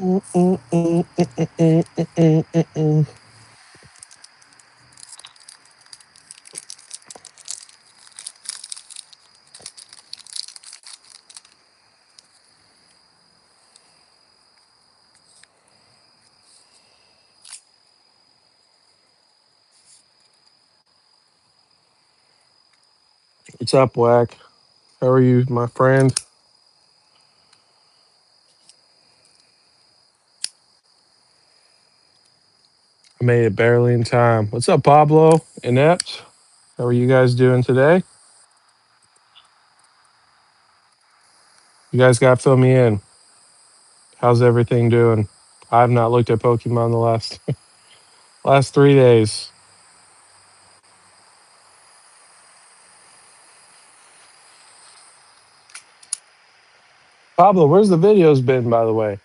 What's up, Whack? How are you, my friend? I made it barely in time. What's up, Pablo? Inept? How are you guys doing today? You guys got to fill me in. How's everything doing? I have not looked at Pokemon the last 3 days. Pablo, where's the videos been, by the way?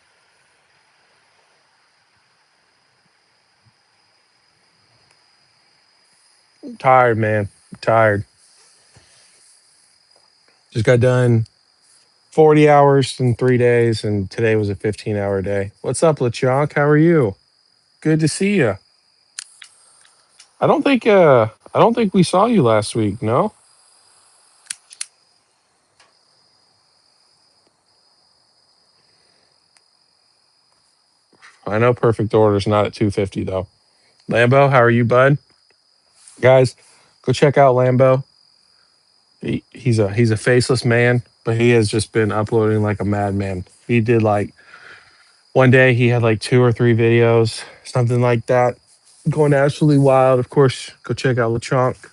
I'm tired, man. I'm tired. Just got done 40 hours in 3 days, and today was a 15-hour day. What's up, LeChonk? How are you? Good to see you. I don't think we saw you last week, no? I know Perfect Order's not at 250 though. Lambo, how are you, bud? Guys, go check out Lambo. He's a faceless man, but he has just been uploading like a madman. He did like one day he had like 2 or 3 videos, something like that, going absolutely wild. Of course, go check out LeChonk.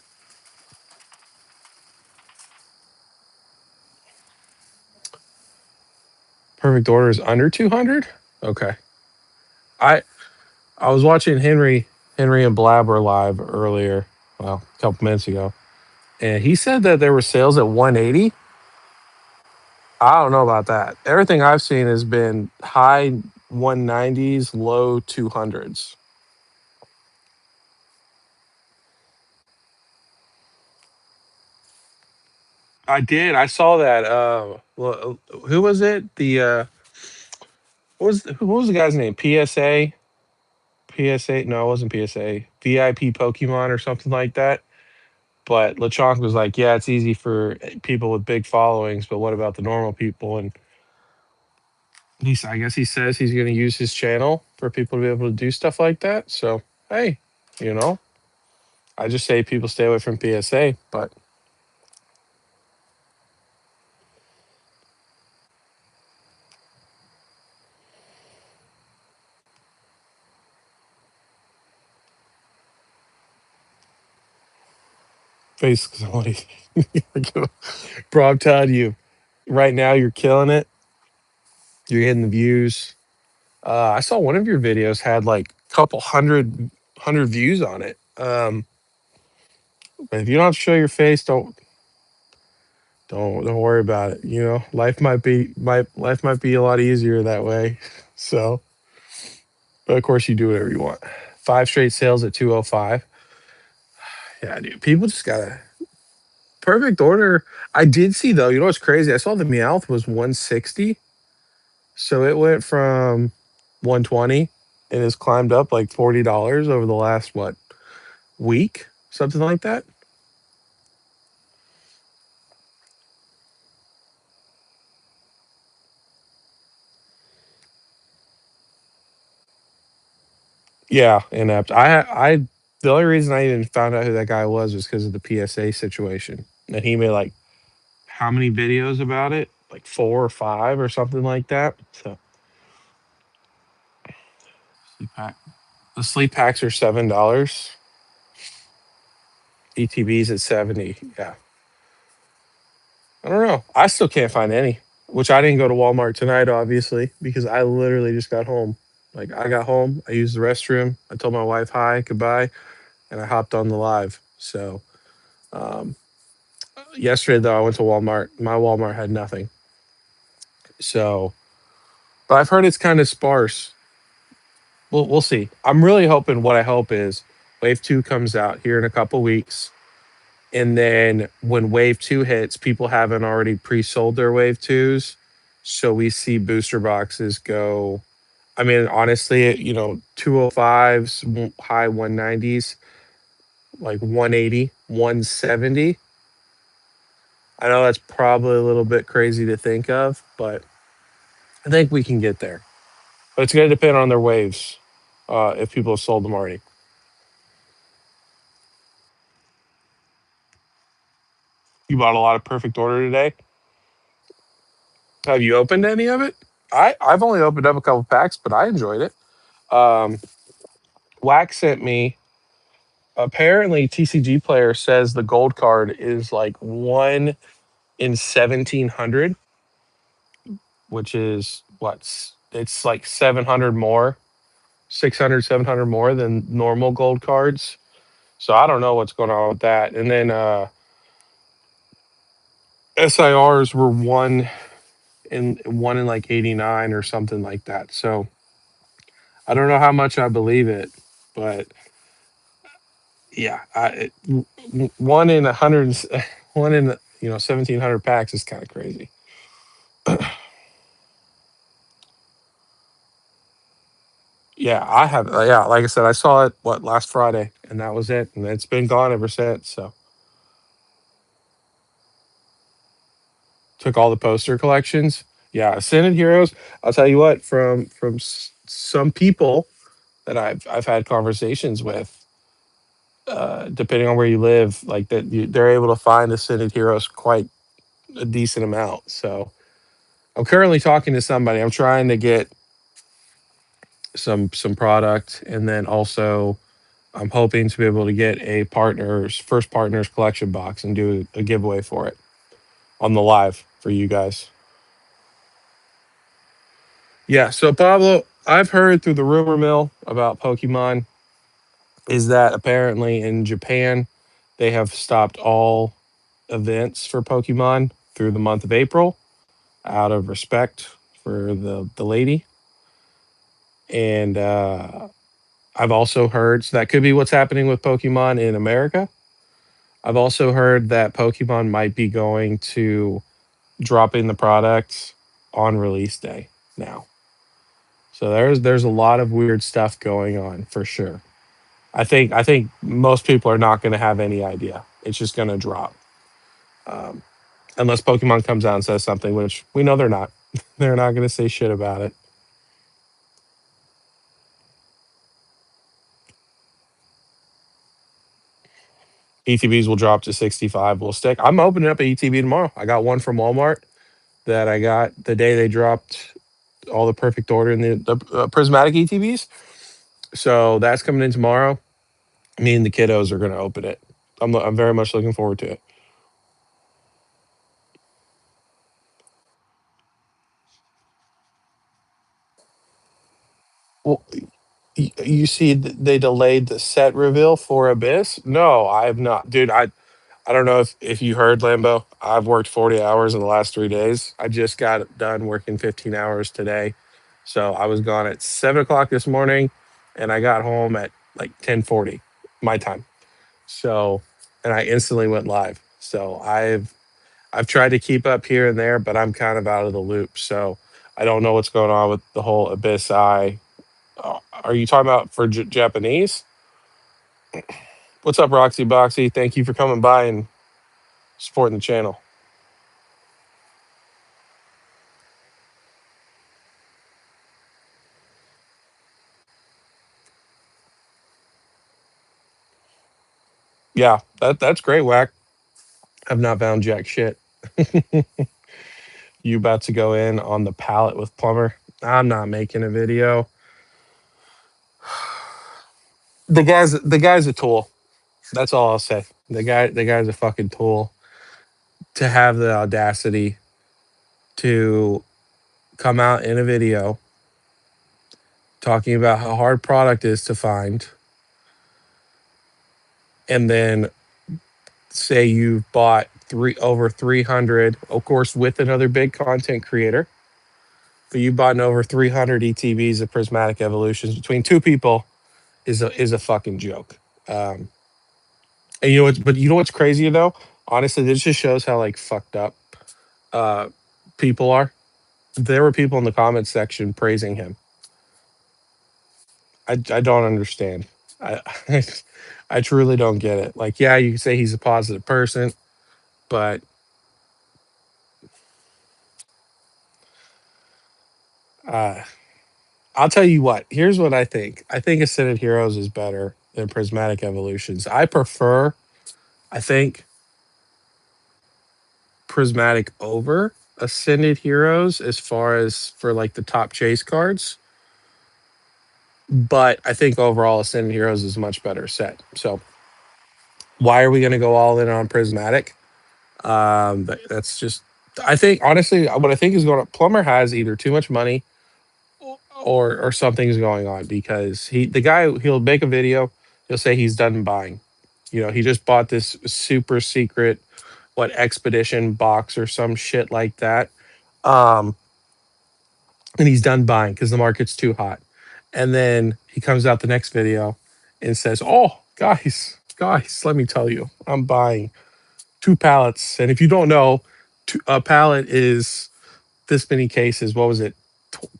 Perfect Order is under 200. Okay, I I was watching Henry and Blabber live earlier, well, a couple minutes ago, and he said that there were sales at 180. I don't know about that. Everything I've seen has been high 190s, low 200s. I did. I saw that. Who was it? Who was the guy's name? PSA, PSA. No, it wasn't PSA. VIP Pokemon or something like that. But LeChonk was like, "Yeah, it's easy for people with big followings, but what about the normal people?" And I guess he says he's going to use his channel for people to be able to do stuff like that. So hey, you know, I just say people stay away from PSA, but basically, bro, I'm telling you, right now you're killing it. You're getting the views. I saw one of your videos had like a couple hundred views on it. But if you don't have to show your face, don't worry about it. You know, life might be a lot easier that way. So, but of course, you do whatever you want. 5 straight sales at 205. Yeah, dude. People just gotta perfect order. I did see though. You know what's crazy? I saw the Meowth was 160. So it went from 120 and has climbed up like $40 over the last what week, something like that. Yeah, inept. The only reason I even found out who that guy was because of the PSA situation, and he made like how many videos about it? Like 4 or 5 or something like that. So sleep pack. The sleep packs are $7. ETBs at 70. Yeah, I don't know. I still can't find any. Which I didn't go to Walmart tonight, obviously, because I literally just got home. Like I got home, I used the restroom, I told my wife hi, goodbye, and I hopped on the live. So um, yesterday though, I went to Walmart. My Walmart had nothing. So, but I've heard it's kind of sparse. We'll see. I'm really hoping. What I hope is Wave 2 comes out here in a couple weeks, and then when Wave 2 hits, people haven't already pre-sold their Wave 2s, so we see booster boxes go I mean, honestly, 205s, high 190s, like 180, 170. I know that's probably a little bit crazy to think of, but I think we can get there. But it's going to depend on their waves if people have sold them already. You bought a lot of perfect order today. Have you opened any of it? I've only opened up a couple packs, but I enjoyed it. Um, Wax sent me. Apparently, TCG player says the gold card is like 1 in 1,700, which is what's it's like 700 more, 600, 700 more than normal gold cards. So I don't know what's going on with that. And then SIRs were one in like 89 or something like that. So I don't know how much I believe it, but yeah, one in 100, one in 1,700 packs is kind of crazy. Yeah, I have. Yeah, like I said, I saw it last Friday, and that was it, and it's been gone ever since. So took all the poster collections. Yeah, Ascended Heroes. I'll tell you what, from some people that I've had conversations with, depending on where you live, like that they're able to find Ascended Heroes quite a decent amount. So I'm currently talking to somebody. I'm trying to get some product, and then also I'm hoping to be able to get a partners first partners collection box and do a giveaway for it on the live for you guys. Yeah, so Pablo, I've heard through the rumor mill about Pokemon is that apparently in Japan they have stopped all events for Pokemon through the month of April out of respect for the lady. And I've also heard, so that could be what's happening with Pokemon in America. I've also heard that Pokemon might be going to dropping the product on release day now. So there's a lot of weird stuff going on for sure. I think most people are not going to have any idea. It's just going to drop, um, unless Pokemon comes out and says something, which we know they're not. They're not going to say shit about it. ETBs will drop to 65. Will stick. I'm opening up a ETB tomorrow. I got one from Walmart that I got the day they dropped all the perfect order in the prismatic ETBs. So that's coming in tomorrow. Me and the kiddos are going to open it. I'm very much looking forward to it. Well, you see, they delayed the set reveal for Abyss. No, I have not, dude. I don't know if you heard Lambo. I've worked 40 hours in the last 3 days. I just got done working 15 hours today, so I was gone at 7 o'clock this morning, and I got home at like 10:40 my time. So, and I instantly went live. So I've tried to keep up here and there, but I'm kind of out of the loop. So I don't know what's going on with the whole Abyss Eye. Are you talking about for Japanese? What's up, Roxy Boxy? Thank you for coming by and supporting the channel. Yeah, that's great, Whack. I've not found jack shit. You about to go in on the pallet with Plumber? I'm not making a video. The guy's a tool. That's all I'll say. The guy's a fucking tool to have the audacity to come out in a video talking about how hard product is to find, and then say you've bought three over 300, of course, with another big content creator, but you bought over 300 ETBs of prismatic evolutions between two people is a fucking joke. Um, and you know what's crazy though? Honestly, this just shows how like fucked up uh, people are. There were people in the comments section praising him. I don't understand. I I truly don't get it. Like, yeah, you can say he's a positive person, but uh, I'll tell you what. Here's what I think. I think Ascended Heroes is better than Prismatic Evolutions. I prefer. I think Prismatic over Ascended Heroes as far as for like the top chase cards. But I think overall Ascended Heroes is a much better set. So why are we going to go all in on Prismatic? That's just. I think honestly, what I think is going on. Plumber has either too much money or something's going on because the guy he'll make a video, he'll say he's done buying. You know, he just bought this super secret what expedition box or some shit like that. Um, and he's done buying because the market's too hot. And then he comes out the next video and says, "Oh, guys, let me tell you, I'm buying 2 pallets." And if you don't know, a pallet is this many cases. What was it?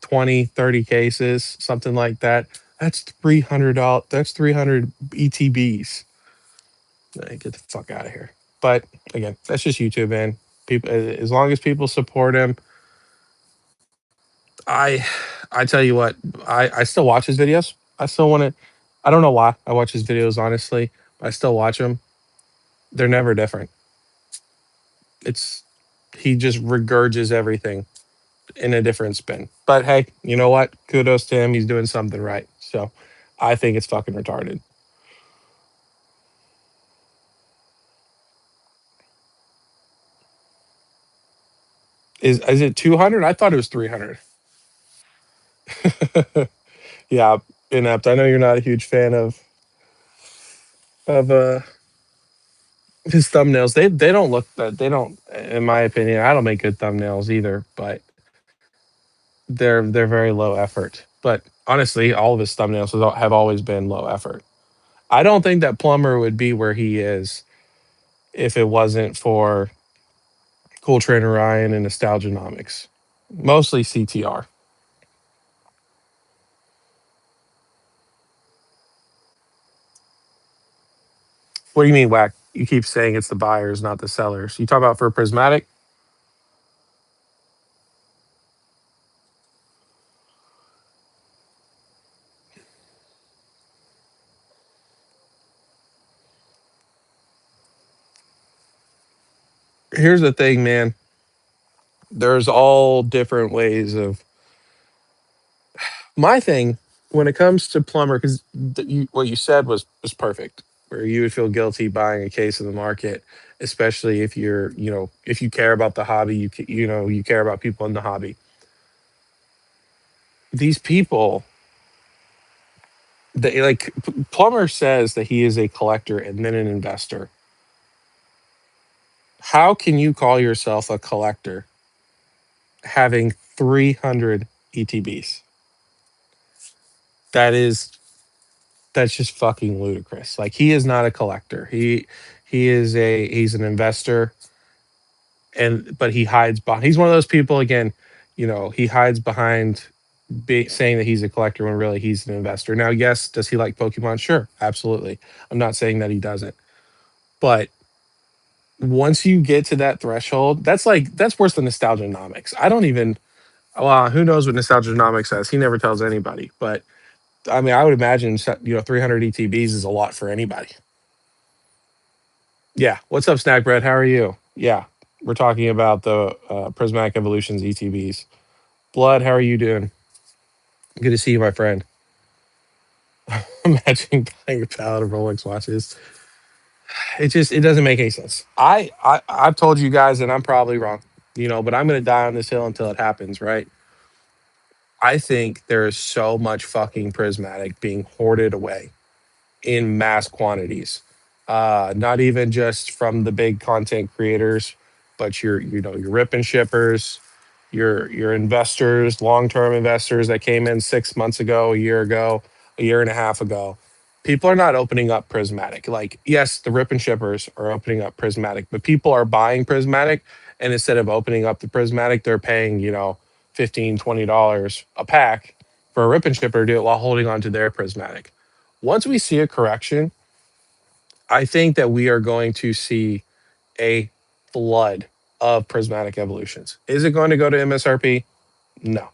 20, 30 cases, something like that. That's $300. That's 300 ETBs. Get the fuck out of here. But again, that's just YouTube, man. People, as long as people support him, I, I tell you what, I still watch his videos. I still want to. I don't know why I watch his videos, honestly. But I still watch them. They're never different. It's he just regurges everything in a different spin. But hey, you know what? Kudos to him. He's doing something right. So I think it's fucking retarded. Is it 200? I thought it was 300. Yeah, inept. I know you're not a huge fan of his thumbnails. They don't look that they don't in my opinion. I don't make good thumbnails either, but they're very low effort. But honestly, all of his thumbnails have always been low effort. I don't think that Plumber would be where he is if it wasn't for Cool Trainer Ryan and Nostalgianomics. Mostly CTR. What do you mean, whack? You keep saying it's the buyers, not the sellers. You talk about for Prismatic? Here's the thing, man. There's all different ways of my thing when it comes to Plumber, because what you said was perfect. Where you would feel guilty buying a case in the market, especially if if you care about the hobby, you care about people in the hobby. These people, they like Plumber says that he is a collector and then an investor. How can you call yourself a collector having 300 ETBs? That is that's just fucking ludicrous. Like he is not a collector. He's an investor and but he hides behind he's one of those people again, he hides behind saying that he's a collector when really he's an investor. Now, yes, does he like Pokemon? Sure, absolutely. I'm not saying that he doesn't. But once you get to that threshold, that's worse than nostalgianomics. I don't even well, who knows what nostalgianomics says? He never tells anybody. But I mean, I would imagine 300 ETBs is a lot for anybody. Yeah. What's up, Snack Bread? How are you? Yeah. We're talking about the Prismatic Evolutions ETBs. Blood, how are you doing? Good to see you, my friend. Imagine buying a pallet of Rolex watches. It doesn't make any sense. I've told you guys, and I'm probably wrong, but I'm gonna die on this hill until it happens, right? I think there is so much fucking prismatic being hoarded away in mass quantities. Not even just from the big content creators, but your rip and shippers, your investors, long-term investors that came in 6 months ago, a year ago, a year and a half ago. People are not opening up prismatic. Like, yes, the rip and shippers are opening up prismatic, but people are buying prismatic, and instead of opening up the prismatic, they're paying, $15, $20 a pack for a rip and chipper to do it while holding on to their prismatic. Once we see a correction, I think that we are going to see a flood of prismatic evolutions. Is it going to go to MSRP? No.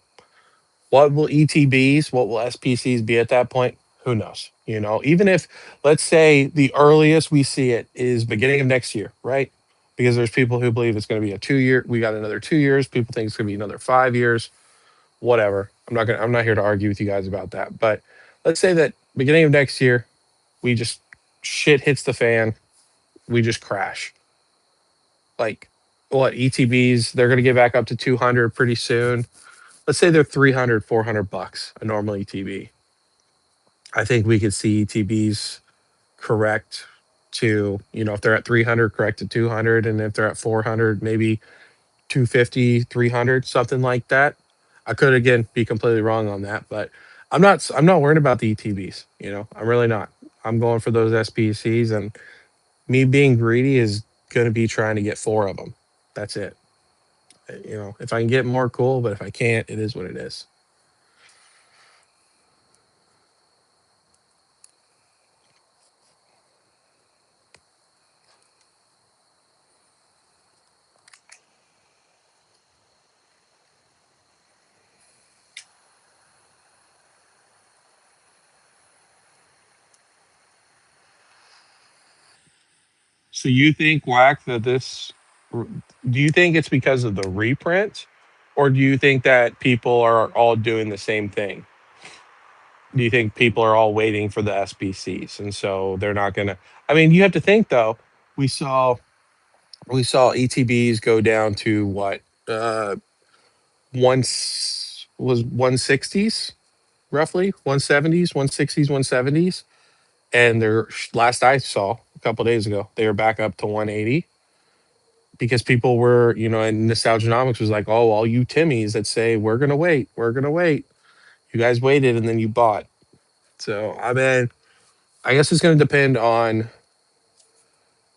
What will ETBs, what will SPCs be at that point? Who knows? You know, even if, let's say, the earliest we see it is beginning of next year, right? Because there's people who believe it's going to be a 2 year. We got another 2 years. People think it's going to be another 5 years. Whatever. I'm not here to argue with you guys about that. But let's say that beginning of next year, we just shit hits the fan. We just crash. Like what ETBs? They're going to get back up to 200 pretty soon. Let's say they're 300, $400 a normal ETB. I think we could see ETBs correct to, if they're at 300, correct to 200. And if they're at 400, maybe 250, 300, something like that. I could, again, be completely wrong on that, but I'm not worried about the ETBs. I'm really not. I'm going for those SPCs, and me being greedy is going to be trying to get four of them. That's it. If I can get more, cool, but if I can't, it is what it is. So you think, Whack, that do you think it's because of the reprint, or do you think that people are all doing the same thing? Do you think people are all waiting for the SBCs, and so they're not gonna? I mean, you have to think though. We saw we saw ETBs go down to what, once was 160s, roughly 170s, 160s, 170s, and their last I saw a couple days ago, they were back up to 180 because people were, and Nostalgianomics was like, oh, all you Timmies that say we're gonna wait, you guys waited and then you bought. So I mean, I guess it's going to depend on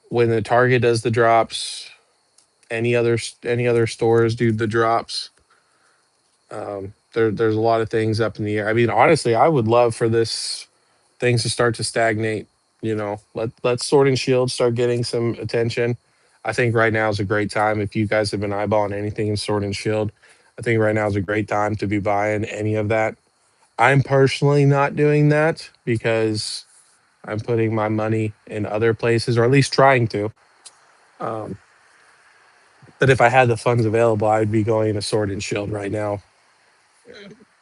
when the Target does the drops, any other stores do the drops. There's a lot of things up in the air. I mean, honestly, I would love for this things to start to stagnate. Let Sword and Shield start getting some attention. I think right now is a great time. If you guys have been eyeballing anything in Sword and Shield, I think right now is a great time to be buying any of that. I'm personally not doing that because I'm putting my money in other places, or at least trying to. Um, but if I had the funds available, I'd be going to Sword and Shield right now.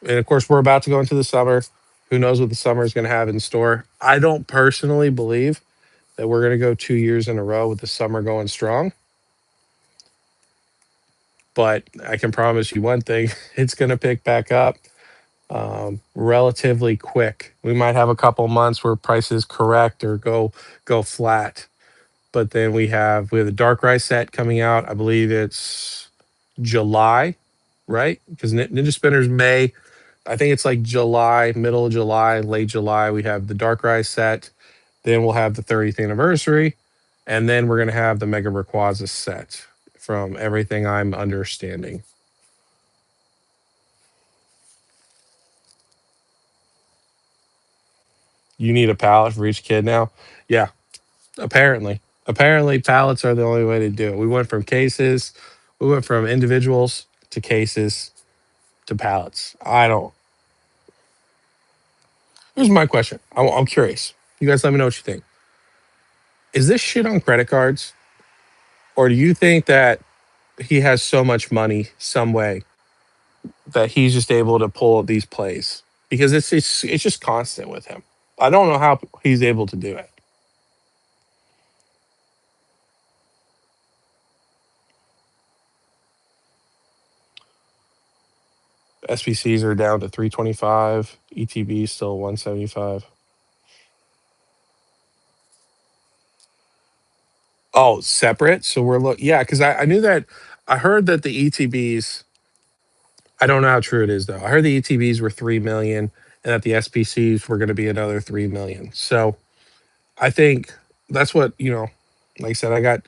And of course, we're about to go into the summer. Who knows what the summer is going to have in store? I don't personally believe that we're going to go 2 years in a row with the summer going strong. But I can promise you one thing: it's going to pick back up relatively quick. We might have a couple months where prices correct or go flat, but then we have the Darkrai set coming out. I believe it's July, right? Because Ninja Spinner's May. I think it's like July, middle of July, late July. We have the Darkrai set. Then we'll have the 30th anniversary, and then we're gonna have the Mega Rayquaza set. From everything I'm understanding, you need a pallet for each kid now. Yeah, apparently pallets are the only way to do it. We went from individuals to cases to pallets. I don't. Here's my question. I'm curious. You guys, let me know what you think. Is this shit on credit cards, or do you think that he has so much money some way that he's just able to pull these plays? Because it's just constant with him. I don't know how he's able to do it. SPCs are down to 325. ETB still 175. Oh, separate. So yeah, because I knew that. I heard that the ETBs. I don't know how true it is though. I heard the ETBs were 3 million, and that the SPCs were going to be another 3 million. So I think that's what. Like I said,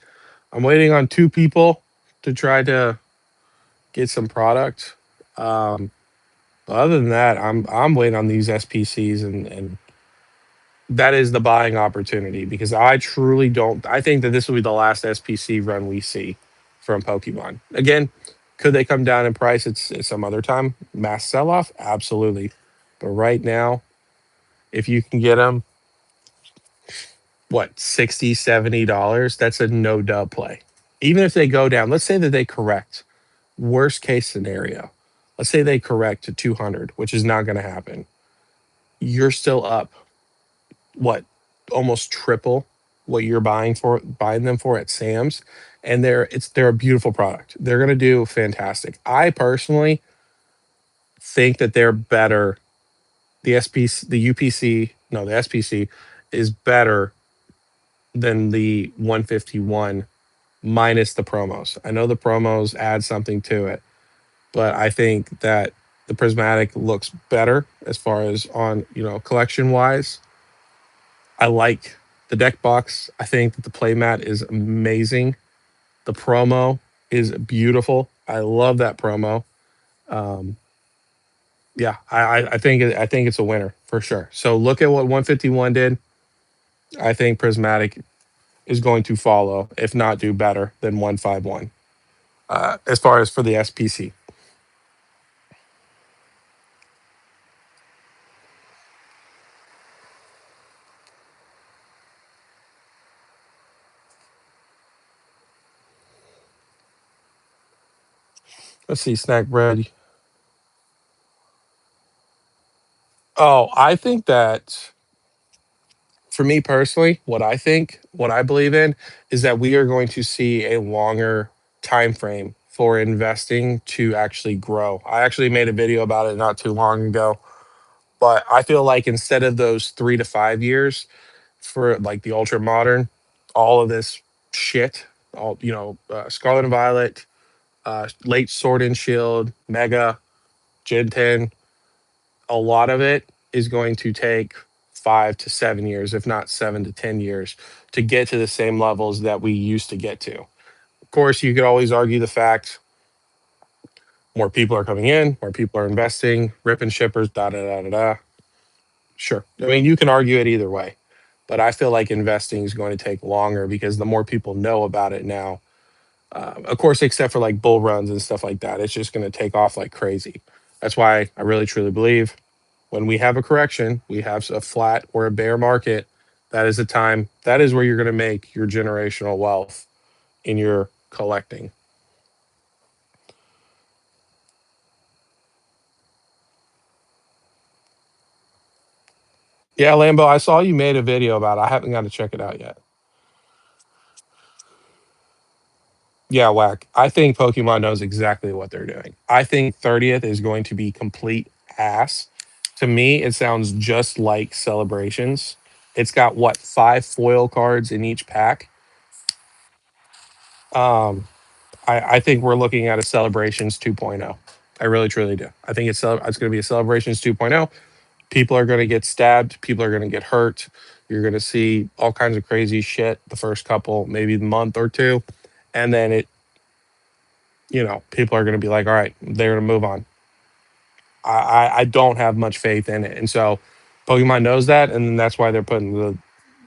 I'm waiting on two people to try to get some product. Um, Other than that, I'm waiting on these SPCs, and that is the buying opportunity because I truly don't. I think that this will be the last SPC run we see from Pokemon. Again, could they come down in price? It's some other time. Mass sell off, absolutely. But right now, if you can get them, what, 60, $70, that's a no dub play. Even if they go down, let's say that they correct. Worst case scenario, let's say they correct to 200, which is not going to happen. You're still up, what, almost triple what you're buying them for at Sam's, and they're a beautiful product. They're going to do fantastic. I personally think that they're better. The SPC, the UPC, no, the SPC is better than the 151 minus the promos. I know the promos add something to it, but I think that the prismatic looks better as far as on, collection wise. I like the deck box. I think that the playmat is amazing. The promo is beautiful. I love that promo. Um, yeah, I think it's a winner for sure. So look at what 151 did. I think prismatic is going to follow, if not do better than 151. As far as for the SPC, let's see, snack bread. Oh, I think that for me personally, what I believe in is that we are going to see a longer time frame for investing to actually grow. I actually made a video about it not too long ago, but I feel like instead of those 3 to 5 years for like the ultra modern, all of this shit, all Scarlet and Violet, late Sword and Shield, Mega, Gen 10, a lot of it is going to take 5 to 7 years, if not 7 to 10 years, to get to the same levels that we used to get to. Of course, you could always argue the fact more people are coming in, more people are investing, ripping shippers, da da da da da. Sure. I mean, you can argue it either way, but I feel like investing is going to take longer because the more people know about it now, of course, except for like bull runs and stuff like that, it's just going to take off like crazy. That's why I really truly believe when we have a correction, we have a flat or a bear market, that is the time, that is where you're going to make your generational wealth in your collecting. Yeah, Lambo, I saw you made a video about it. I haven't got to check it out yet. Yeah, whack. I think Pokemon knows exactly what they're doing. I think 30th is going to be complete ass. To me, it sounds just like Celebrations. It's got what, 5 foil cards in each pack. Um, I think we're looking at a Celebrations 2.0. I really truly do. I think it's going to be a Celebrations 2.0. People are going to get stabbed. People are going to get hurt. You're going to see all kinds of crazy shit the first couple, maybe month or two, and then people are going to be like, all right, they're going to move on. I don't have much faith in it, and so Pokemon knows that, and then that's why they're putting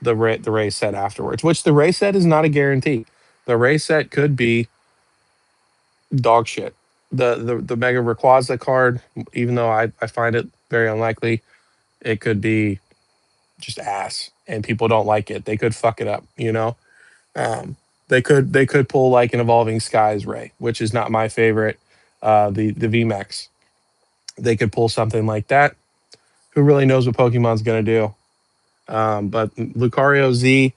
the race set afterwards. Which the race set is not a guarantee. The race set could be dog shit. The Mega Rayquaza card, even though I find it very unlikely, it could be just ass, and people don't like it. They could fuck it up, Um, they could pull like an Evolving Skies Ray, which is not my favorite. The VMAX. They could pull something like that. Who really knows what Pokemon's gonna do? But Lucario Z,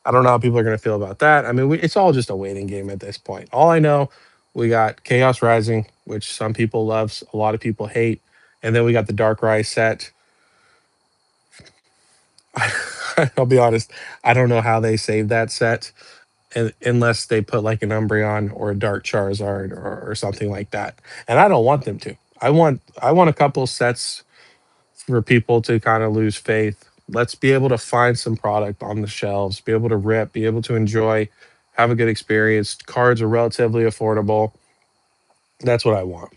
I don't know how people are gonna feel about that. I mean, it's all just a waiting game at this point. All I know, we got Chaos Rising, which some people love, a lot of people hate, and then we got the Darkrai set. I'll be honest, I don't know how they saved that set, unless they put like an Umbreon or a Dark Charizard or something like that. And I don't want them to. I want a couple sets for people to kind of lose faith. Let's be able to find some product on the shelves, be able to rip, be able to enjoy, have a good experience. Cards are relatively affordable. That's what I want.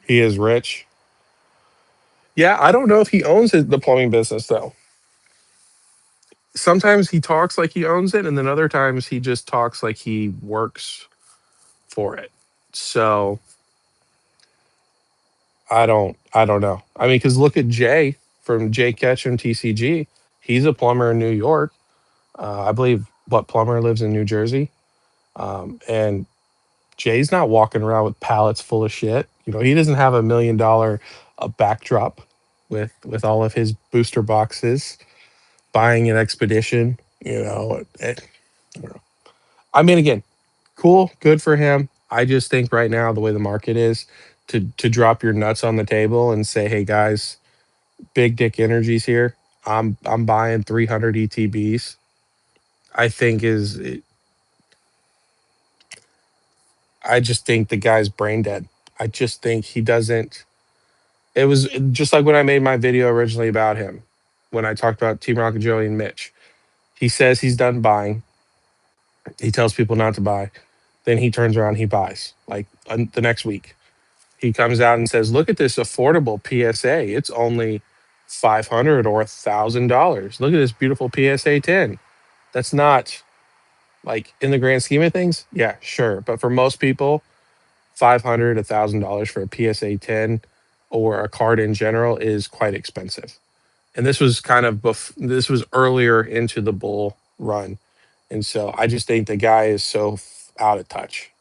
He is rich. Yeah, I don't know if he owns the plumbing business though. Sometimes he talks like he owns it, and then other times he just talks like he works for it. So I don't know. I mean, because look at Jay from Jay Ketchum TCG. He's a plumber in New York. I believe what plumber lives in New Jersey. And Jay's not walking around with pallets full of shit. You know, he doesn't have $1 million backdrop with all of his booster boxes, buying an expedition. I don't know. I mean, again, cool, good for him. I just think right now the way the market is, to drop your nuts on the table and say, "Hey guys, big dick energies here. I'm buying 300 ETBs." I think I just think the guy's brain dead. I just think he doesn't. It was just like when I made my video originally about him, when I talked about Team Rocket Joey and Mitch. He says he's done buying. He tells people not to buy. Then he turns around, he buys like the next week. He comes out and says, "Look at this affordable PSA. It's only 500 or $1,000. Look at this beautiful PSA 10." That's not like in the grand scheme of things. Yeah, sure, but for most people, 500, $1,000 for a PSA 10 or a card in general is quite expensive. And this was this was earlier into the bull run, and so I just think the guy is so out of touch.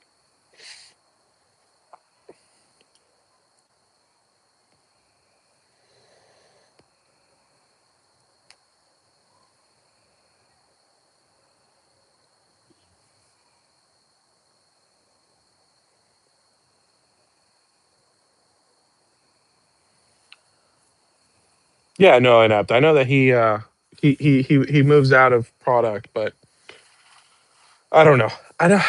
Yeah, no, inept. I know that he moves out of product, but I don't know. I don't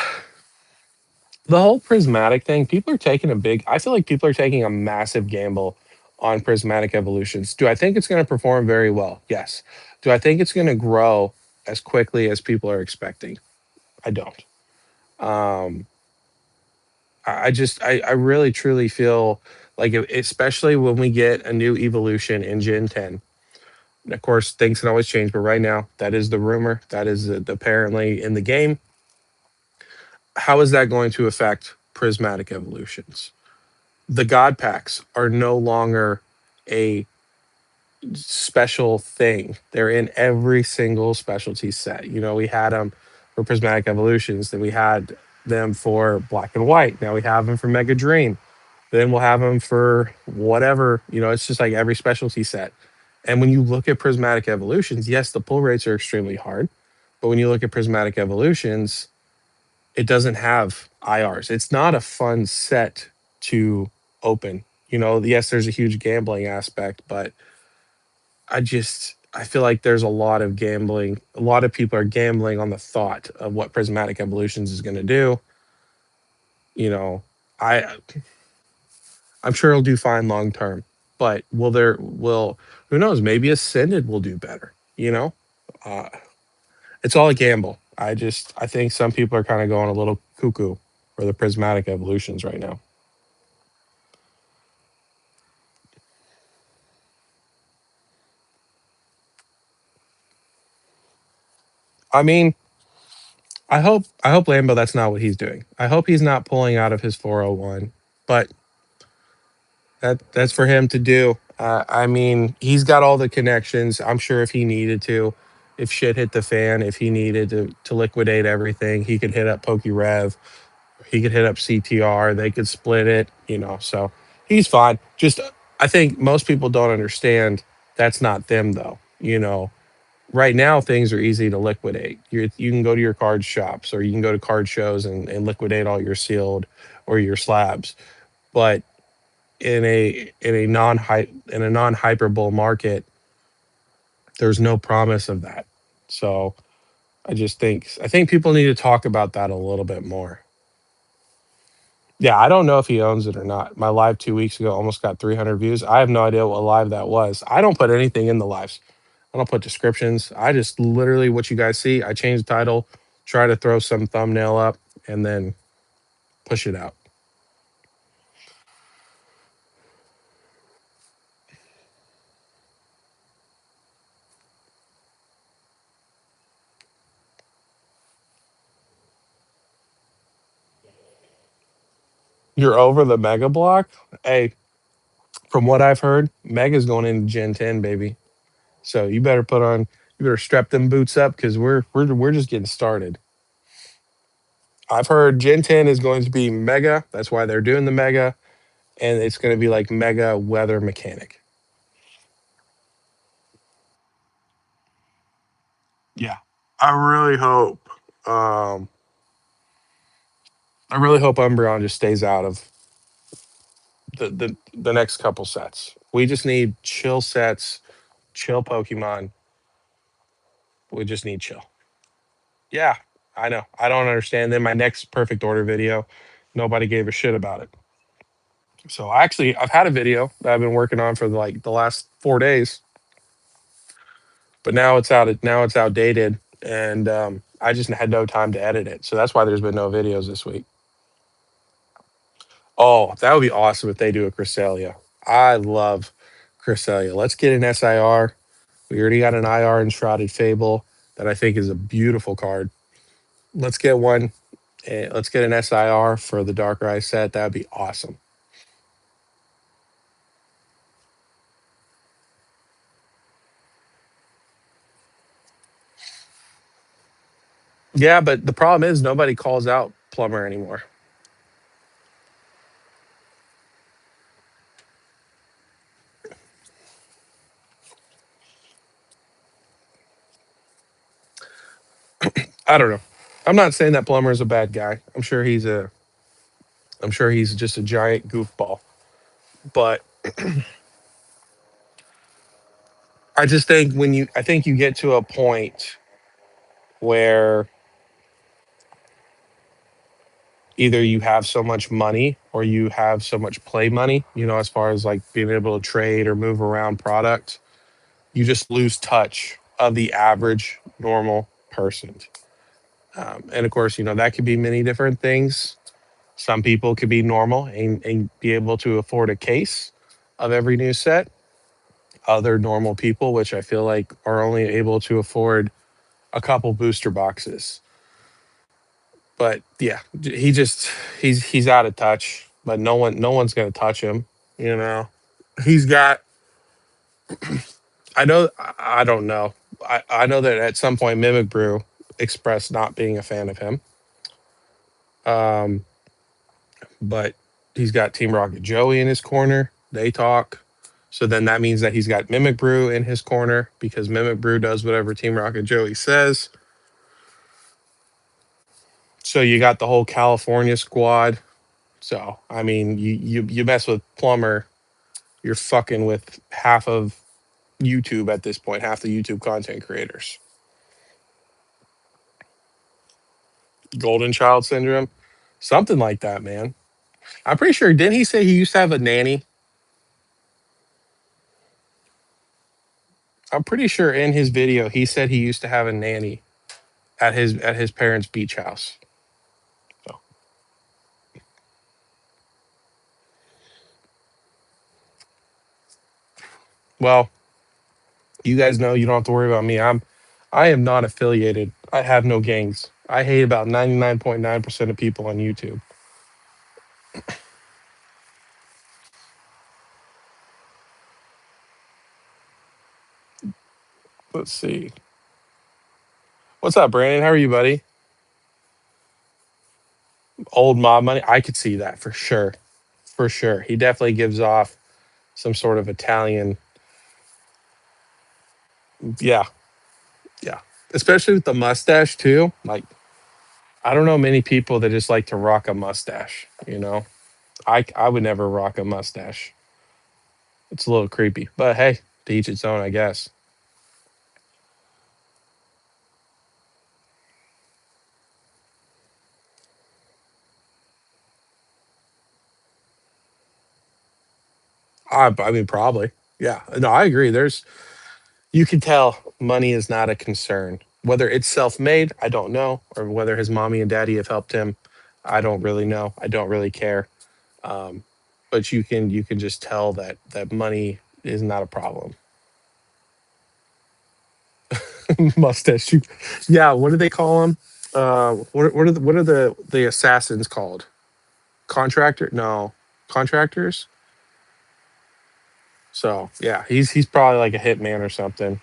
the whole prismatic thing. People are taking a big. I feel like people are taking a massive gamble on prismatic evolutions. Do I think it's going to perform very well? Yes. Do I think it's going to grow as quickly as people are expecting? I don't. Um, I really truly feel like, especially when we get a new evolution in Gen 10. And of course, things can always change, but right now, that is the rumor. That is apparently in the game. How is that going to affect prismatic evolutions? The God packs are no longer a special thing. They're in every single specialty set. You know, we had them for prismatic evolutions, then we had them for black and white. Now we have them for Mega Dream. Then we'll have them for whatever. You know, it's just like every specialty set. And when you look at prismatic evolutions, yes, the pull rates are extremely hard. But when you look at prismatic evolutions, it doesn't have IRs. It's not a fun set to open. You know, yes, there's a huge gambling aspect, but I feel like there's a lot of gambling. A lot of people are gambling on the thought of what prismatic evolutions is going to do. You know, I I'm sure it'll do fine long term, but will who knows? Maybe Ascended will do better. You know, uh, it's all a gamble. I think some people are kind of going a little cuckoo for the prismatic evolutions right now. I mean, I hope Lambo that's not what he's doing. I hope he's not pulling out of his 401, but that's for him to do. I mean, he's got all the connections. I'm sure if he needed to, if shit hit the fan, if he needed to liquidate everything, he could hit up PokeRev, he could hit up CTR, they could split it, you know. So he's fine. Just I think most people don't understand that's not them though. You know, right now things are easy to liquidate. You can go to your card shops or you can go to card shows and liquidate all your sealed or your slabs. But in a non hyper bull market, there's no promise of that. So I think people need to talk about that a little bit more. Yeah, I don't know if he owns it or not. My live 2 weeks ago almost got 300 views. I have no idea what live that was. I don't put anything in the lives. I don't put descriptions. I just literally what you guys see. I change the title, try to throw some thumbnail up, and then push it out. You're over the Mega Block? Hey, from what I've heard, Mega's going into Gen 10, baby. So you better strap them boots up because we're just getting started. I've heard Gen 10 is going to be Mega. That's why they're doing the Mega, and it's going to be like Mega Weather Mechanic. Yeah, I really hope. Um, I really hope Umbreon just stays out of the next couple sets. We just need chill sets, chill Pokemon. We just need chill. Yeah, I know. I don't understand. Then my next perfect order video, nobody gave a shit about it. So I've had a video that I've been working on for like the last 4 days, but now it's outdated, and I just had no time to edit it. So that's why there's been no videos this week. Oh, that would be awesome if they do a Cresselia. I love Cresselia. Let's get an SIR. We already got an IR Enshrouded Fable that I think is a beautiful card. Let's get one. Let's get an SIR for the Darker Eye set. That'd be awesome. Yeah, but the problem is nobody calls out Plumber anymore. I don't know. I'm not saying that Plumber is a bad guy. I'm sure he's just a giant goofball. But I just think I think you get to a point where either you have so much money or you have so much play money, as far as like being able to trade or move around product, you just lose touch of the average normal person. And of course, that could be many different things. Some people could be normal and be able to afford a case of every new set. Other normal people, which I feel like are only able to afford a couple booster boxes. But yeah, he's out of touch. But no one's gonna touch him. You know, he's got. I don't know. I know that at some point Mimic Brew expressed not being a fan of him. Um, but he's got Team Rocket Joey in his corner. They talk. So then that means that he's got Mimic Brew in his corner because Mimic Brew does whatever Team Rocket Joey says. So you got the whole California squad. So I mean, you mess with Plumber, you're fucking with half of YouTube at this point, half the YouTube content creators. Golden child syndrome, something like that, man. I'm pretty sure. Didn't he say he used to have a nanny? I'm pretty sure in his video he said he used to have a nanny at his parents' beach house. So, well, you guys know you don't have to worry about me. I am not affiliated. I have no gangs. I hate about 99.9% of people on YouTube. Let's see. What's up, Brandon? How are you, buddy? Old mob money. I could see that for sure. For sure. He definitely gives off some sort of Italian. Yeah. Yeah. Especially with the mustache too. Like, I don't know many people that just like to rock a mustache. I would never rock a mustache. It's a little creepy. But hey, to each its own, I guess. I mean probably. Yeah. No, I agree. You can tell money is not a concern. Whether it's self-made, I don't know, or whether his mommy and daddy have helped him, I don't really know. I don't really care. Um, but you can just tell that money is not a problem. Mustache. Yeah, what do they call them? What are the assassins called? contractor. No, contractors. So yeah, he's probably like a hitman or something.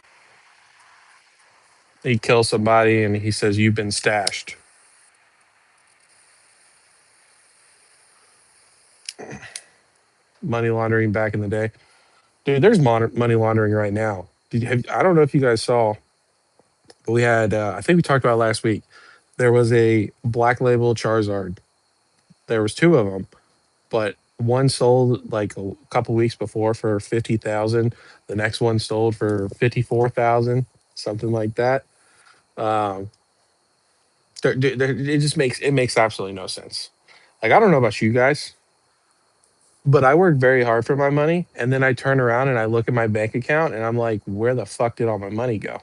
He kills somebody and he says you've been stashed. Money laundering back in the day, dude. There's money laundering right now. I don't know if you guys saw, but we had. I think we talked about it last week. There was a black label Charizard. There was two of them, but one sold like a couple weeks before for 50,000. The next one sold for 54,000, something like that. Um, it just makes absolutely no sense. Like I don't know about you guys, but I work very hard for my money, and then I turn around and I look at my bank account, and I'm like, where the fuck did all my money go?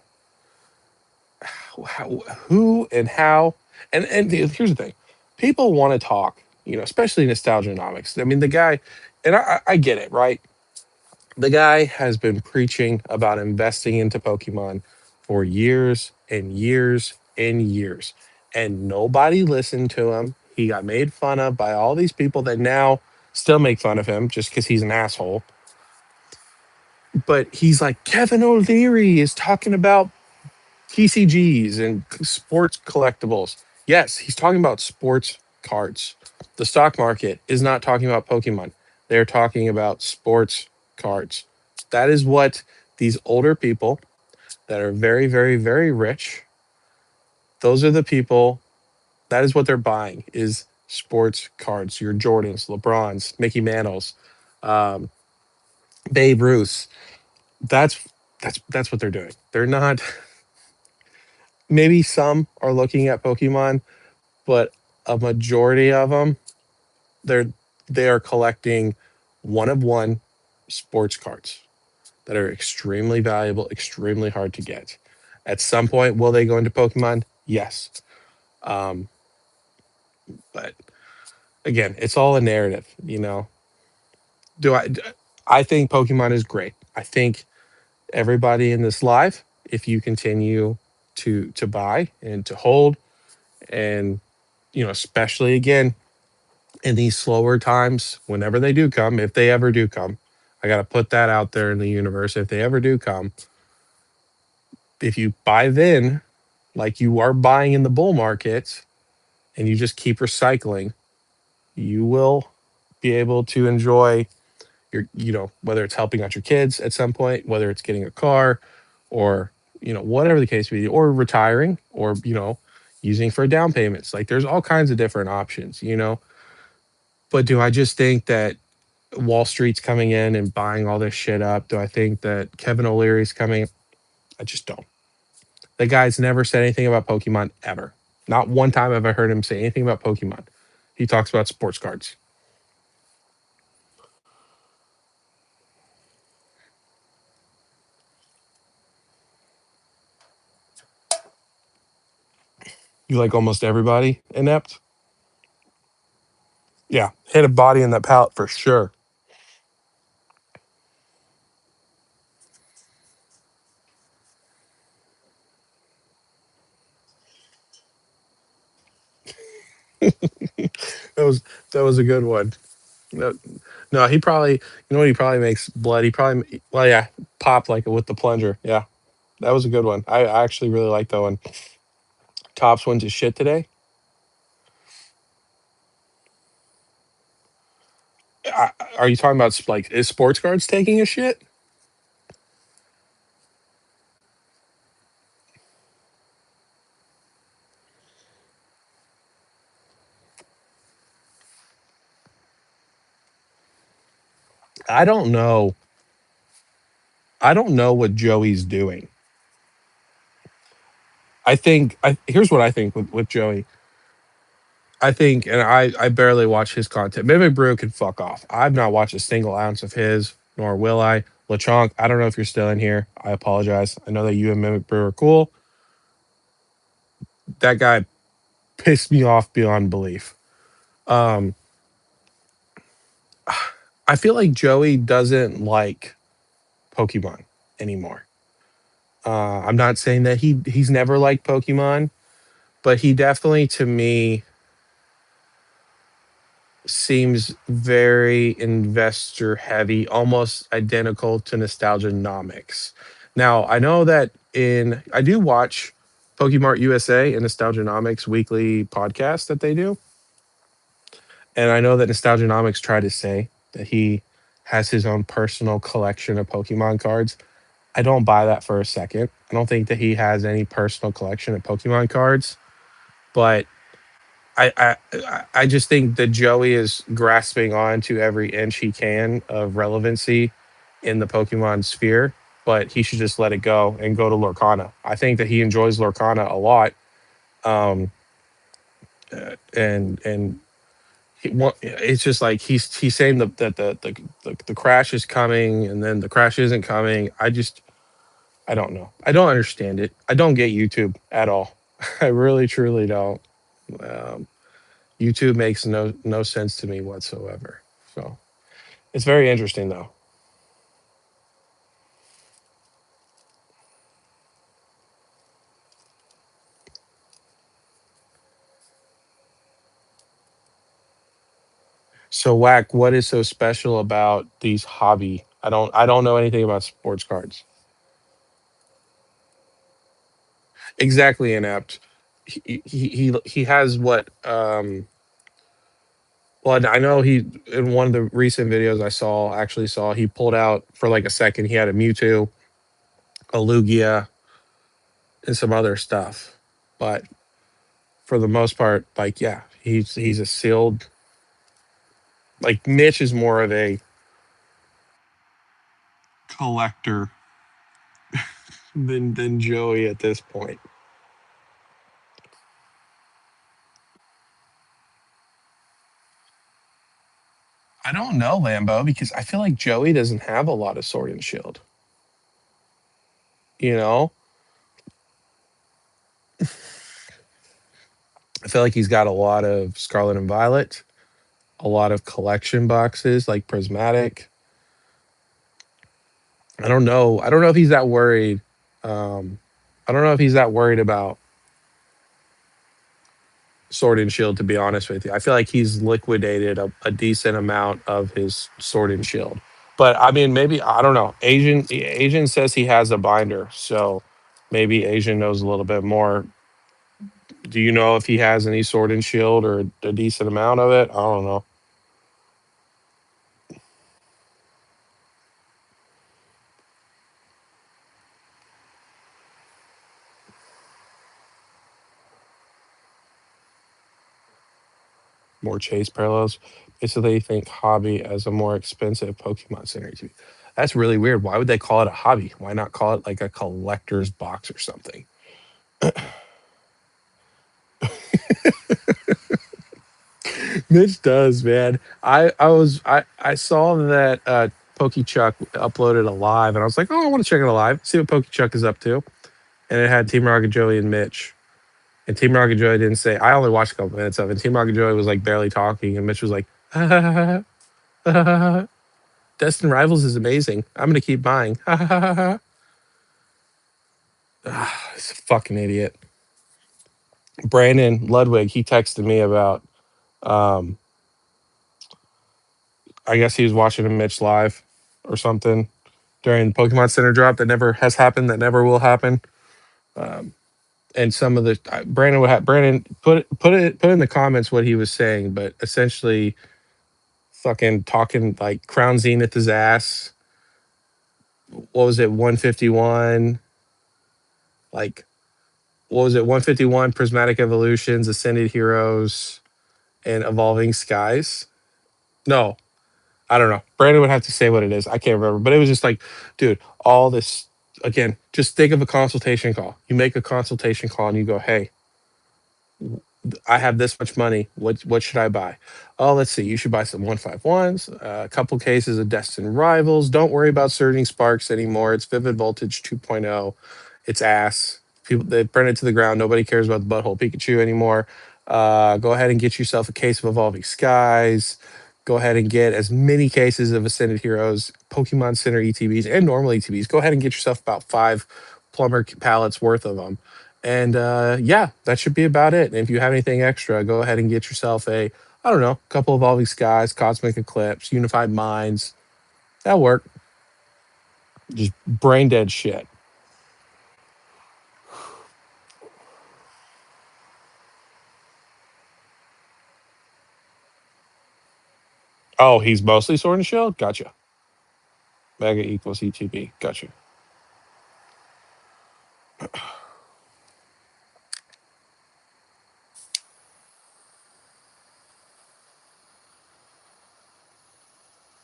Who and how? Here's the thing: people want to talk, especially nostalgianomics. I mean, the guy, and I get it, right? The guy has been preaching about investing into Pokemon for years and years and years, and nobody listened to him. He got made fun of by all these people that now still make fun of him just because he's an asshole. But he's like, Kevin O'Leary is talking about TCGs and sports collectibles. Yes, he's talking about sports cards. The stock market is not talking about Pokemon. They're talking about sports cards. That is what these older people that are very, very, very rich, those are the people, that is what they're buying is sports cards. Your Jordans, LeBrons, Mickey Mantles, um, Babe Ruth. That's that's what they're doing. They're not, maybe some are looking at Pokemon, but a majority of them, they're they are collecting one of one sports cards that are extremely valuable, extremely hard to get. At some point, will they go into Pokemon? Yes. Um, but again, it's all a narrative, Do I think Pokemon is great. I think everybody in this live, if you continue to buy and to hold, and especially again in these slower times, whenever they do come, if they ever do come, I got to put that out there in the universe. If they ever do come, if you buy then, like you are buying in the bull market, and you just keep recycling, you will be able to enjoy whether it's helping out your kids at some point, whether it's getting a car, or, whatever the case may be, or retiring, or, using for down payments. Like there's all kinds of different options. But do I just think that Wall Street's coming in and buying all this shit up? Do I think that Kevin O'Leary's coming? I just don't. The guy's never said anything about Pokemon ever. Not one time have I heard him say anything about Pokemon. He talks about sports cards. You like almost everybody inept? Yeah, hit a body in the palate for sure. That was that was a good one. No, no, he probably, what he probably makes blood. He probably, well, yeah, pop like with the plunger. Yeah, that was a good one. I actually really like that one. Tops went to shit today. Are you talking about like is sports cards taking a shit? I don't know. I don't know what Joey's doing. Here's what I think with Joey. I think, and I barely watch his content. Mimic Brew can fuck off. I've not watched a single ounce of his, nor will I. Lechonk, I don't know if you're still in here. I apologize. I know that you and Mimic Brew are cool. That guy pissed me off beyond belief. Um, I feel like Joey doesn't like Pokemon anymore. I'm not saying that he's never liked Pokemon, but he definitely, to me, seems very investor heavy, almost identical to Nostalgianomics. Now, I know that I do watch Pokemart USA and Nostalgianomics weekly podcast that they do. And I know that Nostalgianomics tried to say that he has his own personal collection of Pokemon cards. I don't buy that for a second. I don't think that he has any personal collection of Pokemon cards, but I just think that Joey is grasping on to every inch he can of relevancy in the Pokemon sphere, but he should just let it go and go to Lorcana. I think that he enjoys Lorcana a lot, um, and it's just like he's saying that the crash is coming, and then the crash isn't coming. I don't know. I don't understand it. I don't get YouTube at all. I really truly don't. Um, YouTube makes no sense to me whatsoever. So it's very interesting though. So Whack, what is so special about these hobby? I don't know anything about sports cards. Exactly inept. He has what well, I know he in one of the recent videos I saw he pulled out for like a second. He had a Mewtwo, a Lugia, and some other stuff, but for the most part, like yeah, he's a sealed. Like Mitch is more of a collector than Joey at this point. I don't know Lambo because I feel like Joey doesn't have a lot of Sword and Shield. You know, I feel like he's got a lot of Scarlet and Violet, a lot of collection boxes like Prismatic. I don't know. I don't know if he's that worried. Um, I don't know if he's that worried about Sword and Shield. To be honest with you, I feel like he's liquidated a decent amount of his Sword and Shield. But I mean, maybe I don't know. Asian says he has a binder, so maybe Asian knows a little bit more. Do you know if he has any Sword and Shield or a decent amount of it? I don't know. More chase parallels. Basically, they think hobby as a more expensive Pokemon Center TV. That's really weird. Why would they call it a hobby? Why not call it like a collector's box or something? Mitch does, man. I saw that Pokechuck uploaded a live, and I was like, oh, I want to check it alive, see what Pokechuck is up to. And it had Team Rocket Joey and Mitch. And Team Rocket Joey didn't say. I only watched a couple minutes of it. Team Rocket Joey was like barely talking, and Mitch was like, Destin Rivals is amazing. I'm gonna keep buying. He's a fucking idiot. Brandon Ludwig, he texted me about um I guess he was watching a Mitch live or something during Pokemon Center drop that never has happened, that never will happen. Um, and some of the Brandon would have Brandon put in the comments what he was saying, but essentially fucking talking like Crown Zenith his ass. What was it, 151? Like what was it, 151 Prismatic Evolutions, Ascended Heroes, and Evolving Skies? No, I don't know. Brandon would have to say what it is. I can't remember, but it was just like, dude, all this again. Just think of a consultation call. You make a consultation call and you go, hey, I have this much money. What should I buy? Oh, let's see. You should buy some 151s, a couple cases of Destined Rivals. Don't worry about Surging Sparks anymore. It's Vivid Voltage 2.0. It's ass. People they burn it to the ground. Nobody cares about the butthole Pikachu anymore. Go ahead and get yourself a case of Evolving Skies. Go ahead and get as many cases of Ascended Heroes, Pokemon Center ETBs, and normal ETBs. Go ahead and get yourself about 5 plumber pallets worth of them. And yeah, that should be about it. And if you have anything extra, go ahead and get yourself a I don't know, a couple evolving skies, cosmic eclipse, unified minds. That work. Just brain dead shit. Oh, he's mostly Sword and Shield. Gotcha. Mega equals ETB. Gotcha.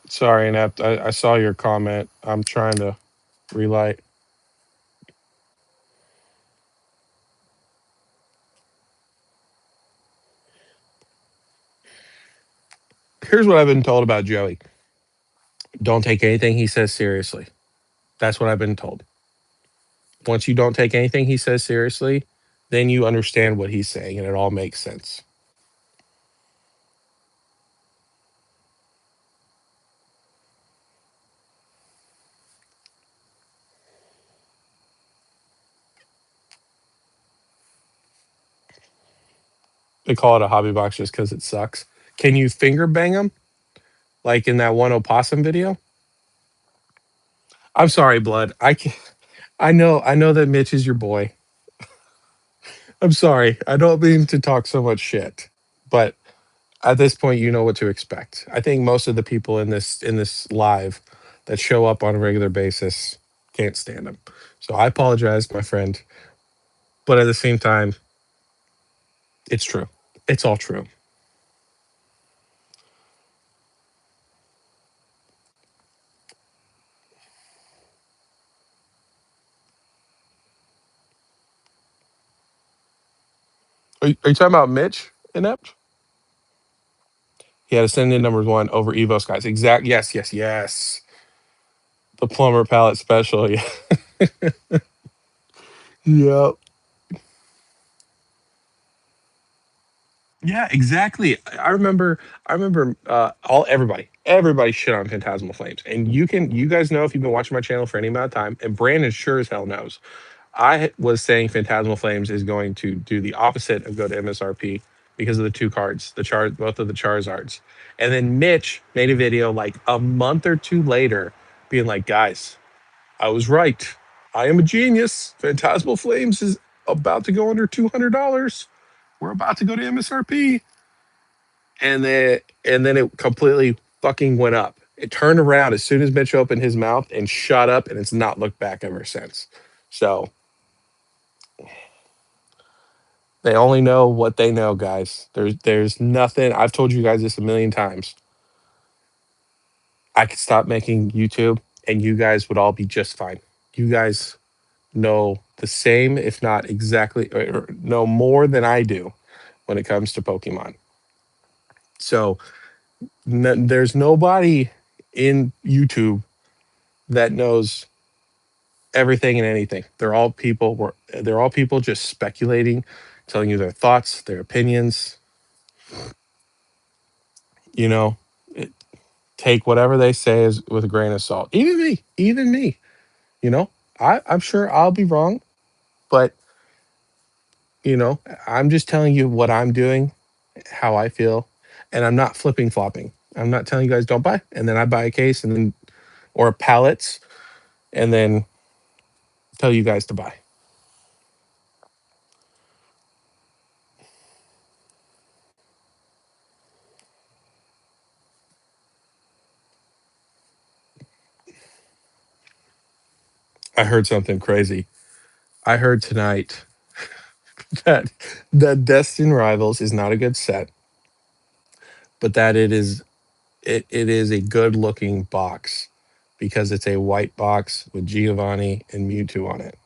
Sorry, Inept. I saw your comment. I'm trying to relight. Here's what I've been told about Joey. Don't take anything he says seriously. That's what I've been told. Once you don't take anything he says seriously, then you understand what he's saying and it all makes sense. They call it a hobby box just because it sucks. Can you finger bang them like in that one opossum video? I'm sorry, Blood. I can, I know that Mitch is your boy. I'm sorry. I don't mean to talk so much shit, but at this point, you know what to expect. I think most of the people in this live that show up on a regular basis can't stand him. So I apologize, my friend, but at the same time, it's true. It's all true. Are you talking about Mitch Inept? He had ascended numbers one over Evo Skies. Exact. Yes, yes, yes. The plumber palette special. Yeah. Yep. Yeah, exactly. I remember all everybody shit on Phantasmal Flames. And you guys know if you've been watching my channel for any amount of time, and Brandon sure as hell knows. Was saying Phantasmal Flames is going to do the opposite of go to MSRP because of the two cards, both of the Charizards. And then Mitch made a video like a month or two later being like, guys, I was right. I am a genius. Phantasmal Flames is about to go under $200. We're about to go to MSRP. And then it completely fucking went up. It turned around as soon as Mitch opened his mouth and shut up, and it's not looked back ever since. So they only know what they know, guys. There's nothing. I've told you guys this a million times. I could stop making YouTube, and you guys would all be just fine. You guys know the same, if not exactly, or know more than I do when it comes to Pokemon. So there's nobody in YouTube that knows everything and anything. They're all people just speculating, telling you their thoughts, their opinions. You know, it, take whatever they say as with a grain of salt. Even me. You know, I'm sure I'll be wrong, but you know, I'm just telling you what I'm doing, how I feel, and I'm not flipping flopping. I'm not telling you guys don't buy, and then I buy a case and then or pallets, and then tell you guys to buy. I heard something crazy. I heard tonight that Destin Rivals is not a good set, but that it is a good looking box because it's a white box with Giovanni and Mewtwo on it.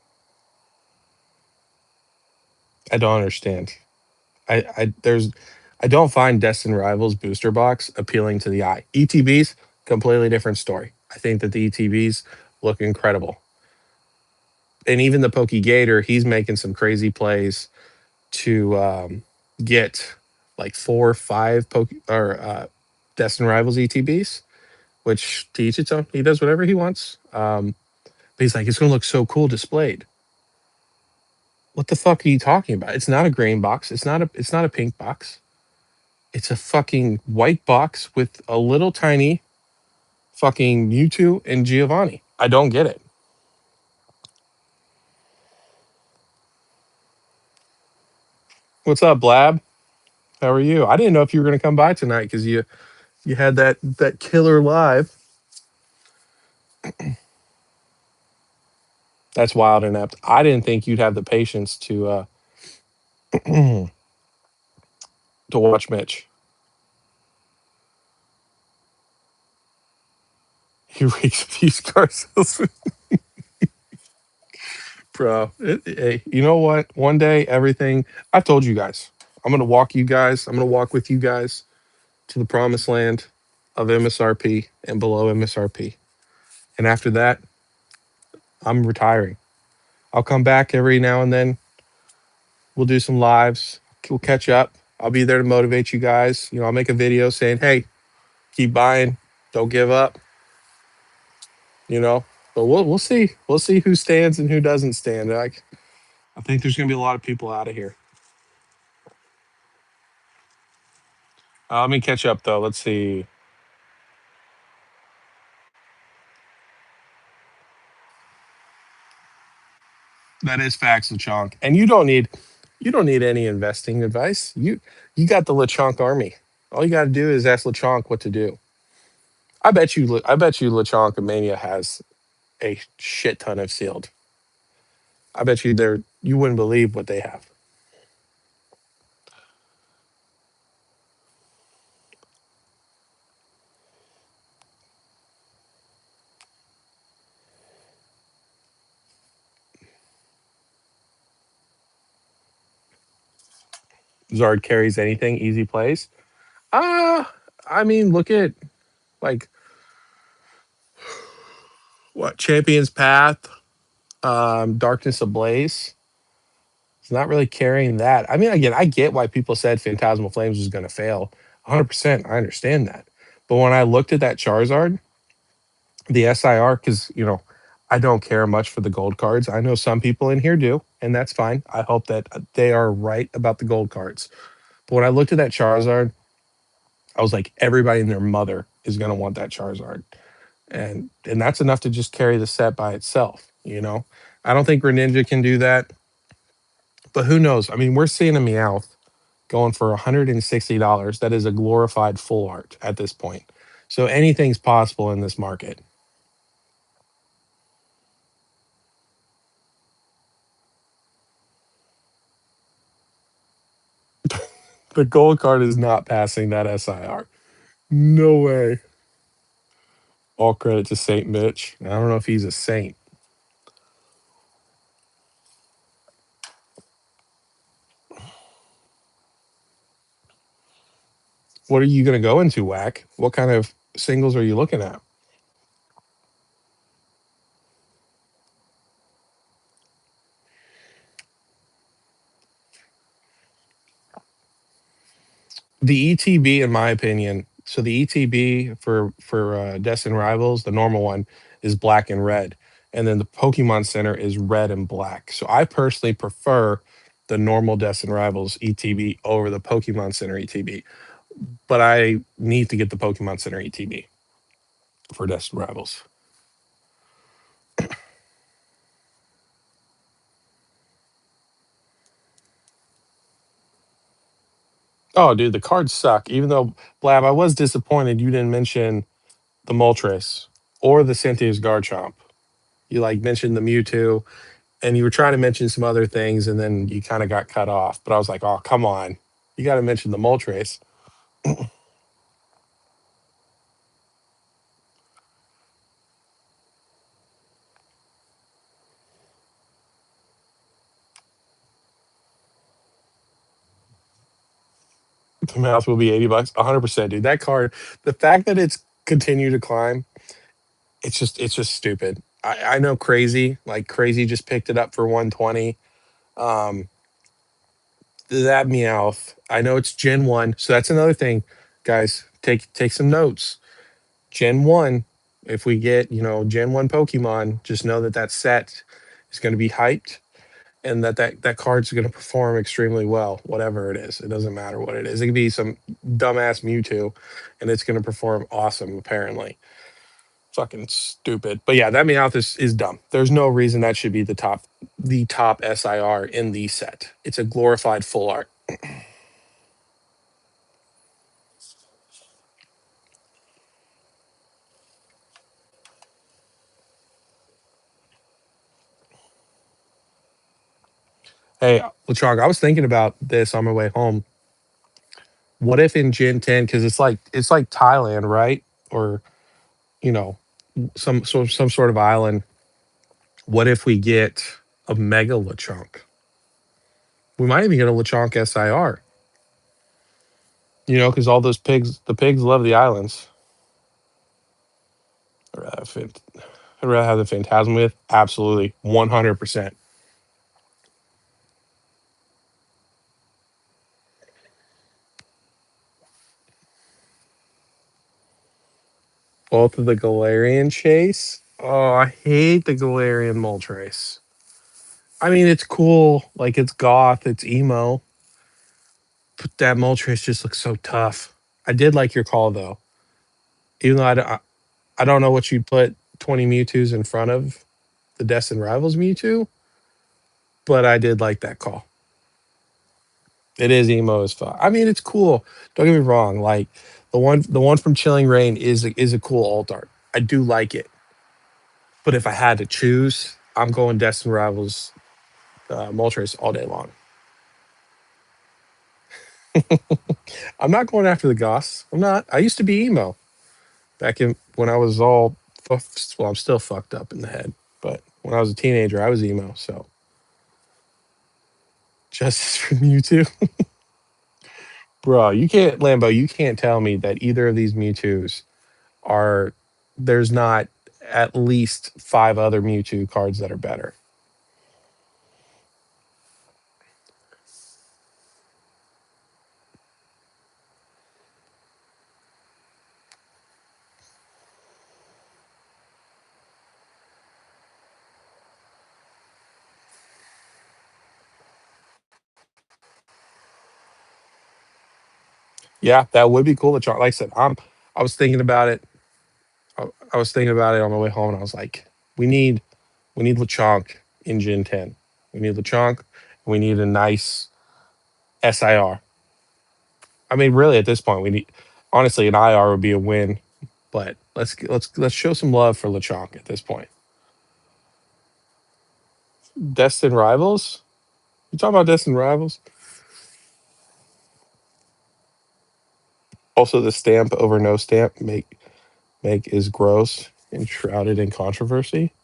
I don't understand. I don't find Destin Rivals booster box appealing to the eye. ETBs, completely different story. I think that the ETBs look incredible. And even the Gator, he's making some crazy plays to get like 4 or 5 Destin Rivals ETBs, which to each its own. He does whatever he wants. But he's like, it's going to look so cool displayed. What the fuck are you talking about? It's not a green box. It's not a pink box. It's a fucking white box with a little tiny fucking Mewtwo and Giovanni. I don't get it. What's up, Blab? How are you? I didn't know if you were going to come by tonight because you had that killer live. That's wild and inept. I didn't think you'd have the patience to watch Mitch. He reeks of used car salesman. Bro. Hey, you know what? One day, everything. I told you guys. I'm gonna walk you guys. I'm gonna walk with you guys to the promised land of MSRP and below MSRP. And after that, I'm retiring. I'll come back every now and then. We'll do some lives. We'll catch up. I'll be there to motivate you guys. I'll make a video saying, "Hey, keep buying. Don't give up." You know. But we'll see. We'll see who stands and who doesn't stand. I think there's gonna be a lot of people out of here. Let me catch up though. Let's see. That is facts, Lechonk. And you don't need any investing advice. You got the Lechonk army. All you got to do is ask Lechonk what to do. I bet you Lechonk Mania has a shit ton of sealed. I bet you wouldn't believe what they have. Zard carries anything, easy plays. Ah, I mean, look at like what Champions Path, Darkness Ablaze. It's not really carrying that. I mean, again, I get why people said Phantasmal Flames was going to fail. 100%. I understand that. But when I looked at that Charizard, the SIR, because, I don't care much for the gold cards. I know some people in here do, and that's fine. I hope that they are right about the gold cards. But when I looked at that Charizard, I was like, everybody and their mother is going to want that Charizard. And that's enough to just carry the set by itself. I don't think Greninja can do that, but who knows? I mean, we're seeing a Meowth going for $160. That is a glorified full art at this point. So anything's possible in this market. The gold card is not passing that SIR. No way. All credit to Saint Mitch. I don't know if he's a saint. What are you going to go into, Whack? What kind of singles are you looking at? The ETB, in my opinion, so the ETB for Destin Rivals, the normal one is black and red, and then the Pokemon Center is red and black. So I personally prefer the normal Destin Rivals ETB over the Pokemon Center ETB, but I need to get the Pokemon Center ETB for Destin Rivals. Oh, dude, the cards suck. Even though Blab, I was disappointed you didn't mention the Moltres or the Cynthia's Garchomp. You like mentioned the Mewtwo, and you were trying to mention some other things, and then you kind of got cut off. But I was like, oh, come on, you got to mention the Moltres. The mouth will be $80, 100%, dude. That card, the fact that it's continued to climb, it's just stupid. I know crazy just picked it up for 120. Um, that Meowth, I know it's Gen 1, so that's another thing, guys. Take some notes. Gen 1, if we get, Gen 1 Pokemon, just know that set is going to be hyped. and that card's going to perform extremely well, whatever it is. It doesn't matter what it is. It could be some dumbass Mewtwo, and it's going to perform awesome. Apparently, fucking stupid. But yeah, that Meowth is dumb. There's no reason that should be the top SIR in the set. It's a glorified full art. Hey, Lachong, I was thinking about this on my way home. What if in Gen 10, because it's like Thailand, right? Or you know, some sort of island. What if we get a Mega Lechonk? We might even get a Lechonk SIR. Because all those pigs, the pigs love the islands. I'd rather have, I'd rather have the Phantasm with absolutely 100%. Both of the Galarian chase. Oh, I hate the Galarian Moltres. I mean, it's cool, like it's goth, it's emo, but that Moltres just looks so tough. I did like your call though, even though I don't know what you'd put 20 Mewtwo's in front of the Destined Rivals Mewtwo, but I did like that call. It is emo as fuck. I mean, it's cool. Don't get me wrong. Like the one from Chilling Reign is a cool alt art. I do like it. But if I had to choose, I'm going Destined Rivals Moltres all day long. I'm not going after the Goths. I'm not. I used to be emo back in when I was all well. I'm still fucked up in the head, but when I was a teenager, I was emo. So justice for Mewtwo, bro. You can't Lambo. You can't tell me that either of these Mewtwo's are there's not at least five other Mewtwo cards that are better. Yeah, that would be cool to try. Like I said, I was thinking about it. I was thinking about it on my way home, and I was like, we need we need Lechonk in Gen 10. We need Lechonk. We need a nice SIR. I mean, really, at this point, we need honestly an IR would be a win. But let's show some love for Lechonk at this point. Destined Rivals. You talking about Destined Rivals? Also, the stamp over no stamp make is gross and shrouded in controversy.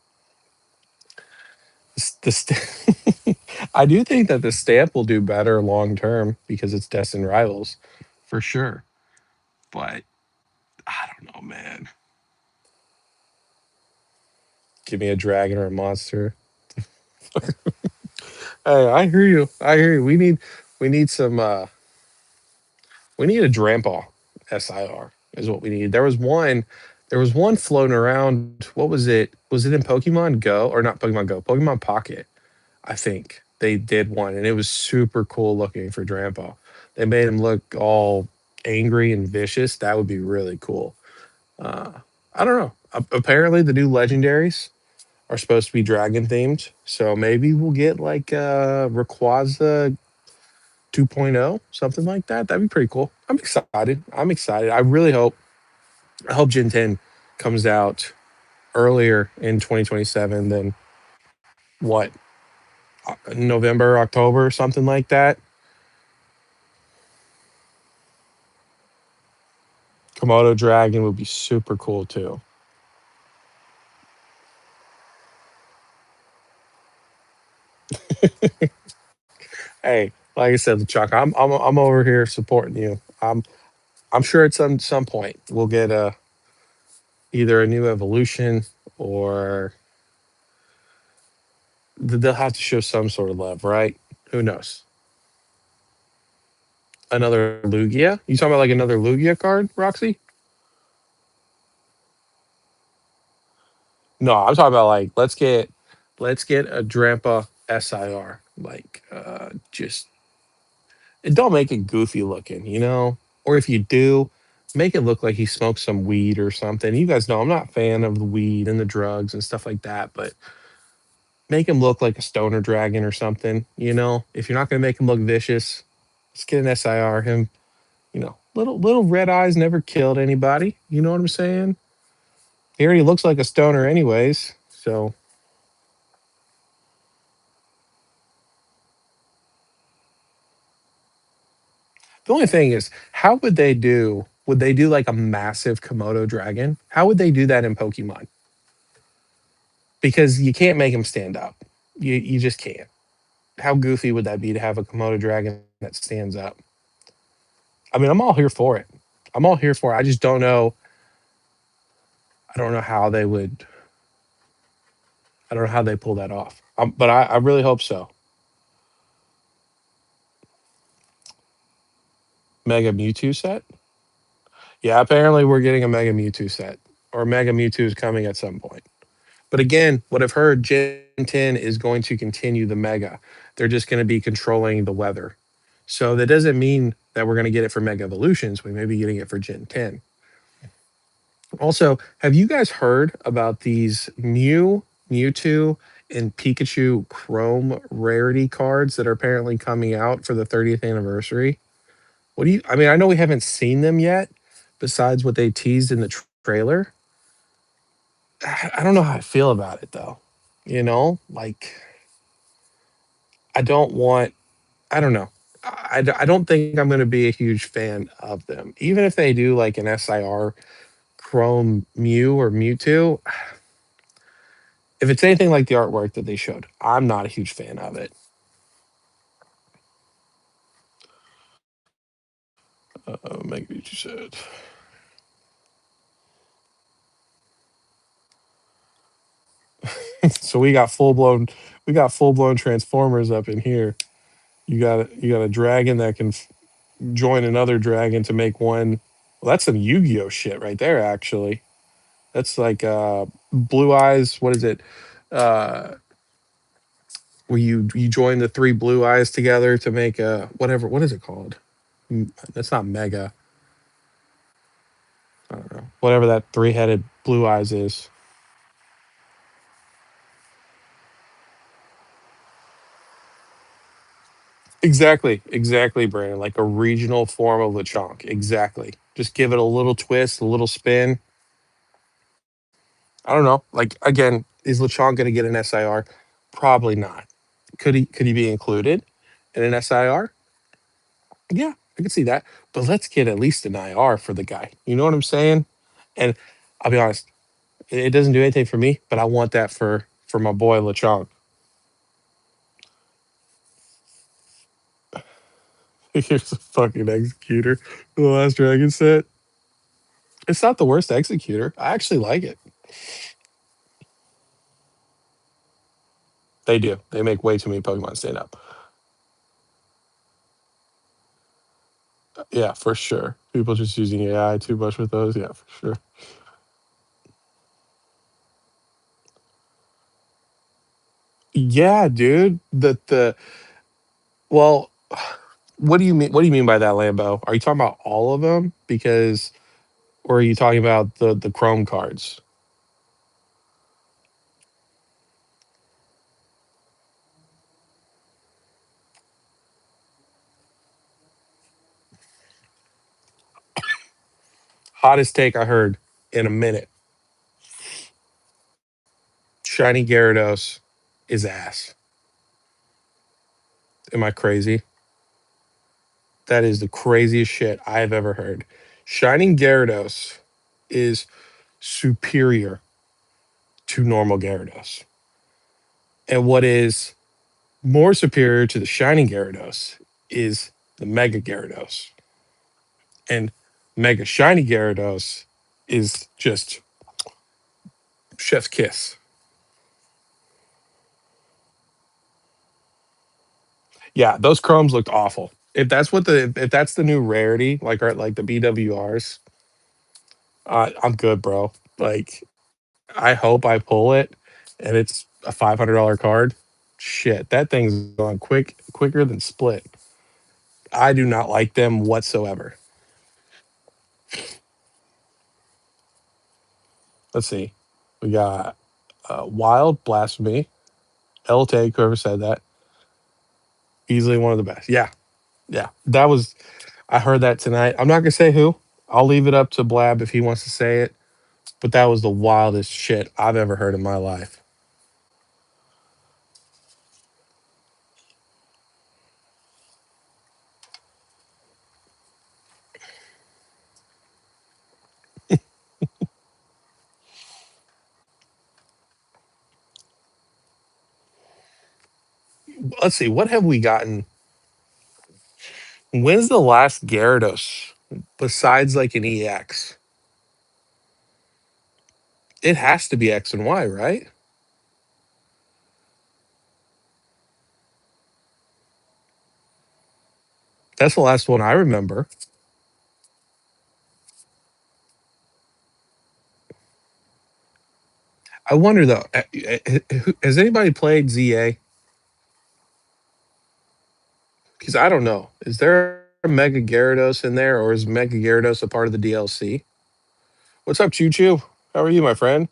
I do think that the stamp will do better long term because it's Destined Rivals, for sure. But I don't know, man. Give me a dragon or a monster. Hey, I hear you. I hear you. We need some. We need a Drampa SIR is what we need. There was one floating around. What was it? Was it in Pokemon Go or not Pokemon Go? Pokemon Pocket. I think they did one, and it was super cool looking for Drampa. They made him look all angry and vicious. That would be really cool. Uh, I don't know. Apparently, the new legendaries are supposed to be dragon themed, so maybe we'll get like Rayquaza 2.0, something like that. That'd be pretty cool. I'm excited. I'm excited. I hope Gen 10 comes out earlier in 2027 than what November, October, something like that. Komodo Dragon would be super cool too. Hey, like I said, Chuck, I'm over here supporting you. I'm sure at some point we'll get either a new evolution or they'll have to show some sort of love, right? Who knows? Another Lugia? You talking about like another Lugia card, Roxy? No, I'm talking about like let's get a Drampa SIR. like just and don't make it goofy looking, or if you do, make it look like he smoked some weed or something. You guys know I'm not a fan of the weed and the drugs and stuff like that, but make him look like a stoner dragon or something. If you're not going to make him look vicious, let's get an SIR. Him, little red eyes never killed anybody. You know what I'm saying? He already looks like a stoner, anyways. So the only thing is, how would they do? Would they do like a massive Komodo dragon? How would they do that in Pokemon? Because you can't make him stand up. You just can't. How goofy would that be to have a Komodo dragon that stands up? I mean, I'm all here for it. I'm all here for it. I just don't know. I don't know how they would. I don't know how they pull that off. But I really hope so. Mega Mewtwo set. Yeah, apparently we're getting a Mega Mewtwo set, or Mega Mewtwo is coming at some point. But again, what I've heard, Gen 10 is going to continue the Mega. They're just going to be controlling the weather. So that doesn't mean that we're going to get it for Mega Evolutions. We may be getting it for Gen 10. Also, have you guys heard about these Mewtwo, and Pikachu Chrome rarity cards that are apparently coming out for the 30th anniversary? I mean, I know we haven't seen them yet, besides what they teased in the trailer. I don't know how I feel about it though. Like I don't want, I don't know. I don't think I'm going to be a huge fan of them. Even if they do like an SIR Chrome Mew or Mewtwo, if it's anything like the artwork that they showed, I'm not a huge fan of it. Make me you said. So we got full blown Transformers up in here. You got a dragon that can join another dragon to make one. Well, that's some Yu-Gi-Oh shit right there. Actually, that's like Blue Eyes. What is it? Uh, where you join the three Blue Eyes together to make a whatever. What is it called? That's not Mega. I don't know. Whatever that three-headed Blue Eyes is. Exactly, Brandon. Like a regional form of Lechonk. Exactly. Just give it a little twist, a little spin. I don't know. Like again, is Lechonk going to get an SIR? Probably not. Could he be included in an SIR? Yeah, I could see that. But let's get at least an IR for the guy. You know what I'm saying? And I'll be honest, it doesn't do anything for me, but I want that for my boy Lechonk. Here's a fucking executor. The last dragon set. It's not the worst executor. I actually like it. They do. They make way too many Pokemon stand up. Yeah, for sure. People just using AI too much with those. Yeah, for sure. Yeah, dude. The well, what do you mean? What do you mean by that, Lambo? Are you talking about all of them? Or are you talking about the Chrome cards? Hottest take I heard in a minute. Shiny Gyarados is ass. Am I crazy? That is the craziest shit I've ever heard. Shining Gyarados is superior to normal Gyarados. And what is more superior to the Shining Gyarados is the Mega Gyarados. And Mega Shiny Gyarados is just chef's kiss. Yeah, those chromes looked awful. If that's the new rarity, like the BWRs, I'm good, bro. Like I hope I pull it and it's a $500 card. Shit, that thing's going quicker than Split. I do not like them whatsoever. Let's see. We got Wild, Blasphemy, LT, whoever said that. Easily one of the best. Yeah, yeah. That was, I heard that tonight. I'm not going to say who. I'll leave it up to Blab if he wants to say it. But that was the wildest shit I've ever heard in my life. Let's see. What have we gotten? When's the last Gyarados besides like an EX? It has to be X and Y, right? That's the last one I remember. I wonder though, has anybody played ZA? Because I don't know. Is there a Mega Gyarados in there, or is Mega Gyarados a part of the DLC? What's up, Choo Choo? How are you, my friend?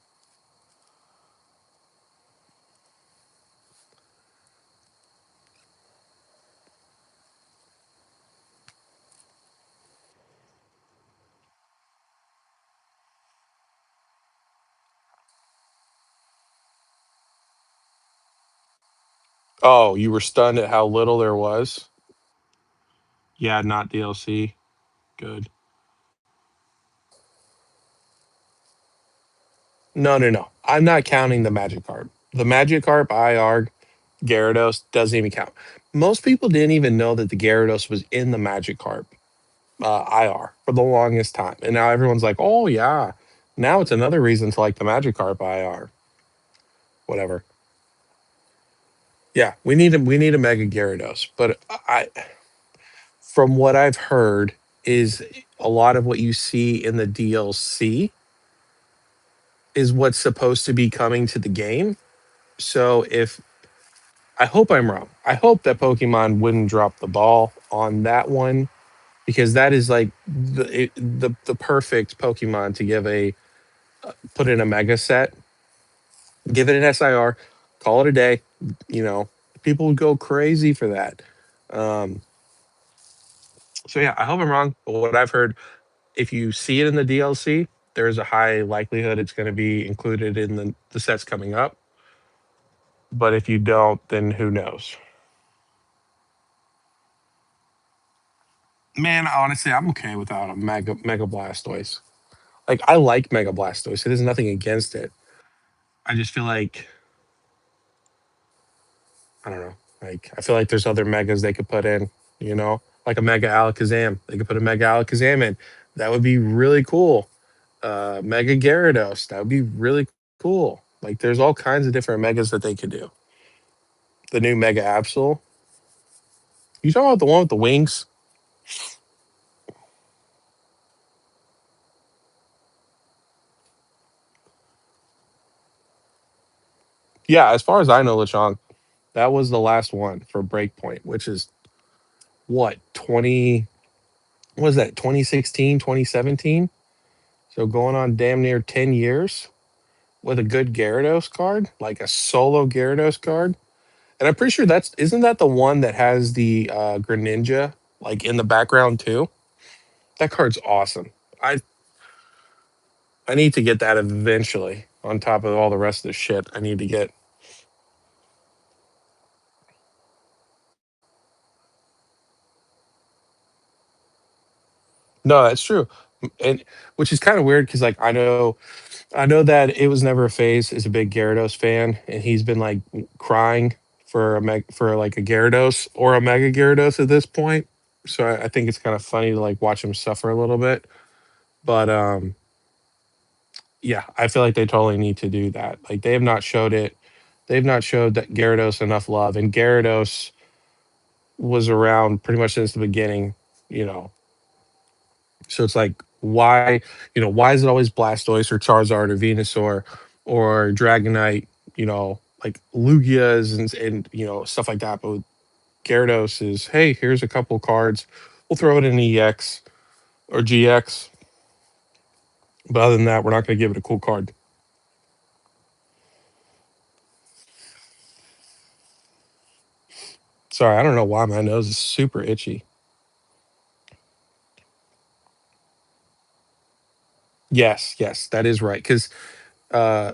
Oh, you were stunned at how little there was? Yeah, not DLC. Good. No, no, no. I'm not counting the Magikarp. The Magikarp IR Gyarados doesn't even count. Most people didn't even know that the Gyarados was in the Magikarp IR for the longest time. And now everyone's like, oh, yeah. Now it's another reason to like the Magikarp IR. Whatever. Yeah, we need a Mega Gyarados. But from what I've heard, is a lot of what you see in the DLC is what's supposed to be coming to the game. So if I hope I'm wrong. I hope that Pokemon wouldn't drop the ball on that one because that is like the perfect Pokemon to give a put in a mega set, give it an SIR, call it a day. You know, people would go crazy for that. Um, so yeah, I hope I'm wrong. But what I've heard, if you see it in the DLC, there's a high likelihood it's going to be included in the sets coming up. But if you don't, then who knows? Man, honestly, I'm okay without a Mega Blastoise. Like I like Mega Blastoise. There's nothing against it. I just feel like I don't know. Like I feel like there's other megas they could put in. You know, like a Mega Alakazam. They could put a Mega Alakazam in. That would be really cool. Mega Gyarados. That would be really cool. Like there's all kinds of different megas that they could do. The new Mega Absol. You talking about the one with the wings? Yeah, as far as I know, Lechonk, that was the last one for Breakpoint, which is what 20 was that 2016, 2017. So going on damn near 10 years with a good Gyarados card, like a solo Gyarados card. And I'm pretty sure that's isn't that the one that has the Greninja like in the background too? That card's awesome. I I need to get that eventually on top of all the rest of the shit I need to get. No, that's true. And which is kind of weird because like I know that it was never a phase is a big Gyarados fan, and he's been like crying for for like a Gyarados or a Mega Gyarados at this point. So I think it's kind of funny to like watch him suffer a little bit. But yeah, I feel like they totally need to do that. Like they have not showed it. They've not showed that Gyarados enough love, and Gyarados was around pretty much since the beginning. You know, so it's like why is it always Blastoise or Charizard or Venusaur or Dragonite? You know, like Lugias and stuff like that. But with Gyarados is, hey, here's a couple cards. We'll throw it in EX or GX. But other than that, we're not going to give it a cool card. Sorry, I don't know why my nose is super itchy. Yes, yes, that is right. Because uh,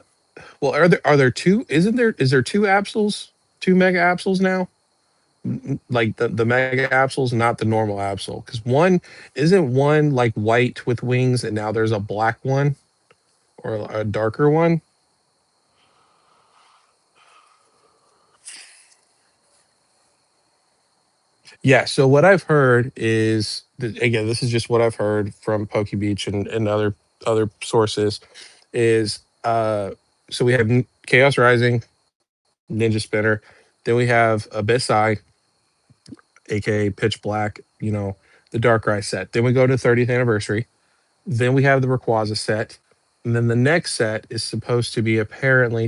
well, are there two? Is there two Absols, two Mega Absols now? Like the Mega Absols, not the normal Absol. Because one isn't one like white with wings, and now there's a black one or a darker one. Yeah. So what I've heard is again, this is just what I've heard from Poke Beach and other sources. Is so we have Chaos Rising, Ninja Spinner, then we have Abyss Eye, aka Pitch Black, the Darkrai set. Then we go to 30th anniversary. Then we have the Rayquaza set. And then the next set is supposed to be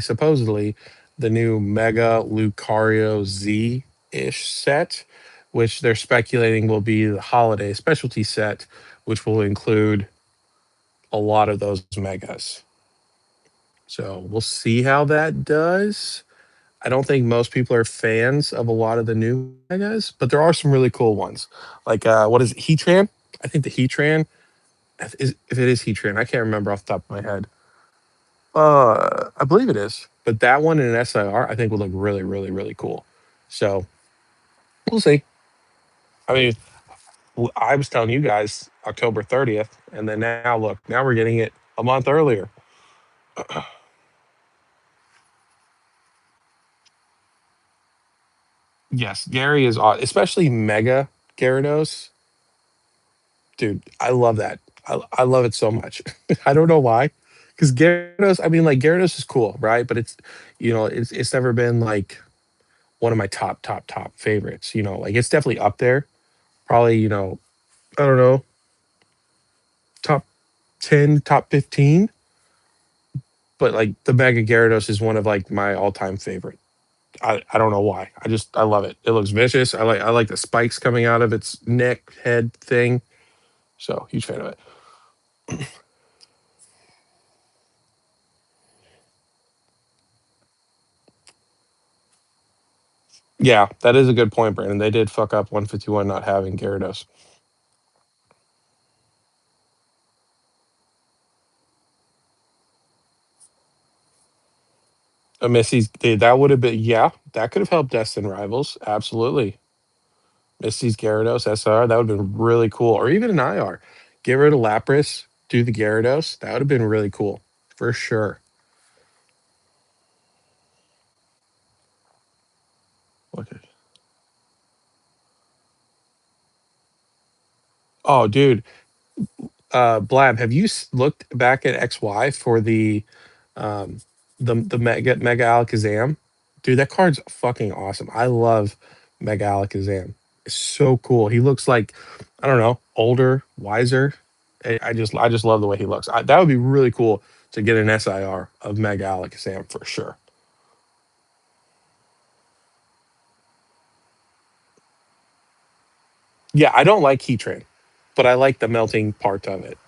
supposedly, the new Mega Lucario Z ish set, which they're speculating will be the holiday specialty set, which will include a lot of those megas. So we'll see how that does. I don't think most people are fans of a lot of the new megas, but there are some really cool ones. Like what is it, Heatran? I think the Heatran if it is Heatran, I can't remember off the top of my head. I believe it is, but that one in an SIR, I think would look really, really, really cool. So we'll see. I mean, I was telling you guys October 30th, and then now look, now we're getting it a month earlier. Yes, Gary is especially Mega Gyarados. Dude, I love that. I love it so much. I don't know why, because Gyarados. I mean, like Gyarados is cool, right? But it's never been like one of my top favorites. Like it's definitely up there. Probably I don't know, top 10, top 15. But like the Mega Gyarados is one of like my all time favorite. I don't know why. I love it. It looks vicious. I like the spikes coming out of its neck head thing. So huge fan of it. Yeah, that is a good point, Brandon. They did fuck up 151 not having Gyarados. Missy's that would have been, yeah, that could have helped Destin Rivals. Absolutely. Misty's Gyarados SR, that would have been really cool. Or even an IR. Get rid of Lapras, do the Gyarados. That would have been really cool. For sure. Okay. Oh, dude. Blab, have you looked back at XY for um the Mega Alakazam? Dude, that card's fucking awesome. I love Mega Alakazam. It's so cool. He looks like, I don't know, older, wiser. I just love the way he looks. That would be really cool to get an SIR of Mega Alakazam for sure. Yeah, I don't like Heatran, but I like the melting part of it.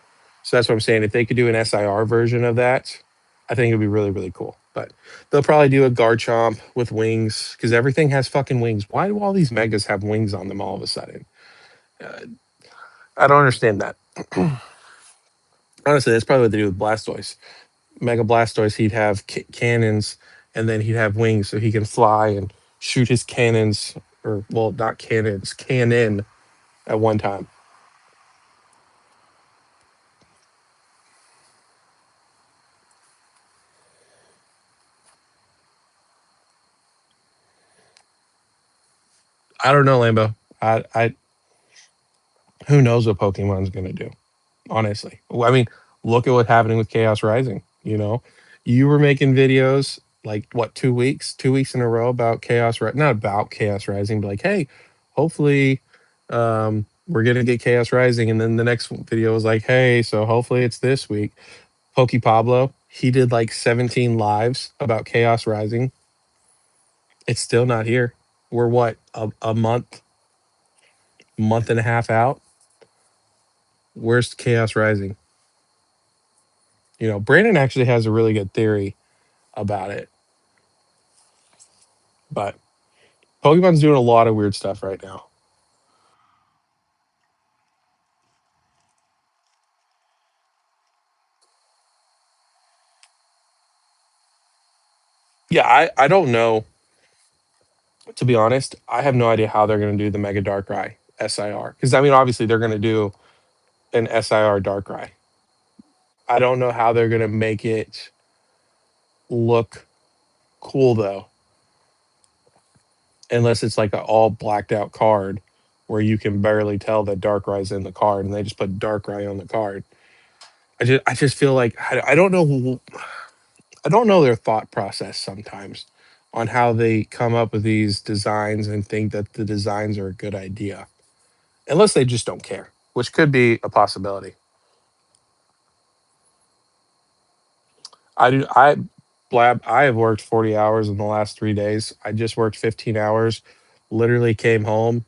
So that's what I'm saying. If they could do an SIR version of that, I think it'd be really, really cool. But they'll probably do a Garchomp with wings because everything has fucking wings. Why do all these megas have wings on them all of a sudden? Uh, I don't understand that. Honestly, that's probably what they do with Blastoise. Mega Blastoise, he'd have cannons and then he'd have wings so he can fly and shoot his cannons, or, well, not cannons, cannon at one time. I don't know, Lambo. Who knows what Pokemon's going to do? Honestly. I mean, look at what's happening with Chaos Rising. You were making videos like what, 2 weeks, 2 weeks in a row about not about Chaos Rising, but like, hey, hopefully, we're gonna get Chaos Rising, and then the next video was like, hey, so hopefully it's this week. Pokey Pablo, he did like 17 lives about Chaos Rising. It's still not here. We're what, a month and a half out. Where's Chaos Rising? You know, Brandon actually has a really good theory about it, but Pokemon's doing a lot of weird stuff right now. Yeah, I don't know. To be honest, I have no idea how they're going to do the Mega Darkrai SIR. Because, I mean, obviously, they're going to do an SIR Darkrai. I don't know how they're going to make it look cool, though, unless it's like an all blacked out card where you can barely tell that Darkrai's in the card and they just put Darkrai on the card. I just feel like I don't know I don't know their thought process sometimes on how they come up with these designs and think that the designs are a good idea. Unless they just don't care, which could be a possibility. I blab I have worked 40 hours in the last 3 days. I just worked 15 hours, literally came home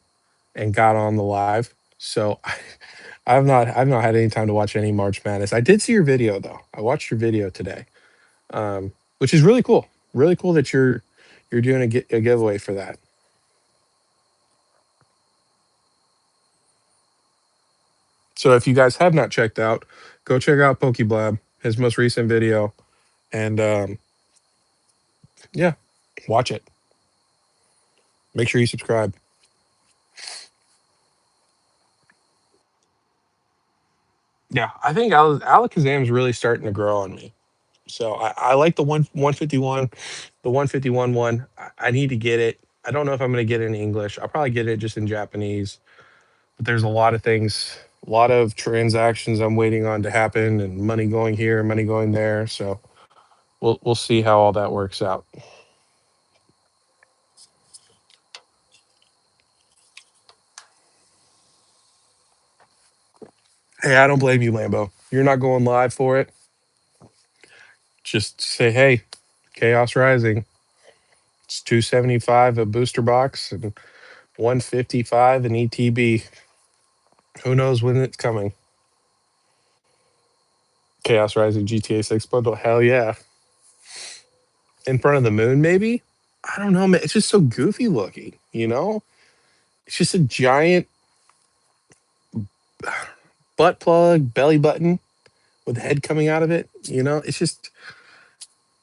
and got on the live. So I've not had any time to watch any March Madness. I did see your video though. I watched your video today. Which is really cool. Really cool that you're doing a giveaway for that. So if you guys have not checked out, go check out Pokeblab, his most recent video, and yeah, watch it. Make sure you subscribe. Yeah, I think Alakazam's really starting to grow on me. So I like the 151, the 151 one. I need to get it. I don't know if I'm going to get it in English. I'll probably get it just in Japanese. But there's a lot of things, a lot of transactions I'm waiting on to happen, and money going here, money going there. So we'll see how all that works out. Hey, I don't blame you, Lambo. You're not going live for it. Just say, hey, Chaos Rising. It's 275 a booster box and 155 an ETB. Who knows when it's coming? Chaos Rising GTA 6 bundle. Hell yeah. In front of the moon, maybe? I don't know, man. It's just so goofy looking, you know? It's just a giant butt plug, belly button with the head coming out of it. You know, it's just,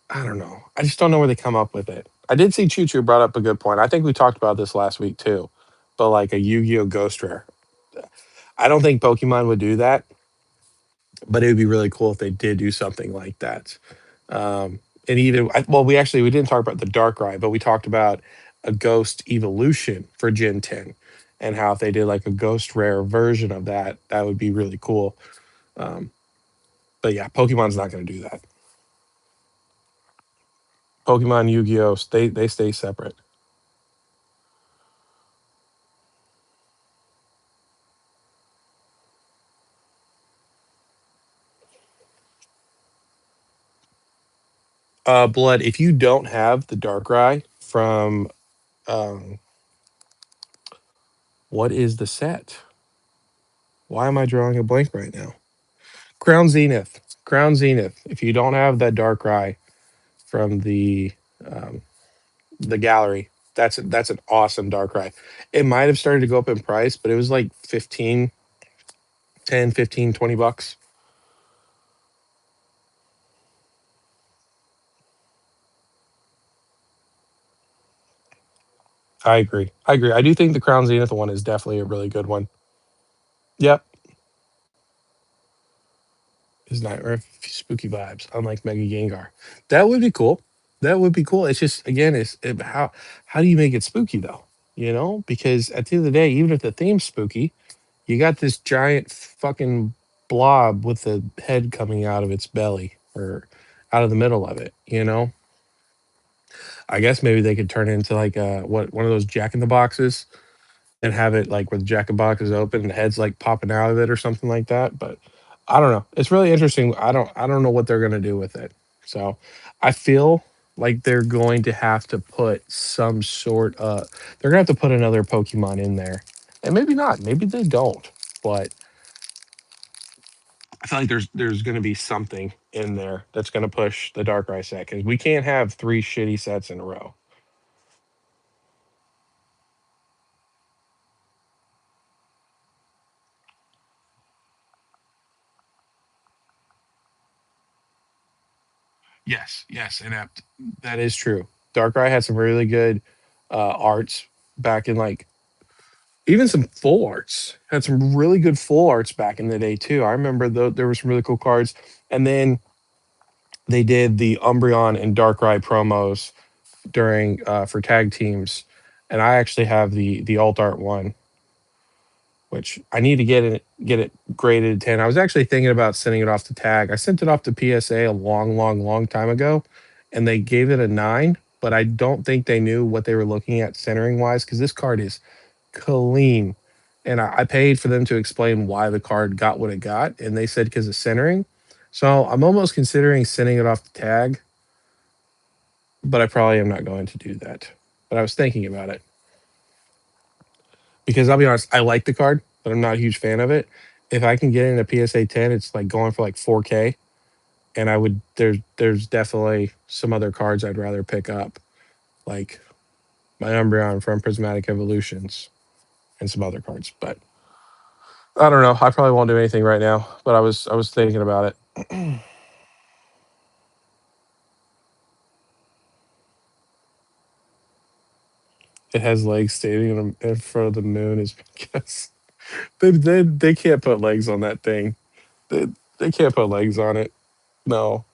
I don't know. I just don't know where they come up with it. I did see Choo Choo brought up a good point. I think we talked about this last week too, but like a Yu Gi Oh! Ghost Rare. I don't think Pokemon would do that, but it would be really cool if they did do something like that. And even well, we didn't talk about the Darkrai, but we talked about a Ghost evolution for Gen 10, and how if they did like a Ghost Rare version of that, that would be really cool. Um, but yeah, Pokemon's not going to do that. Pokemon, Yu Gi Oh, they stay separate. Blood. If you don't have the Darkrai from um, what is the set? Why am I drawing a blank right now? Crown Zenith. Crown Zenith. If you don't have that Darkrai from um, the gallery, that's an awesome Darkrai. It might have started to go up in price, but it was like 15, 10, 15, $20. I agree. I agree. I do think the Crown Zenith one is definitely a really good one. Yep. Is Nightmare spooky vibes, unlike Mega Gengar. That would be cool. That would be cool. It's just again, how do you make it spooky though? You know, because at the end of the day, even if the theme's spooky, you got this giant fucking blob with the head coming out of its belly or out of the middle of it. You know, I guess maybe they could turn it into like one of those Jack in the Boxes and have it like where the Jack in the Box is open and the head's like popping out of it or something like that. But I don't know. It's really interesting. I don't know what they're gonna do with it. So I feel Like they're going to have to put some sort of they're gonna have to put another Pokemon in there. And maybe not. Maybe they don't. But I feel like there's gonna be something in there that's gonna push the Darkrai set because we can't have three shitty sets in a row. Yes, yes, inept. That is true. Darkrai had some really good arts back in like even some full arts. Had some really good full arts back in the day too. I remember there were some really cool cards. And then they did the Umbreon and Darkrai promos during for tag teams, and I actually have the alt art one, which I need to get it graded 10. I was actually thinking about sending it off to tag. I sent it off to PSA a long, long, long time ago, and they gave it a 9. But I don't think they knew what they were looking at centering wise because this card is clean. And I paid for them to explain why the card got what it got, and they said because of centering. So I'm almost considering sending it off to tag, but I probably am not going to do that. But I was thinking about it because I'll be honest, I like the card, but I'm not a huge fan of it. If I can get it in a PSA 10, it's like going for like 4K, and I would there's definitely some other cards I'd rather pick up, like my Umbreon from Prismatic Evolutions and some other cards. But I don't know. I probably won't do anything right now, but I was thinking about it. It has legs standing in front of the moon is because they can't put legs on that thing. They, they can't put legs on it. No.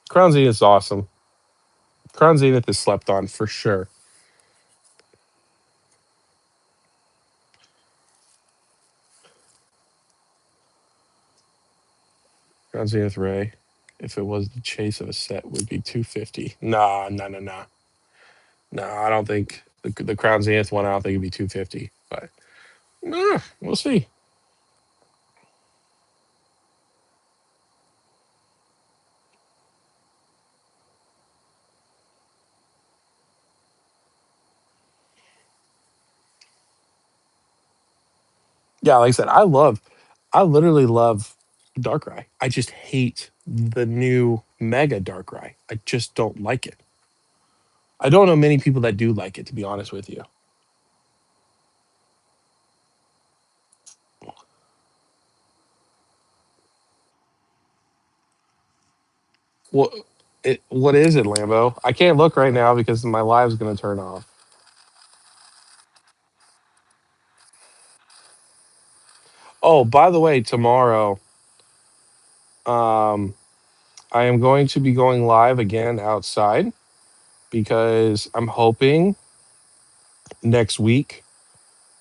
Crown Zenith is awesome. Crown Zenith is slept on for sure. Crown Zenith Ray, if it was the chase of a set, would be 250. Nah, nah, nah, nah. No, I don't think the Crown Zenith one. I don't think it'd be 250. But we'll see. Yeah, like I said, I literally love Darkrai. I just hate the new Mega Darkrai. I just don't like it. I don't know many people that do like it, to be honest with you. What what is it, Lambo? I can't look right now because my live's gonna turn off. Oh, by the way, tomorrow, um, I am going to be going live again outside because I'm hoping next week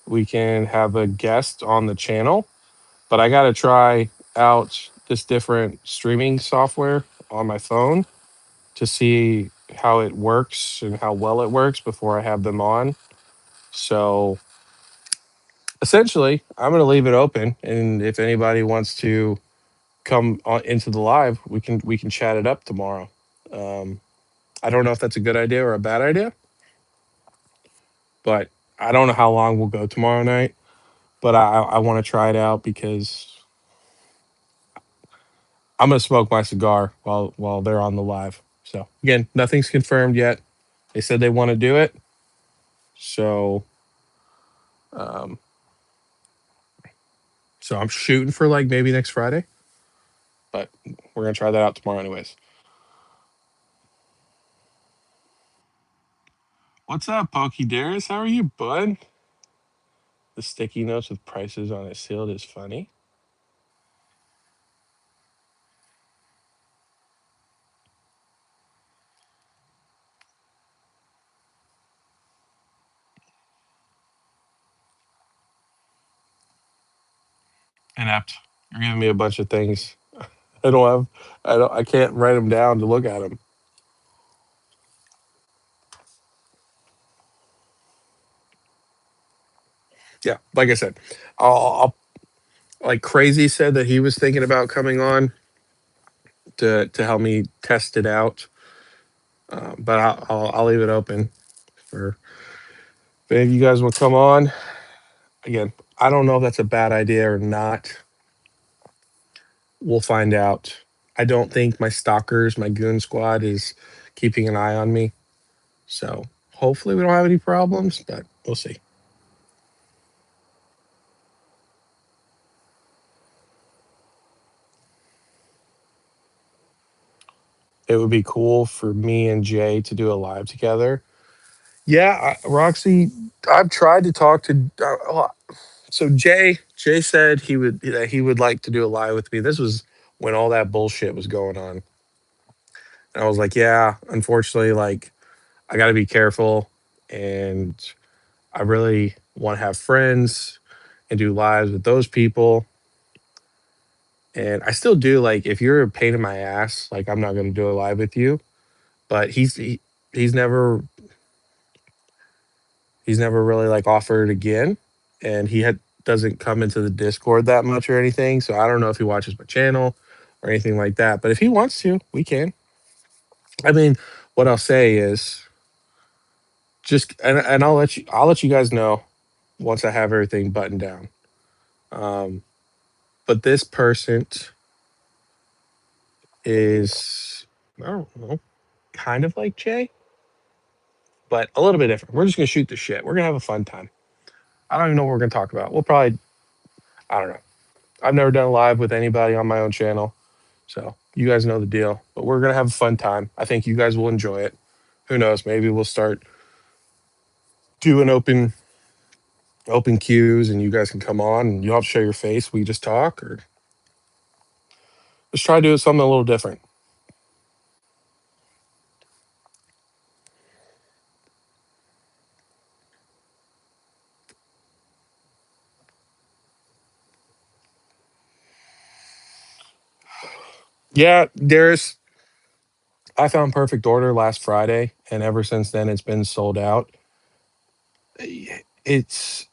we can have a guest on the channel. But I gotta try out this different streaming software on my phone to see how it works and how well it works before I have them on. So essentially, I'm going to leave it open, and if anybody wants to come on into the live, we can chat it up tomorrow. Um, I don't know if that's a good idea or a bad idea, but I don't know how long we'll go tomorrow night. But I want to try it out because I'm going to smoke my cigar while they're on the live. So again, nothing's confirmed yet. They said they want to do it, so um, so I'm shooting for like maybe next Friday, but we're gonna try that out tomorrow, anyways. What's up, Pokey Darius? How are you, bud? The sticky notes with prices on it sealed is funny. Inept. You're giving me a bunch of things. I don't have. I can't write them down to look at them. Yeah, like I said, I'll like Crazy said that he was thinking about coming on. to help me test it out. But I'll leave it open for if any of you guys want to come on. Again, I don't know if that's a bad idea or not. We'll find out. I don't think my stalkers, my goon squad, is keeping an eye on me. So hopefully we don't have any problems, but we'll see. It would be cool for me and Jay to do a live together. Yeah, Roxy, I've tried to talk to. So Jay said he would like to do a live with me. This was when all that bullshit was going on, and I was like, yeah, unfortunately, like I got to be careful, and I really want to have friends and do lives with those people. And I still do. Like, if you're a pain in my ass, like I'm not going to do a live with you. But he's never he's never really like offered again, and he had doesn't come into the Discord that much or anything. So I don't know if he watches my channel or anything like that. But if he wants to, we can. I mean, what I'll say is just and I'll let you guys know once I have everything buttoned down. Um, but this person is I don't know, kind of like Jay, but a little bit different. We're just gonna shoot the shit. We're gonna have a fun time. I don't even know what we're gonna talk about. We'll probably I don't know. I've never done a live with anybody on my own channel, so you guys know the deal. But we're gonna have a fun time. I think you guys will enjoy it. Who knows? Maybe we'll start doing open queues, and you guys can come on, and you don't have to show your face. We just talk, or let's try to do something a little different. Yeah, there's. I found Perfect Order last Friday, and ever since then, it's been sold out. It's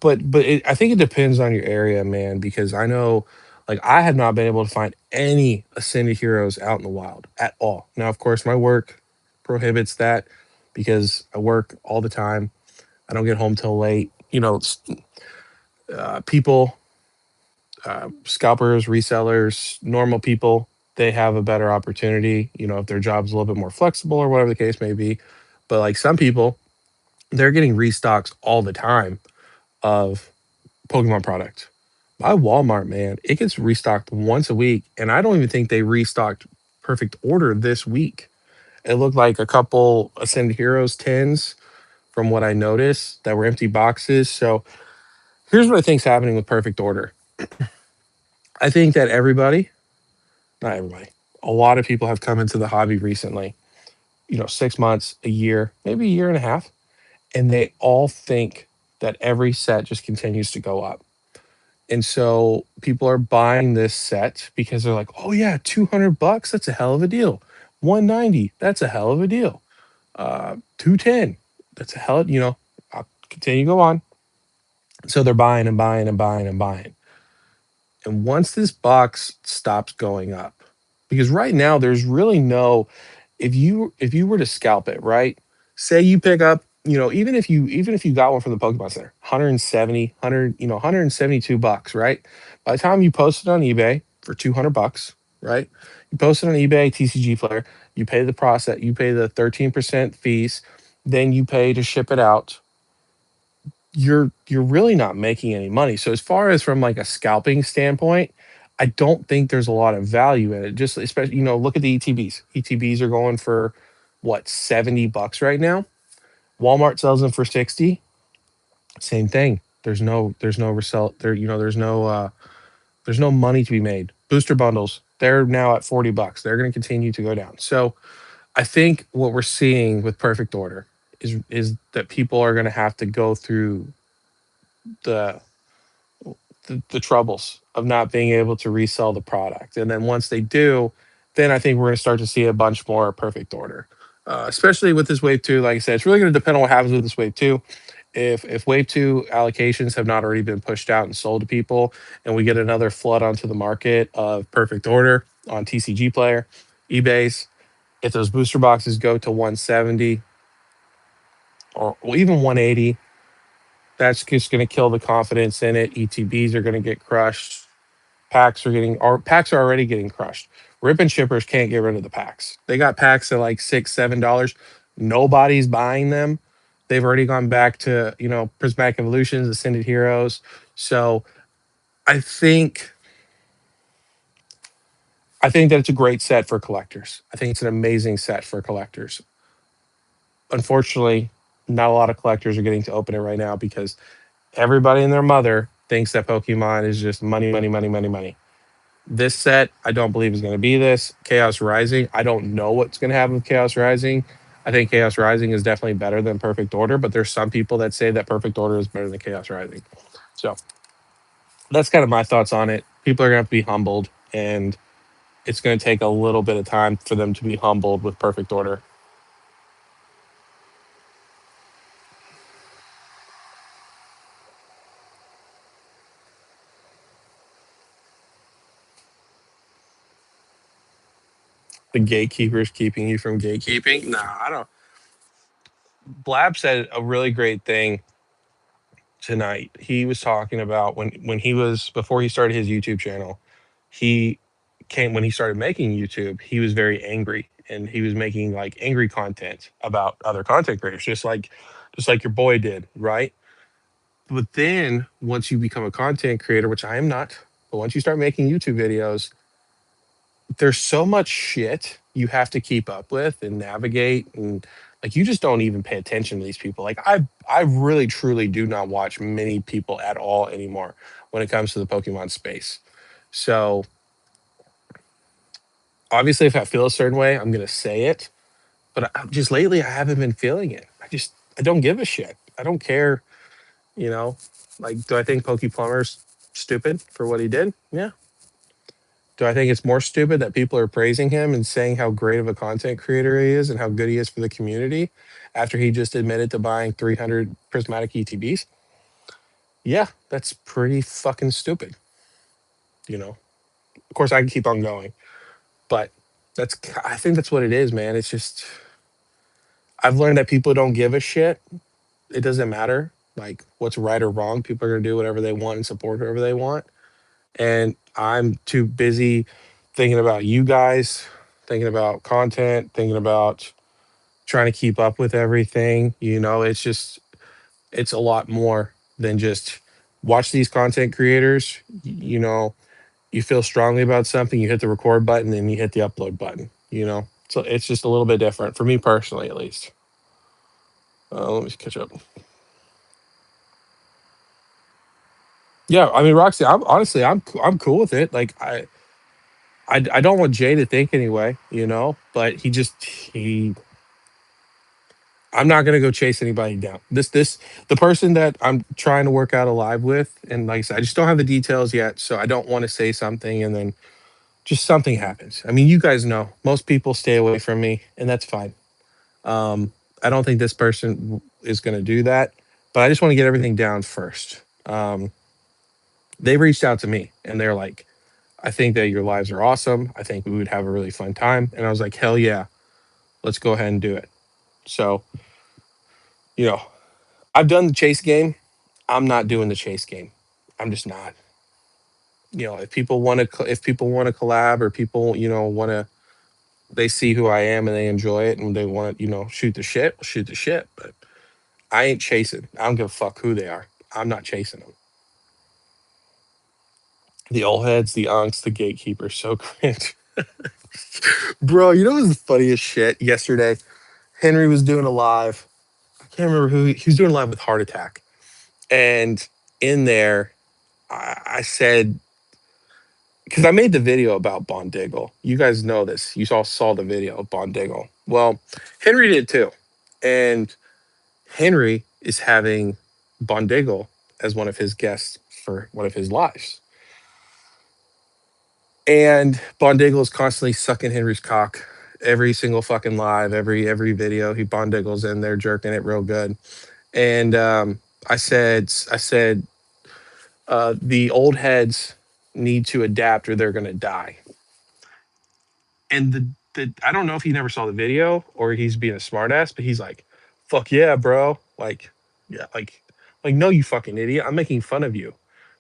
I think it depends on your area, man. Because I know, like, I have not been able to find any Ascended Heroes out in the wild at all. Now, of course, my work prohibits that because I work all the time. I don't get home till late. People, scalpers, resellers, normal people, they have a better opportunity. If their job's a little bit more flexible or whatever the case may be. But like some people, they're getting restocks all the time of Pokemon product. My Walmart, man, it gets restocked once a week, and I don't even think they restocked Perfect Order this week. It looked like a couple Ascended Heroes tins from what I noticed that were empty boxes. So here's what I think's happening with Perfect Order. I think that not everybody, a lot of people have come into the hobby recently. 6 months, a year, maybe a year and a half, and they all think that every set just continues to go up. And so people are buying this set because they're like, "Oh yeah, $200, that's a hell of a deal. 190, that's a hell of a deal. 210, that's a hell, I'll continue to go on." So they're buying and buying and buying and buying. And once this box stops going up, because right now there's really no if you were to scalp it, right? Say you pick up, even if you got one from the Pokemon Center, 170, 172 bucks, right? By the time you post it on eBay for 200 bucks, right? You post it on eBay, TCG player, you pay the process, you pay the 13% fees, then you pay to ship it out. You're really not making any money. So as far as from like a scalping standpoint, I don't think there's a lot of value in it. Just especially, look at the ETBs. ETBs are going for what, $70 right now. Walmart sells them for 60. Same thing. There's no resell there, there's no money to be made. Booster bundles, they're now at $40. They're going to continue to go down. So I think what we're seeing with Perfect Order is that people are going to have to go through the the troubles of not being able to resell the product. And then once they do, then I think we're going to start to see a bunch more Perfect Order, especially with this wave two. Like I said, it's really going to depend on what happens with this wave two. If wave two allocations have not already been pushed out and sold to people, and we get another flood onto the market of Perfect Order, on TCG Player, eBay's. If those booster boxes go to 170 or well, even 180, that's just going to kill the confidence in it. ETBs are going to get crushed. Packs are already getting crushed. Rip and shippers can't get rid of the packs. They got packs at like $6, $7. Nobody's buying them. They've already gone back to Prismatic Evolutions, Ascended Heroes. So I think I think that it's a great set for collectors. I think it's an amazing set for collectors. Unfortunately, not a lot of collectors are getting to open it right now because everybody and their mother thinks that Pokemon is just money, money, money, money, money. This set, I don't believe is going to be this. Chaos Rising, I don't know what's going to happen with Chaos Rising. I think Chaos Rising is definitely better than Perfect Order, but there's some people that say that Perfect Order is better than Chaos Rising. So that's kind of my thoughts on it. People are going to have to be humbled, and it's going to take a little bit of time for them to be humbled with Perfect Order. The gatekeepers keeping you from gatekeeping? No, I don't. Blab said a really great thing tonight. He was talking about when he was before he started his YouTube channel. He came when he started making YouTube. He was very angry and he was making like angry content about other content creators, just like your boy did, right? But then once you become a content creator, which I am not, but once you start making YouTube videos, there's so much shit you have to keep up with and navigate and like you just don't even pay attention to these people. Like I really truly do not watch many people at all anymore when it comes to the Pokemon space. So obviously if I feel a certain way, I'm going to say it, but just lately I haven't been feeling it. I don't give a shit. I don't care, you know. Like do I think Plumber's stupid for what he did? Yeah. Do I think it's more stupid that people are praising him and saying how great of a content creator he is and how good he is for the community after he just admitted to buying 300 prismatic ETBs? Yeah, that's pretty fucking stupid. You know, of course, I can keep on going, but I think that's what it is, man. It's just, I've learned that people don't give a shit. It doesn't matter like what's right or wrong. People are going to do whatever they want and support whoever they want. And I'm too busy thinking about you guys, thinking about content, thinking about trying to keep up with everything. It's a lot more than just watch these content creators. You feel strongly about something, you hit the record button and you hit the upload button. So it's just a little bit different for me personally, at least. Let me catch up. Yeah, I mean, Roxy, I'm cool with it. Like I don't want Jay to think anyway, but he I'm not gonna go chase anybody down. The person that I'm trying to work out a live with, and like I said, I just don't have the details yet, so I don't want to say something and then just something happens. I mean, you guys know most people stay away from me, and that's fine. Um, I don't think this person is gonna do that, but I just want to get everything down first. They reached out to me and they're like, I think that your lives are awesome. I think we would have a really fun time. And I was like, hell yeah, let's go ahead and do it. So, you know, I've done the chase game. I'm not doing the chase game. I'm just not. If people want to collab or people, want to, they see who I am and they enjoy it and they want to, shoot the shit, shoot the shit. But I ain't chasing. I don't give a fuck who they are. I'm not chasing them. The old heads, the unks, the gatekeepers, so cringe. Bro, you know what was the funniest shit yesterday? Henry was doing a live. I can't remember he was doing a live with Heart Attack. And in there, I said, because I made the video about Bondiggle. You guys know this. You all saw the video of Bondiggle. Well, Henry did too. And Henry is having Bondiggle as one of his guests for one of his lives. And Bondiggle is constantly sucking Henry's cock every single fucking live, every video. He Bondiggle's in there jerking it real good. And I said, the old heads need to adapt or they're gonna die. And the I don't know if he never saw the video or he's being a smartass, but he's like, "Fuck yeah, bro!" Like, yeah, like no, you fucking idiot. I'm making fun of you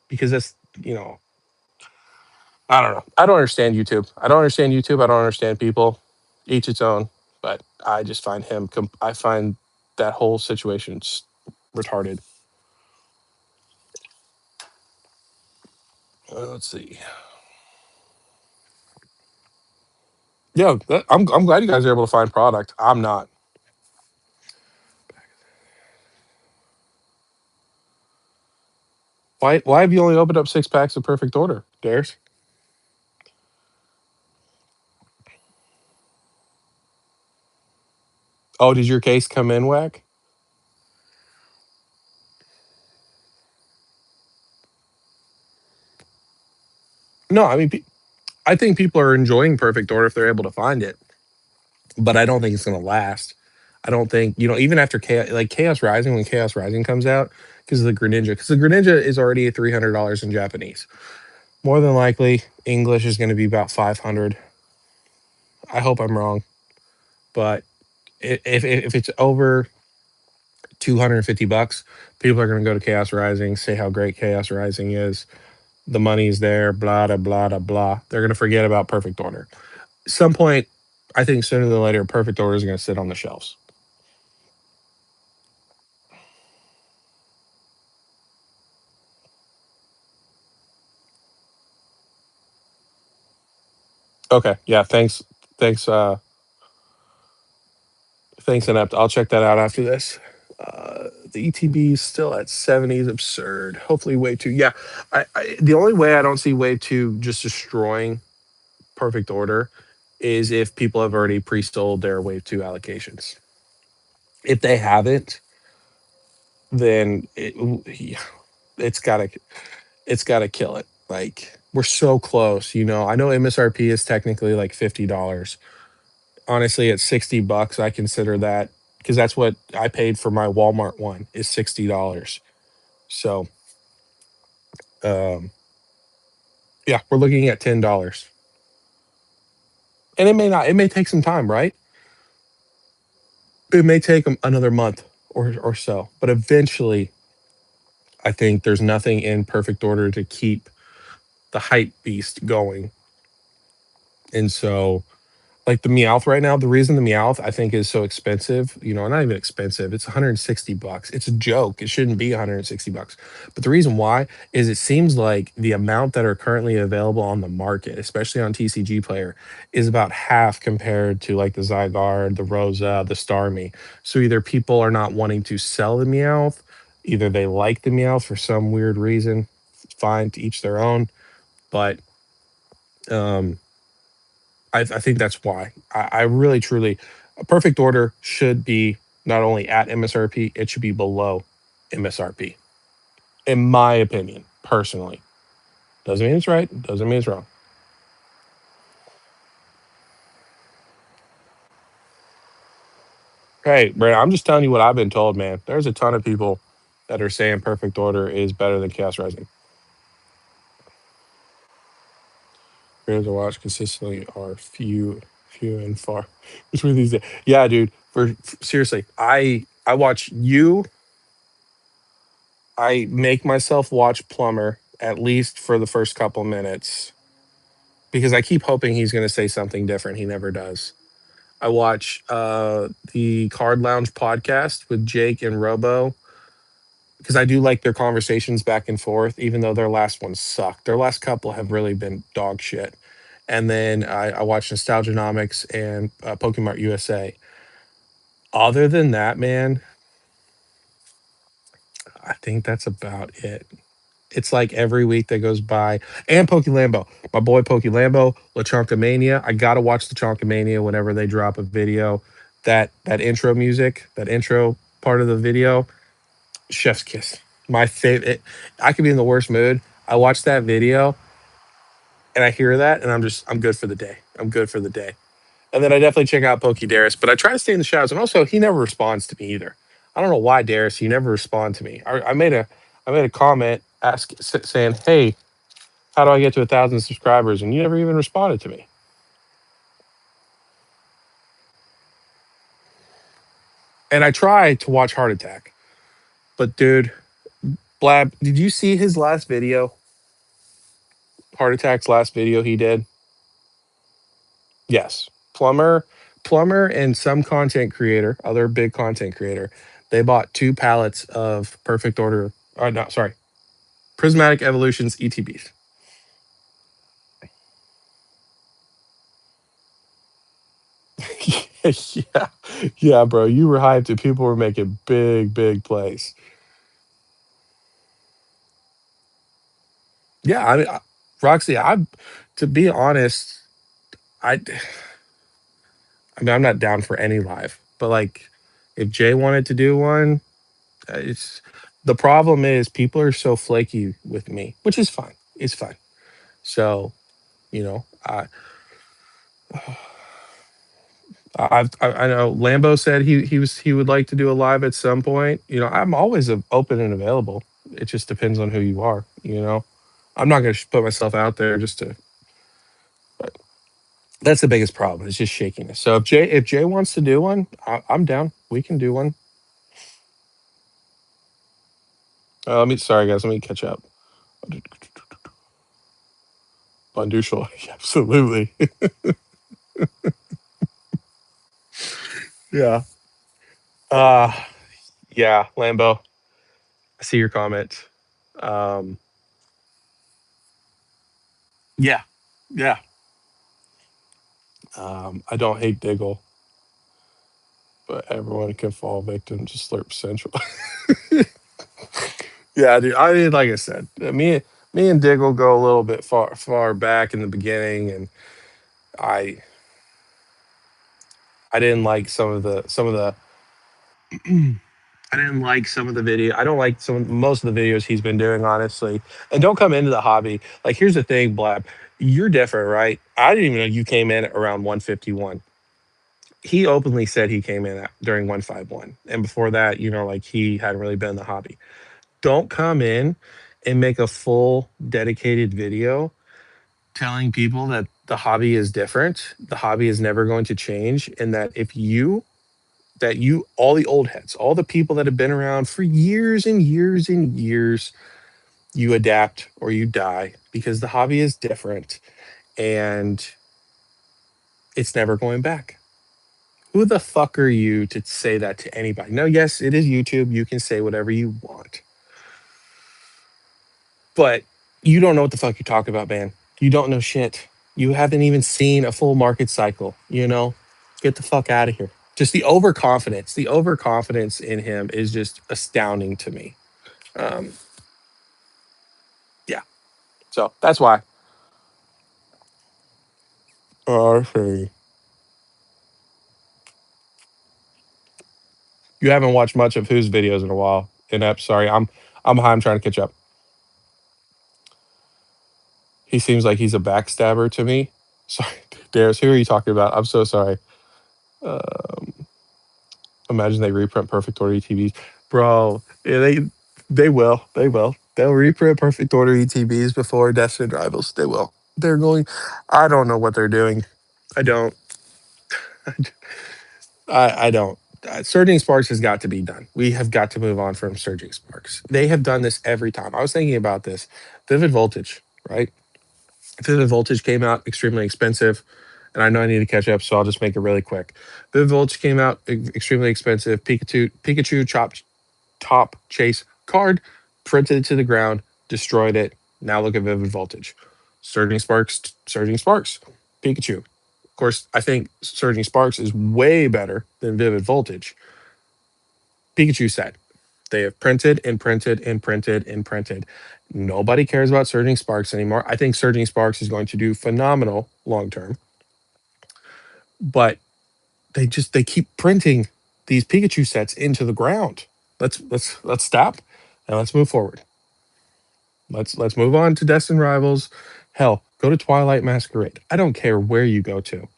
because that's you know I don't know. I don't understand YouTube. I don't understand YouTube. I don't understand people. Each its own. But I just find him. I find that whole situation retarded. Let's see. Yeah, I'm glad you guys are able to find product. I'm not. Why have you only opened up 6 packs of Perfect Order, Dares? Oh, did your case come in whack? No, I mean, I think people are enjoying Perfect Order if they're able to find it, but I don't think it's going to last. I don't think even after Chaos Rising, when Chaos Rising comes out, because the Greninja is already $300 in Japanese. More than likely, English is going to be about 500. I hope I'm wrong, but if it's over 250 bucks, people are going to go to Chaos Rising, say how great Chaos Rising is. The money's there, blah blah blah blah blah. They're going to forget about Perfect Order. Some point, I think sooner than later, Perfect Order is going to sit on the shelves. Okay, yeah, thanks, thanks, Inept. I'll check that out after this. The ETB is still at 70 is absurd. Hopefully, Wave 2. Yeah, the only way I don't see Wave 2 just destroying Perfect Order is if people have already pre sold their Wave 2 allocations. If they haven't, then it's gotta it's gotta kill it. Like we're so close, I know MSRP is technically like $50. Honestly, at 60 bucks, I consider that because that's what I paid for my Walmart one is $60. So um yeah, we're looking at $10. And it may take some time, right? It may take another month or so, but eventually I think there's nothing in perfect order to keep the hype beast going. And so like the Meowth right now, the reason the Meowth I think is so expensive, not even expensive, it's 160 bucks. It's a joke. It shouldn't be 160 bucks. But the reason why is it seems like the amount that are currently available on the market, especially on TCG Player, is about half compared to like the Zygarde, the Rosa, the Starmie. So either people are not wanting to sell the Meowth, either they like the Meowth for some weird reason. Fine, to each their own. But um I think that's why. I really, truly, a perfect order should be not only at MSRP, it should be below MSRP, in my opinion, personally. Doesn't mean it's right, doesn't mean it's wrong. Hey, Brandon, I'm just telling you what I've been told, man. There's a ton of people that are saying perfect order is better than Chaos Rising. Creators I watch consistently are few and far between these days. Yeah, dude. Seriously, I watch you. I make myself watch Plumber at least for the first couple minutes because I keep hoping he's going to say something different. He never does. I watch the Card Lounge podcast with Jake and Robo because I do like their conversations back and forth, even though their last one sucked. Their last couple have really been dog shit. And then I watch Nostalgianomics and Pokemon USA. Other than that, man, I think that's about it. It's like every week that goes by. And Pokelambo. My boy Pokelambo, Lechonkamania. I gotta watch Lechonkamania whenever they drop a video. That intro music, that intro part of the video, Chef's Kiss. My favorite. I could be in the worst mood. I watch that video and I hear that and I'm good for the day. I'm good for the day. And then I definitely check out Pokey Darius, but I try to stay in the shadows. And also he never responds to me either. I don't know why, Darius, you never respond to me. I made a comment saying, "Hey, how do I get to 1,000 subscribers?" And you never even responded to me. And I try to watch Heart Attack, but dude, Blab, did you see his last video? Heart Attack's last video he did. Yes, plumber, and some content creator, other big content creator. They bought 2 pallets of Perfect Order. No, sorry, Prismatic Evolutions ETBs. Yeah, yeah, bro. You were hyped, and people were making big, big plays. Yeah, Roxy, to be honest, I, I mean, I'm not down for any live, but like, if Jay wanted to do one, it's the problem is people are so flaky with me, which is fine. It's fine. So you know, I know Lambo said he would like to do a live at some point. You know, I'm always open and available. It just depends on who you are. You know, I'm not going to put myself out there just to. But that's the biggest problem. It's just shakiness. So if Jay wants to do one, I'm down. We can do one. Sorry guys. Let me catch up. Bundushal, absolutely. Yeah. Uh yeah, Lambo. I see your comment. Um, yeah, yeah. I don't hate Diggle, but everyone can fall victim to Slurp Central. Yeah, dude. I mean, like I said, me and Diggle go a little bit far back in the beginning, and I I didn't like some of the I didn't like some of the video. I don't like most of the videos he's been doing, honestly. And don't come into the hobby. Like, here's the thing, Blab. You're different, right? I didn't even know you came in around 151. He openly said he came in during 151. And before that, like he hadn't really been in the hobby. Don't come in and make a full dedicated video telling people that the hobby is different. The hobby is never going to change. And all the old heads, all the people that have been around for years and years and years, you adapt or you die because the hobby is different and it's never going back. Who the fuck are you to say that to anybody? No, yes, it is YouTube. You can say whatever you want, but you don't know what the fuck you're talking about, man. You don't know shit. You haven't even seen a full market cycle. Get the fuck out of here. Just the overconfidence in him is just astounding to me. Um, yeah. So that's why. Okay. You haven't watched much of whose videos in a while. Inept, sorry. I'm high. I'm trying to catch up. He seems like he's a backstabber to me. Sorry, Darius, who are you talking about? I'm so sorry. Um, Imagine they reprint Perfect Order ETBs, bro. Yeah, they will. They'll reprint Perfect Order ETBs before Destined Rivals. They will. They're going. I don't know what they're doing. I don't. I don't. Surging Sparks has got to be done. We have got to move on from Surging Sparks. They have done this every time. I was thinking about this. Vivid Voltage, right? Vivid Voltage came out extremely expensive, and I know I need to catch up, so I'll just make it really quick. Vivid Voltage came out extremely expensive. Pikachu top chase card, printed it to the ground, destroyed it. Now look at Vivid Voltage. Surging Sparks, Pikachu. Of course, I think Surging Sparks is way better than Vivid Voltage. Pikachu said they have printed and printed and printed and printed. Nobody cares about Surging Sparks anymore. I think Surging Sparks is going to do phenomenal long term, but they keep printing these Pikachu sets into the ground. Let's stop and let's move forward. Let's move on to Destined Rivals. Hell, go to Twilight Masquerade. I don't care where you go to,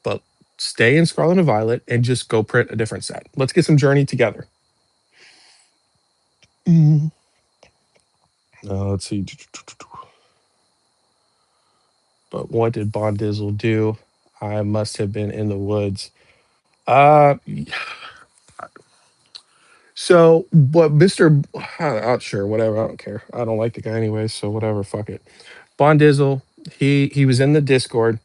but stay in Scarlet and Violet and just go print a different set. Let's get some Journey together. Mm. Let's see. But what did Bondizzle do? I must have been in the woods. Uh, So, but Mister, sure, whatever. I don't care. I don't like the guy anyways. So whatever. Fuck it. Bondizzle. He was in the Discord,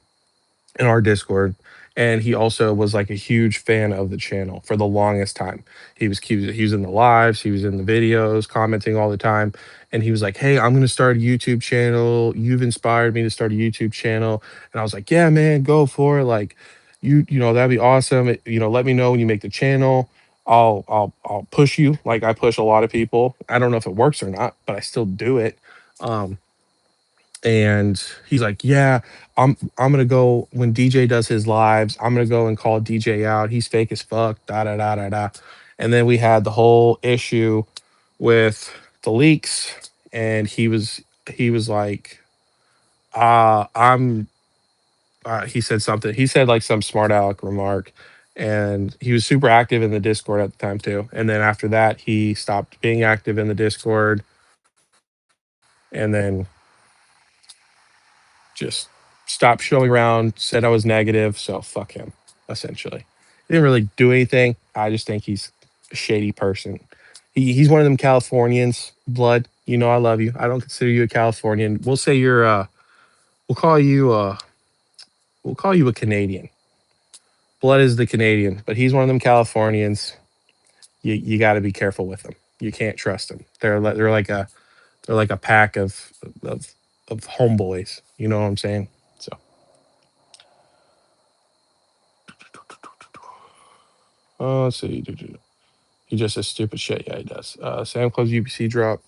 in our Discord, and he also was like a huge fan of the channel for the longest time. He was in the lives, he was in the videos, commenting all the time, and he was like, "Hey, I'm gonna start a YouTube channel. You've inspired me to start a YouTube channel." And I was like, "Yeah, man, go for it. Like, that'd be awesome. Let me know when you make the channel. I'll push you like I push a lot of people. I don't know if it works or not, but I still do it." Um, and he's like, "Yeah, I'm gonna go when DJ does his lives. I'm gonna go and call DJ out. He's fake as fuck." Da da da da da. And then we had the whole issue with the leaks, and he was like, I'm." He said something. He said like some smart aleck remark, and he was super active in the Discord at the time too. And then after that, he stopped being active in the Discord, and then just stopped showing around, said I was negative, so fuck him, essentially. He didn't really do anything. I just think he's a shady person. He's one of them Californians, blood. You know I love you. I don't consider you a Californian. We'll say you're we'll call you we'll call you a Canadian. Blood is the Canadian, but he's one of them Californians. You got to be careful with them. You can't trust them. They're like a pack of of homeboys. You know what I'm saying? So let's see. He just says stupid shit. Yeah, he does. Sam Close UPC drop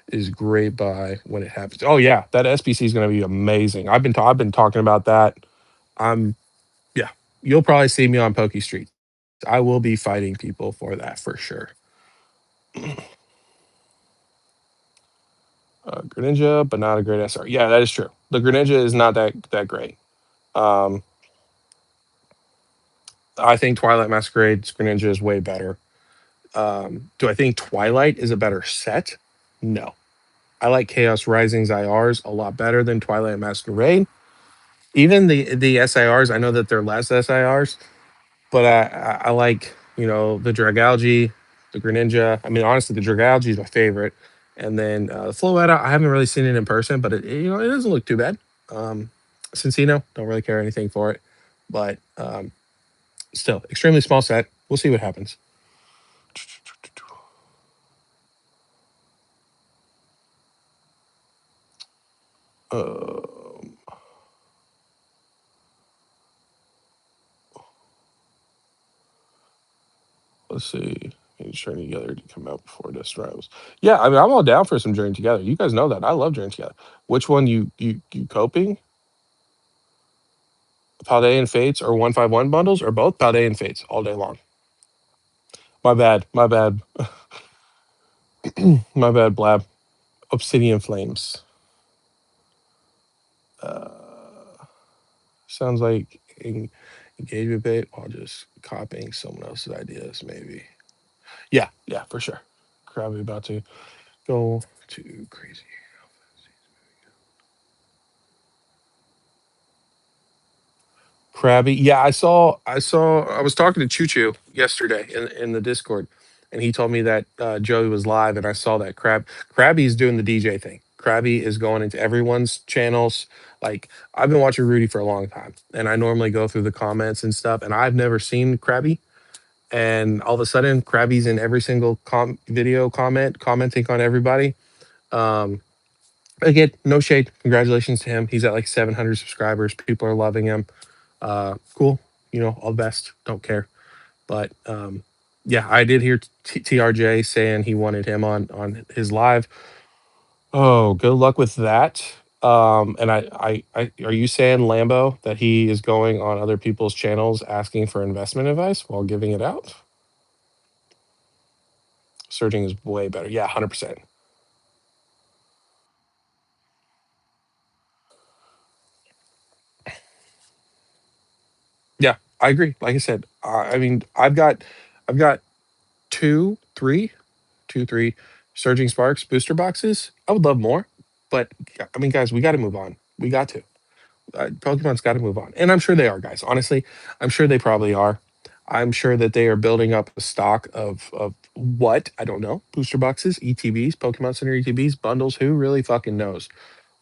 is great by when it happens. Oh yeah, that SBC is going to be amazing. I've been talking about that. I'm Yeah. You'll probably see me on Pokey Street. I will be fighting people for that for sure. Greninja, but not a great SR. Yeah, that is true. The Greninja is not that great. Um, I think Twilight Masquerade's Greninja is way better. Do I think Twilight is a better set? No. I like Chaos Rising's IRs a lot better than Twilight Masquerade. Even the SIRs, I know that they're less SIRs, but I like the Dragalge, the Greninja. I mean, honestly, the Dragalge is my favorite, and then the Floetta. I haven't really seen it in person, but it doesn't look too bad. Um, Cincino, don't really care anything for it, but still, extremely small set. We'll see what happens. Um, let's see. Journey together to come out before Dust Rivals. Yeah, I mean, I'm all down for some Journey together. You guys know that. I love Journey together. Which one you coping? Paldea and Fates or 151 bundles or both Paldea and Fates all day long. My bad. My bad. My bad, Blab. Obsidian Flames. Uh, sounds like engagement bait while just copying someone else's ideas, maybe. Yeah, yeah, for sure. Crabby about to go too crazy. Krabby. Yeah, I was talking to Choo Choo yesterday in the Discord, and he told me that Joey was live, and I saw that Krabby's doing the DJ thing. Krabby is going into everyone's channels. Like, I've been watching Rudy for a long time, and I normally go through the comments and stuff, and I've never seen Krabby. And all of a sudden, Krabby's in every single video commenting on everybody. Um, Again, no shade. Congratulations to him. He's at like 700 subscribers. People are loving him. Cool. All the best. Don't care. But yeah, I did hear TRJ saying he wanted him on his live. Oh, good luck with that. And I are you saying Lambo that he is going on other people's channels asking for investment advice while giving it out? Searching is way better. Yeah, 100%. Yeah, I agree. Like I said, I mean, I've got two, three, two, three Surging Sparks booster boxes. I would love more, but I mean, guys, we got to move on. We got to. Pokemon's got to move on, and I'm sure they are, guys. Honestly, I'm sure they probably are. I'm sure that they are building up a stock of what I don't know, booster boxes, ETBs, Pokemon Center ETBs, bundles. Who really fucking knows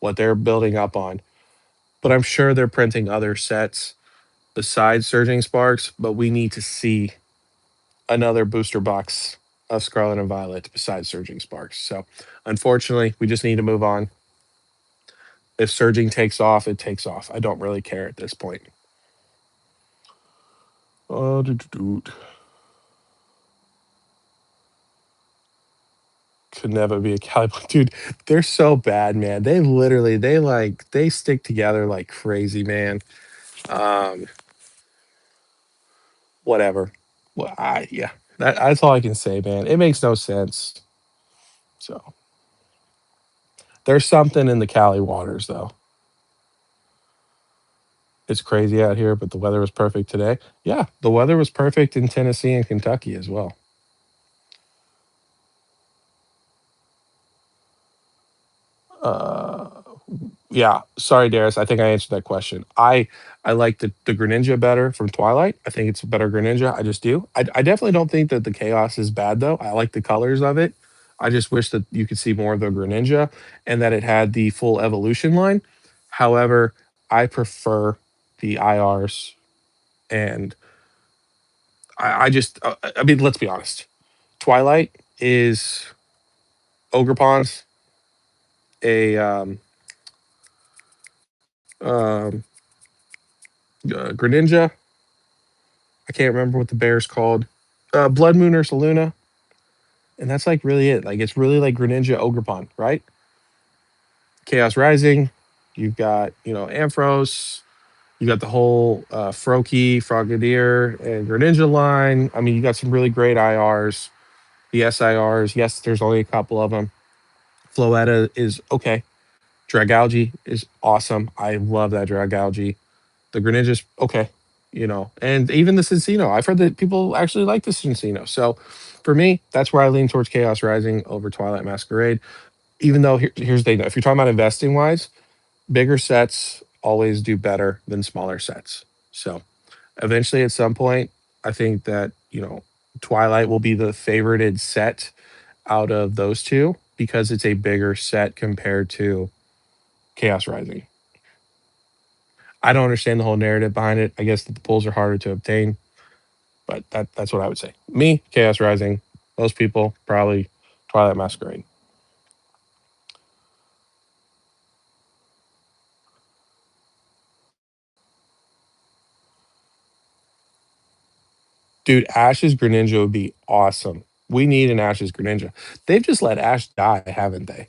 what they're building up on? But I'm sure they're printing other sets besides Surging Sparks. But we need to see another booster box of Scarlet and Violet besides Surging Sparks. So unfortunately, we just need to move on. If Surging takes off, it takes off. I don't really care at this point. Could never be a cowboy. Dude, they're so bad, man. They literally they stick together like crazy, man. Um, whatever. Well, yeah. That's all I can say, man. It makes no sense. So there's something in the Cali waters though. It's crazy out here, but the weather was perfect today. Yeah, the weather was perfect in Tennessee and Kentucky as well. Uh, yeah, sorry, Darius. I think I answered that question. I like the Greninja better from Twilight. I think it's a better Greninja. I just do. I definitely don't think that the Chaos is bad though. I like the colors of it. I just wish that you could see more of the Greninja and that it had the full evolution line. However, I prefer the IRs, and I just I mean, let's be honest. Twilight is Ogre Pawns, a um, Greninja. I can't remember what the bear's called. Blood Moon or Saluna, and that's like really it. Like it's really like Greninja Ogerpon, right? Chaos Rising. You've got Ampharos. You got the whole Froakie, Frogadier, and Greninja line. I mean, you got some really great IRs. The SIRs, yes, there's only a couple of them. Floetta is okay. Dragalge is awesome. I love that Dragalge. The Greninja's okay, and even the Cincino. I've heard that people actually like the Cincino. So for me, that's where I lean towards Chaos Rising over Twilight Masquerade. Even though here's the thing, if you're talking about investing wise, bigger sets always do better than smaller sets. So eventually, at some point, I think that Twilight will be the favorited set out of those two because it's a bigger set compared to Chaos Rising. I don't understand the whole narrative behind it. I guess that the pulls are harder to obtain, but that's what I would say. Me, Chaos Rising. Most people probably Twilight Masquerade. Dude, Ash's Greninja would be awesome. We need an Ash's Greninja. They've just let Ash die, haven't they?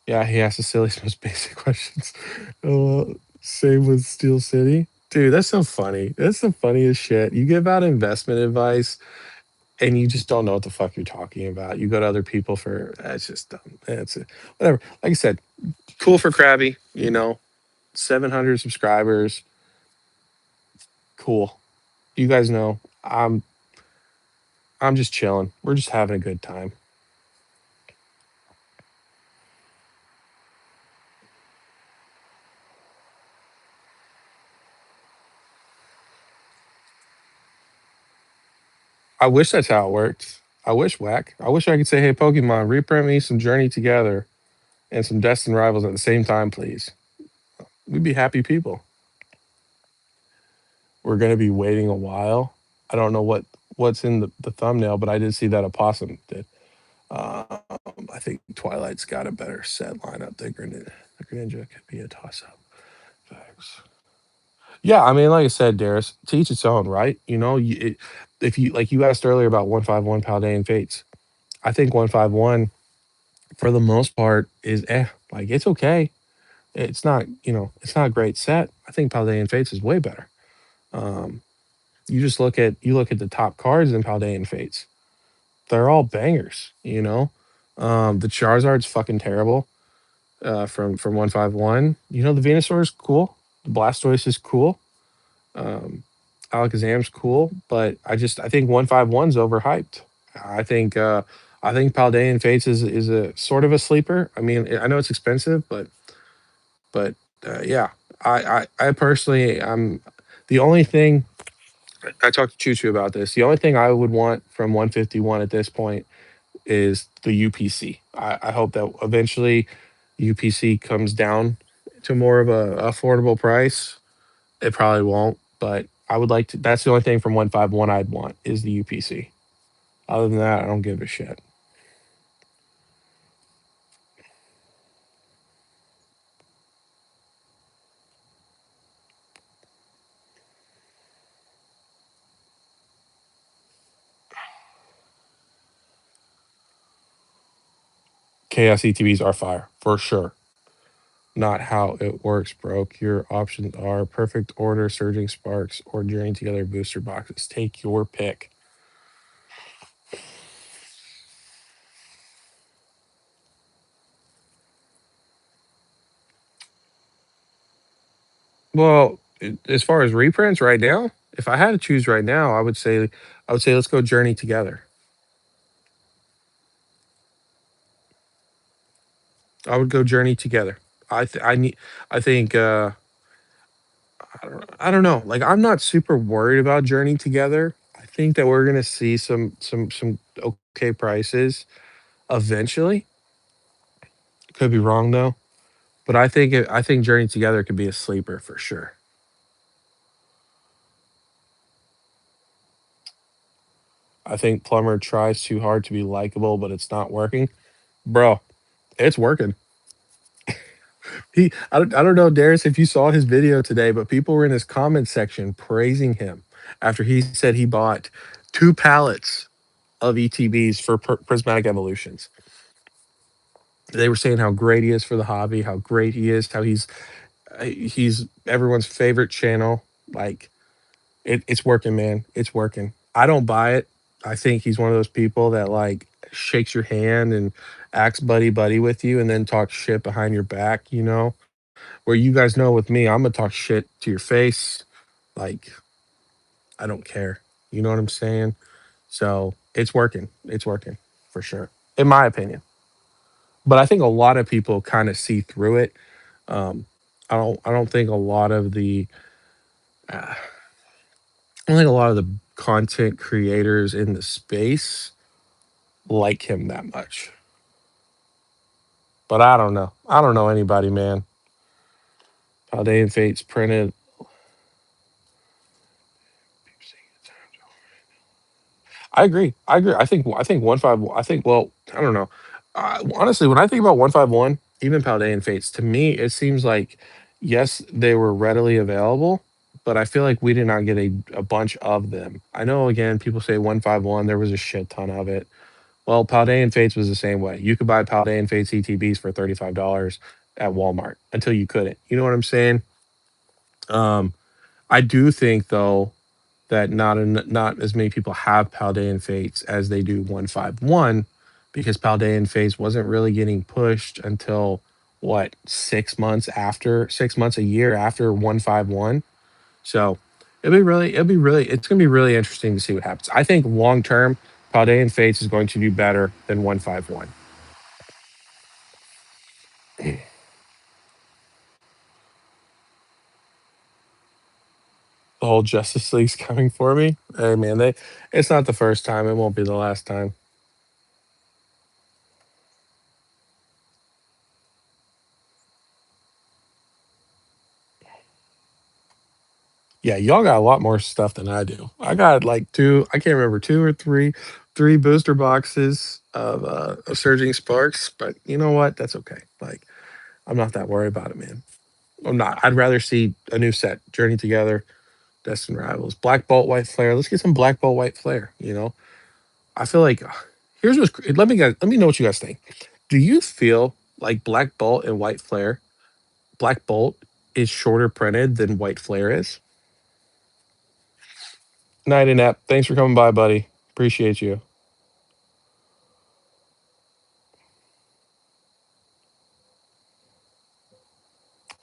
Yeah, he asks the silliest, most basic questions. Same with Steel City. Dude, that's so funny. That's the funniest shit. You give out investment advice and you just don't know what the fuck you're talking about. You go to other people for that's just dumb. That's it. Whatever. Like I said, cool for Krabby, 700 subscribers. Cool. You guys know I'm just chilling. We're just having a good time. I wish that's how it worked. I wish whack. I wish I could say, hey Pokemon, reprint me some Journey Together and some Destined Rivals at the same time, please. We'd be happy people. We're gonna be waiting a while. I don't know what's in the thumbnail, but I did see that Opossum did. Um, I think Twilight's got a better set lineup than Greninja. The Greninja could be a toss up. Facts. Yeah, I mean, like I said, Darius, to each its own, right? If you like you asked earlier about 151 Paldean Fates, I think 151 for the most part is like it's okay. It's not, it's not a great set. I think Paldean Fates is way better. Um, you look at the top cards in Paldean Fates. They're all bangers, The Charizard's fucking terrible. From 151. The Venusaur is cool. The Blastoise is cool. Um, Alakazam's cool, but I think 151's overhyped. I think uh I think Paldean Fates is a sort of a sleeper. I mean, I know it's expensive, but yeah. I personally I'm the only thing I talked to Choo Choo about this. The only thing I would want from 151 at this point is the UPC. I hope that eventually UPC comes down to more of a affordable price. It probably won't, but I would like to. That's the only thing from 151 I'd want is the UPC. Other than that, I don't give a shit. Chaos ETBs are fire for sure. Not how it works, broke. Your options are perfect order, surging sparks, or journey together booster boxes. Take your pick. Well, as far as reprints right now, if I had to choose right now, I would say let's go journey together. I would go journey together. I need I think I don't know. Like I'm not super worried about journey together. I think that we're gonna see some okay prices eventually. Could be wrong though, but I think journey together could be a sleeper for sure. I think Plumber tries too hard to be likable, but it's not working. Bro, it's working. I don't know, Darius, if you saw his video today, but people were in his comment section praising him after he said he bought 2 pallets of ETBs for prismatic evolutions. They were saying how great he is for the hobby, how great he is, how he's everyone's favorite channel. Like it's working, man. It's working. I don't buy it. I think he's one of those people that like shakes your hand and acts buddy buddy with you and then talks shit behind your back, where you guys know with me, I'm gonna talk shit to your face. Like, I don't care. You know what I'm saying? So it's working. It's working for sure, in my opinion. But I think a lot of people kind of see through it. Um, I don't think a lot of the I don't think a lot of the content creators in the space like him that much. But I don't know. I don't know anybody, man. Paldean Fates printed. I agree. I agree. I think 151. I think well, I don't know. Honestly, when I think about 151, even Paldean Fates, to me, it seems like yes, they were readily available, but I feel like we did not get a bunch of them. I know again, people say 151, there was a shit ton of it. Well, Paldean Fates was the same way. You could buy Paldean Fates ETBs for $35 at Walmart until you couldn't. You know what I'm saying? Um, I do think though that not as many people have Paldean Fates as they do 151 because Paldean Fates wasn't really getting pushed until what 6 months a year after 151. So it's gonna be really interesting to see what happens. I think long term, Paldean Fates is going to do better than 151. The whole Justice League's coming for me. Hey man, it's not the first time, it won't be the last time. Yeah, y'all got a lot more stuff than I do. I got like two, I can't remember, two or three booster boxes of Surging Sparks, but you know what? That's okay. Like, I'm not that worried about it, man. I'm not. I'd rather see a new set, Journey Together, Destined Rivals, Black Bolt, White Flare. Let's get some Black Bolt, White Flare. I feel like here's what's let me know what you guys think. Do you feel like Black Bolt and White Flare, Black Bolt is shorter printed than White Flare is? Night and App. Thanks for coming by, buddy. Appreciate you.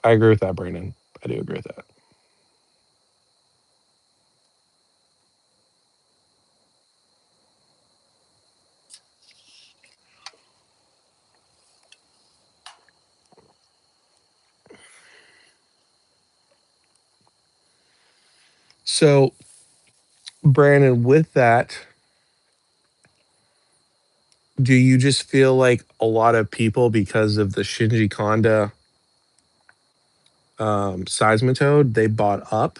I agree with that, Brandon. I do agree with that. So Brandon, with that, do you just feel like a lot of people, because of the Shinji Konda seismitoad, they bought up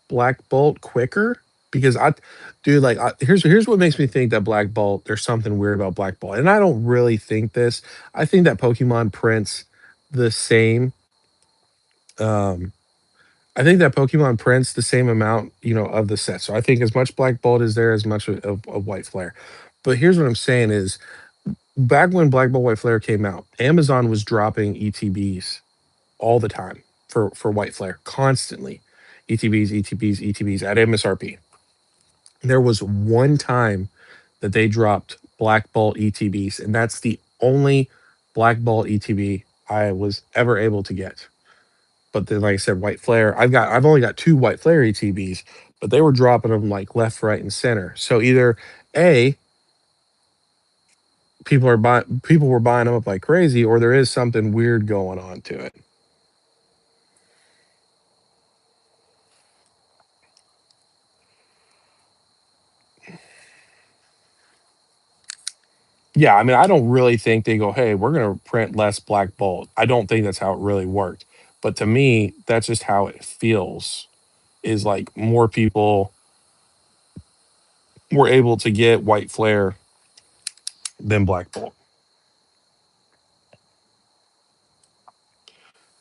Black Bolt quicker? Because dude, like, here's what makes me think that Black Bolt, there's something weird about Black Bolt, and I don't really think this. I think that Pokemon prints the same. Um, I think that Pokemon prints the same amount, of the set. So I think as much Black Bolt is there, as much of White Flare. But here's what I'm saying is, back when Black Bolt White Flare came out, Amazon was dropping ETBs all the time for White Flare, constantly. ETBs, ETBs, ETBs at MSRP. There was one time that they dropped Black Bolt ETBs, and that's the only Black Bolt ETB I was ever able to get. But then, like I said, White Flare, I've only got two White Flare ETBs, but they were dropping them like left, right, and center. So either A, people were buying them up like crazy, or there is something weird going on to it. Yeah, I mean, I don't really think they go, "Hey, we're gonna print less Black Bolt." I don't think that's how it really worked. But to me, that's just how it feels. Is like more people were able to get White Flare than Black Bolt.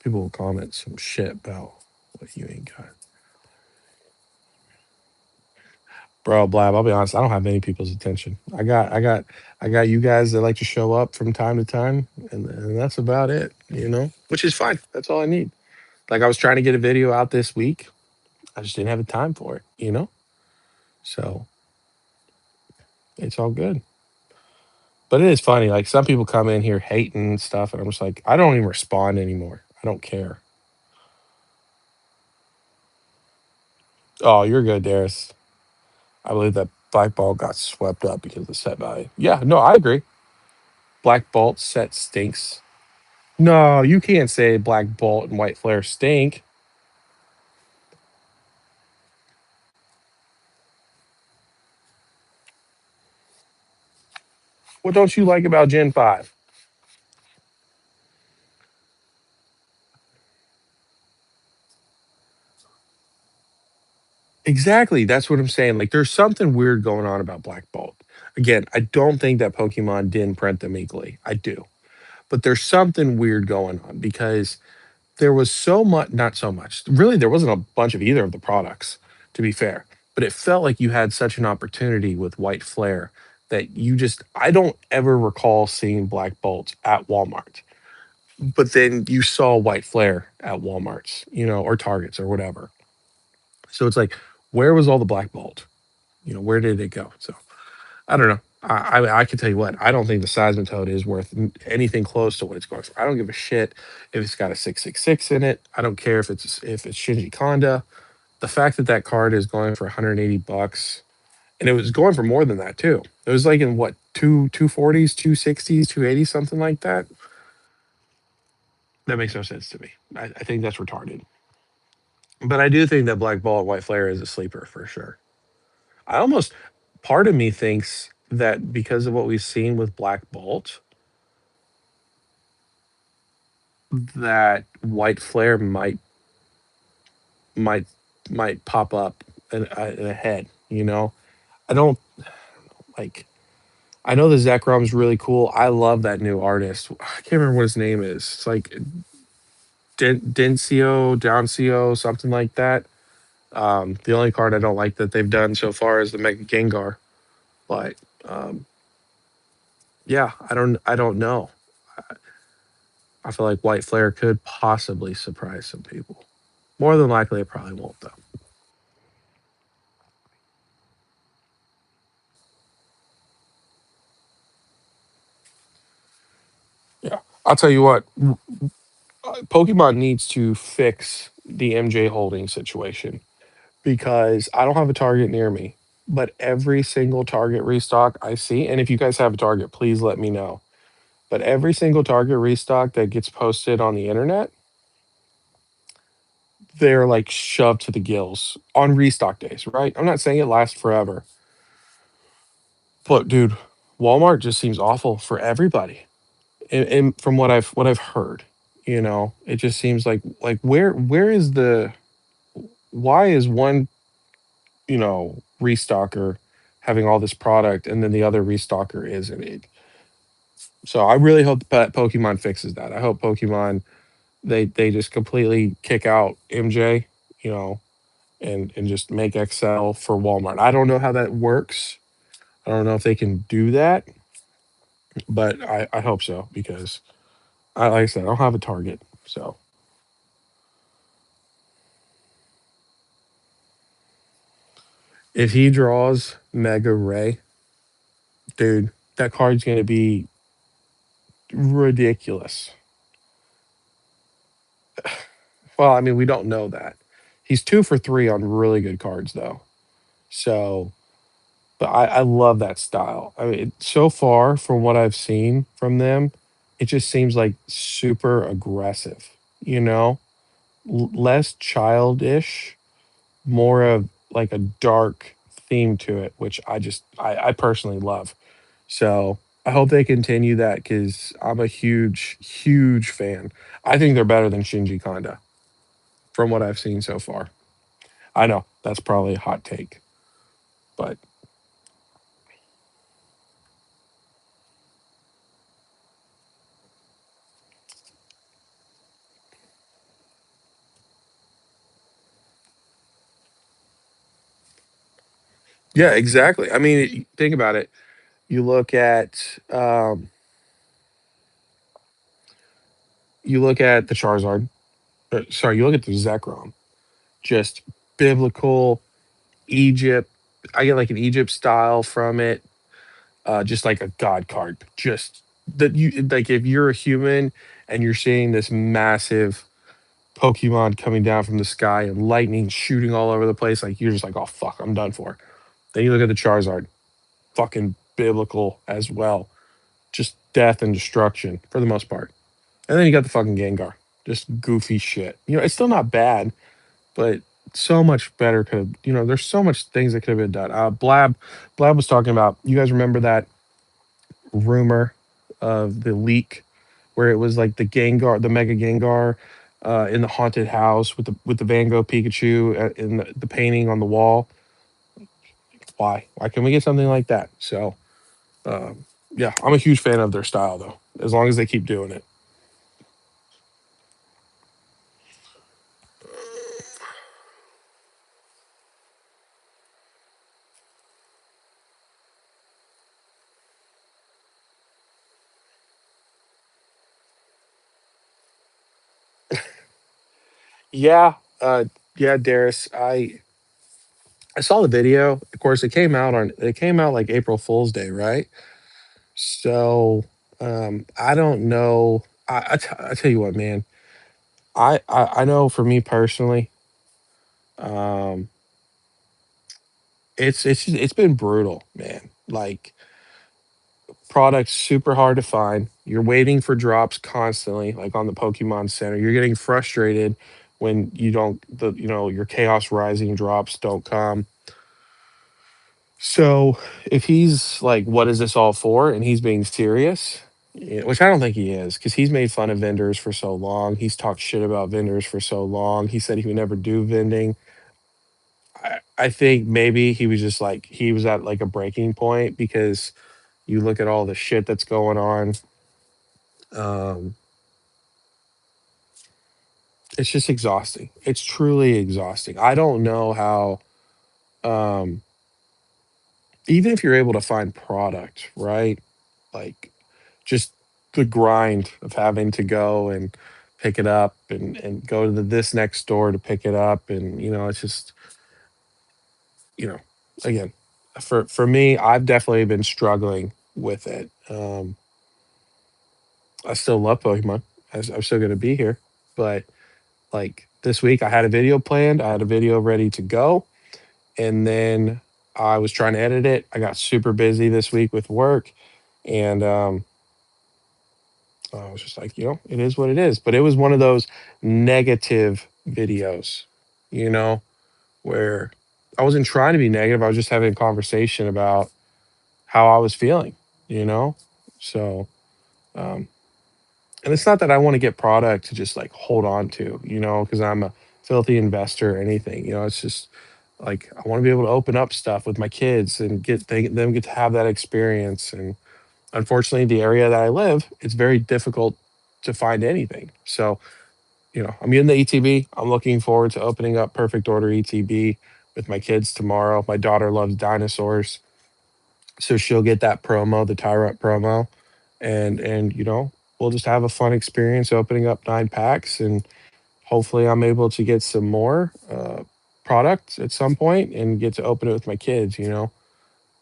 People will comment some shit about what you ain't got. Bro, Blab, I'll be honest, I don't have many people's attention. I got you guys that like to show up from time to time, and that's about it. Which is fine. That's all I need. Like, I was trying to get a video out this week. I just didn't have the time for it. So it's all good. But it is funny. Like, some people come in here hating and stuff, and I'm just like, I don't even respond anymore. I don't care. Oh, you're good, Darius. I believe that Black Ball got swept up because of the set value. Yeah, no, I agree. Black Bolt set stinks. No, you can't say Black Bolt and White Flare stink. What don't you like about Gen 5? Exactly. That's what I'm saying. Like, there's something weird going on about Black Bolt. Again, I don't think that Pokemon didn't print them equally. I do. But there's something weird going on because there was so much, not so much. Really, there wasn't a bunch of either of the products, to be fair. But it felt like you had such an opportunity with White Flare that I don't ever recall seeing Black Bolts at Walmart. But then you saw White Flare at Walmarts, or Targets or whatever. So it's like, where was all the Black Bolt? Where did it go? So I don't know. I can tell you what, I don't think the Seismitoad is worth anything close to what it's going for. I don't give a shit if it's got a 666 in it. I don't care if it's Shinji Konda. The fact that that card is going for 180 bucks, and it was going for more than that too. It was like in what, 240s, 260s, 280s, something like that. That makes no sense to me. I think that's retarded. But I do think that Black Ball and White Flare is a sleeper for sure. I almost, part of me thinks that because of what we've seen with Black Bolt, that White Flare might might pop up in a head. I don't like. I know the Zekrom is really cool. I love that new artist. I can't remember what his name is. It's like Dencio, something like that. The only card I don't like that they've done so far is the Mega Gengar. But um, yeah, I don't know. I feel like White Flare could possibly surprise some people. More than likely, it probably won't though. Yeah, I'll tell you what. Pokemon needs to fix the MJ holding situation because I don't have a Target near me, but every single Target restock I see, and if you guys have a Target, please let me know. But every single Target restock that gets posted on the internet, they're like shoved to the gills on restock days, right? I'm not saying it lasts forever, but dude, Walmart just seems awful for everybody. And from what I've heard, it just seems like where is the why is one restocker having all this product and then the other restocker isn't it? So I really hope that Pokemon fixes that. I hope Pokemon they just completely kick out MJ, you know, and just make XL for Walmart. I don't know how that works. I don't know if they can do that, but I hope so because like I said, I don't have a Target. So if he draws Mega Ray, dude, that card's gonna be ridiculous. Well, I mean, we don't know that. He's 2 for 3 on really good cards though. So but I love that style. I mean, so far from what I've seen from them, it just seems like super aggressive, you know? Less childish, more of like a dark theme to it, which I personally love. So I hope they continue that because I'm a huge, huge fan. I think they're better than Shinji Kanda from what I've seen so far. I know that's probably a hot take, but yeah, exactly. I mean, think about it. You look at the Charizard. Sorry, you look at the Zekrom. Just biblical Egypt. I get like an Egypt style from it. Just like a god card. Just that you like if you're a human and you're seeing this massive Pokemon coming down from the sky and lightning shooting all over the place, like you're just like, oh fuck, I'm done for. Then you look at the Charizard, fucking biblical as well. Just death and destruction for the most part. And then you got the fucking Gengar. Just goofy shit. It's still not bad, but so much better could there's so much things that could have been done. Blab was talking about, you guys remember that rumor of the leak where it was like the Gengar, the Mega Gengar, in the haunted house with the Van Gogh Pikachu in the painting on the wall. Why can we get something like that? So yeah, I'm a huge fan of their style though, as long as they keep doing it. Yeah, yeah, Darius. I saw the video. Of course, it came out like April Fool's Day, right? So I don't know. I tell you what, man. I know for me personally, um, it's been brutal, man. Like products super hard to find. You're waiting for drops constantly, like on the Pokemon Center. You're getting frustrated when you don't your Chaos Rising drops don't come. So if he's like, what is this all for? And he's being serious, which I don't think he is, because he's made fun of vendors for so long. He's talked shit about vendors for so long. He said he would never do vending. I think maybe he was just like, he was at like a breaking point because you look at all the shit that's going on. Um, it's just exhausting. It's truly exhausting. I don't know how, um, even if you're able to find product, right? Like just the grind of having to go and pick it up and go to this next store to pick it up. And, it's just, you know, again, for me, I've definitely been struggling with it. I still love Pokemon. I'm still going to be here. But like this week, I had a video planned, I had a video ready to go. And then I was trying to edit it. I got super busy this week with work. And, I was just like, it is what it is. But it was one of those negative videos, you know, where I wasn't trying to be negative. I was just having a conversation about how I was feeling, you know? So, um, and it's not that I want to get product to just like hold on to, because I'm a filthy investor or anything. It's just like I want to be able to open up stuff with my kids and them get to have that experience. And unfortunately, the area that I live, it's very difficult to find anything. So, I'm getting the ETB. I'm looking forward to opening up Perfect Order ETB with my kids tomorrow. My daughter loves dinosaurs, so she'll get that promo, the Tyrant promo, and we'll just have a fun experience opening up 9 packs, and hopefully I'm able to get some more products at some point and get to open it with my kids.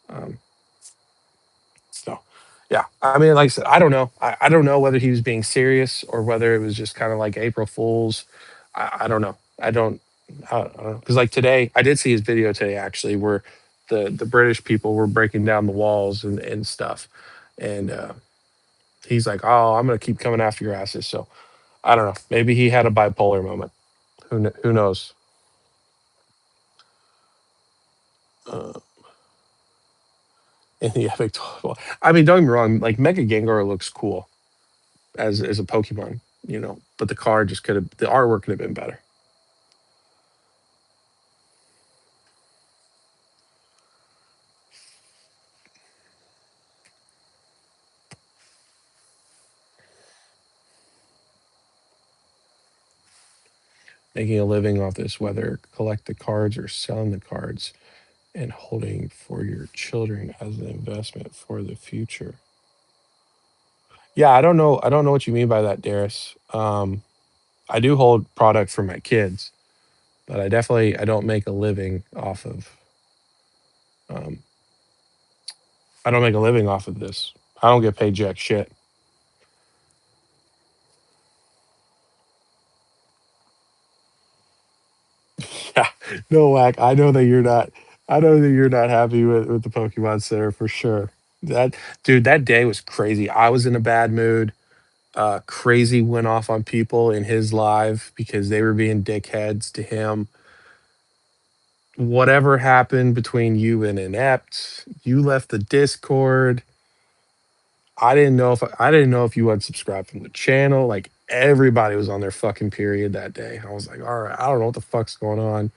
Um, so, yeah, I mean, like I said, I don't know. I don't know whether he was being serious or whether it was just kind of like April Fools. I don't know. I don't know. Because like today, I did see his video today actually, where the British people were breaking down the walls and stuff, and he's like, "Oh, I'm gonna keep coming after your asses." So I don't know. Maybe he had a bipolar moment. Who knows? Uh, in the epic. Well, I mean, don't get me wrong. Like Mega Gengar looks cool as a Pokemon, but the card just could have the artwork could have been better. Making a living off this, whether collect the cards or selling the cards and holding for your children as an investment for the future. Yeah, I don't know. I don't know what you mean by that, Darius. I do hold product for my kids, but I don't make a living off of. Um, I don't make a living off of this. I don't get paid jack shit. Yeah, no whack. I know that you're not. I know that you're not happy with the Pokemon Center for sure. That dude, that day was crazy. I was in a bad mood. Crazy went off on people in his live because they were being dickheads to him. Whatever happened between you and Inept, you left the Discord. I didn't know if you unsubscribed from the channel. Like everybody was on their fucking period that day. I was like, all right, I don't know what the fuck's going on,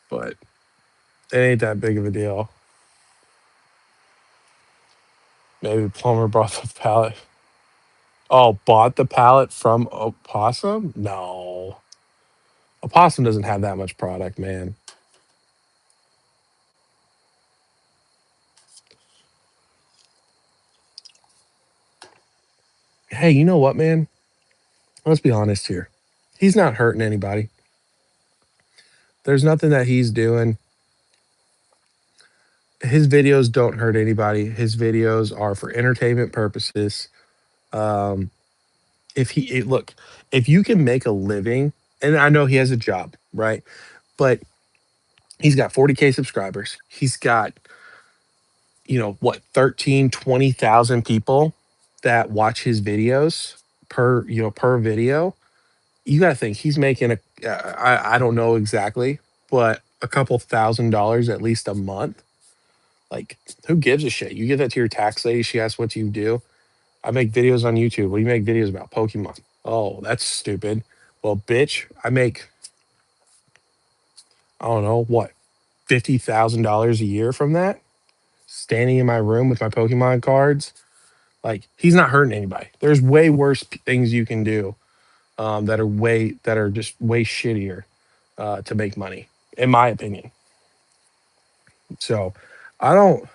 but it ain't that big of a deal. Maybe Plumber brought the pallet. Oh, bought the pallet from Opossum? No. Opossum doesn't have that much product, man. Hey, you know what, man? Let's be honest here. He's not hurting anybody. There's nothing that he's doing. His videos don't hurt anybody. His videos are for entertainment purposes. Um, look, if you can make a living, and I know he has a job, right? But he's got 40K subscribers. He's got, what, 13, 20,000 people that watch his videos per video. You got to think he's making I don't know exactly, but a couple $1,000 at least a month. Like, who gives a shit? You give that to your tax lady. She asks what you do. I make videos on YouTube. What do you make videos about? Pokemon. Oh, that's stupid. Well, bitch, I make, I don't know, what, $50,000 a year from that? Standing in my room with my Pokemon cards. Like, he's not hurting anybody. There's way worse things you can do that are just way shittier to make money, in my opinion. So I don't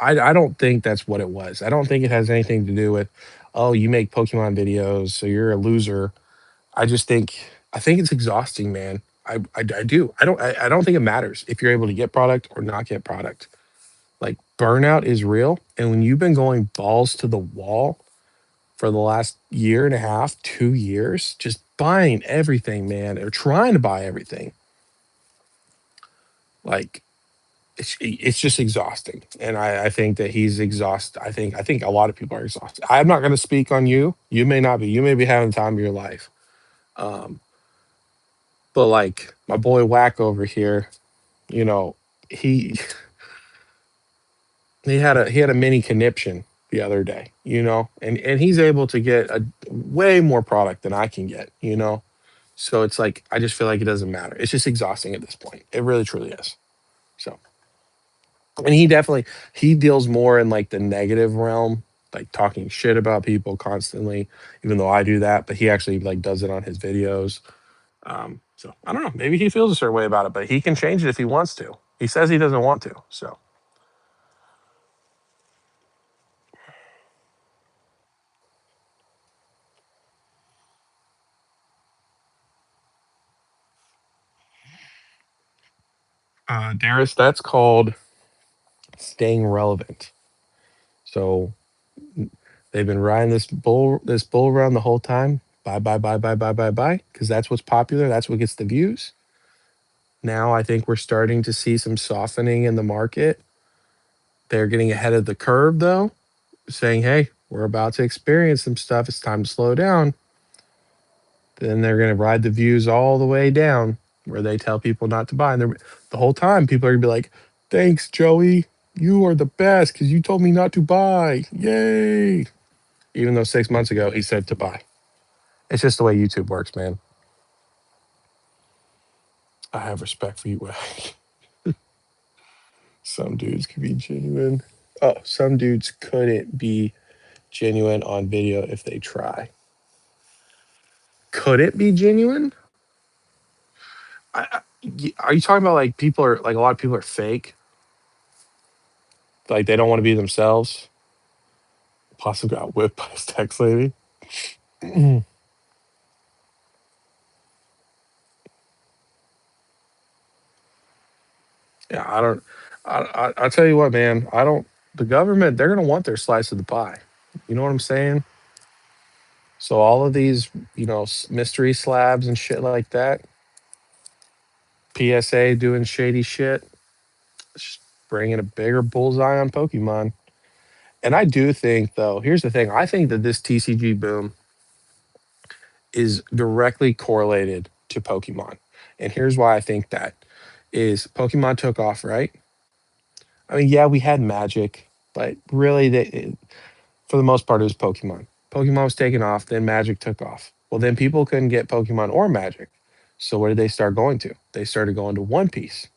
I don't think that's what it was. I don't think it has anything to do with, oh, you make Pokemon videos, so you're a loser. I think it's exhausting, man. I do. I don't think it matters if you're able to get product or not get product. Like burnout is real. And when you've been going balls to the wall for the last year and a half, 2 years, just buying everything, man, or trying to buy everything, like it's just exhausting. And I think that he's exhausted. I think a lot of people are exhausted. I'm not going to speak on you. You may not be. You may be having the time of your life. Um, But like my boy Whack over here, you know, he he had a mini conniption the other day, and he's able to get a way more product than I can get, So it's like I just feel like it doesn't matter. It's just exhausting at this point. It really truly is. So, and he deals more in like the negative realm, like talking shit about people constantly, even though I do that, but he actually like does it on his videos. So I don't know. Maybe he feels a certain way about it, but he can change it if he wants to. He says he doesn't want to. So Darius, that's called staying relevant. So they've been riding this bull around the whole time. Buy, buy, buy, buy, buy, buy, buy, because that's what's popular. That's what gets the views. Now I think we're starting to see some softening in the market. They're getting ahead of the curve though, saying, "Hey, we're about to experience some stuff. It's time to slow down." Then they're going to ride the views all the way down where they tell people not to buy. And the whole time, people are going to be like, "Thanks, Joey. You are the best because you told me not to buy. Yay." Even though 6 months ago he said to buy. It's just the way YouTube works, man. I have respect for you. Some dudes could be genuine. Oh, some dudes couldn't be genuine on video if they try. Could it be genuine? Are you talking about like people are like a lot of people are fake? Like they don't want to be themselves? Possum got whipped by his text lady. Yeah, I don't. I tell you what, man. I don't. The government, they're gonna want their slice of the pie. You know what I'm saying? So all of these, mystery slabs and shit like that, PSA doing shady shit, just bringing a bigger bullseye on Pokemon. And I do think, though, here's the thing: I think that this TCG boom is directly correlated to Pokemon. And here's why I think that is Pokemon took off, right? I mean, yeah, we had Magic, but really, for the most part, it was Pokemon. Pokemon was taking off, then Magic took off. Well, then people couldn't get Pokemon or Magic. So what did they start going to? They started going to One Piece.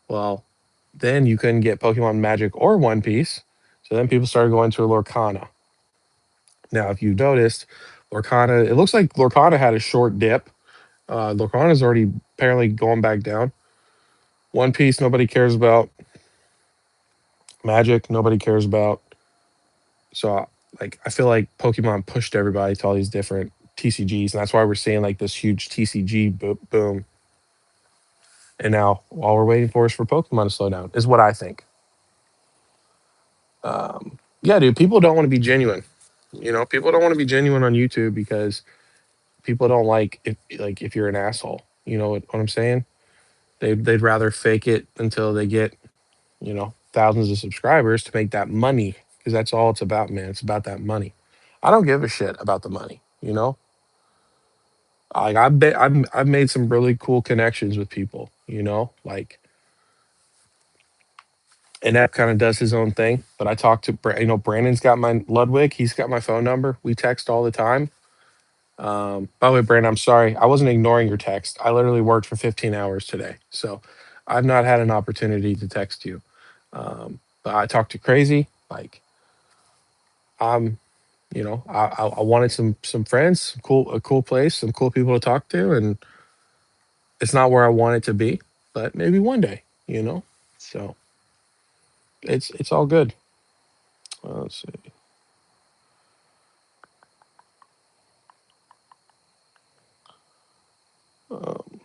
Well, then you couldn't get Pokemon Magic or One Piece. So then people started going to Lorcana. Now, if you noticed, Lorcana, it looks like Lorcana had a short dip. Lorcana's already apparently going back down. One Piece, nobody cares about. Magic, nobody cares about. So, like, I feel like Pokemon pushed everybody to all these different TCGs, and that's why we're seeing like this huge TCG boom. And now all we're waiting for is for Pokemon to slow down, is what I think. Yeah, dude, people don't want to be genuine. People don't want to be genuine on YouTube because people don't like if you're an asshole. You know what I'm saying? They'd rather fake it until they get thousands of subscribers to make that money because that's all it's about, man. It's about that money. I don't give a shit about the money. Like I've made some really cool connections with people. And that kind of does his own thing. But I talk to Brandon's got my Ludwig. He's got my phone number. We text all the time. By the way, Brandon, I'm sorry. I wasn't ignoring your text. I literally worked for 15 hours today. So I've not had an opportunity to text you. But I talked to Crazy. Like, I'm, I wanted some friends, a cool place, some cool people to talk to. And it's not where I want it to be, but maybe one day, So it's all good. Let's see. Um,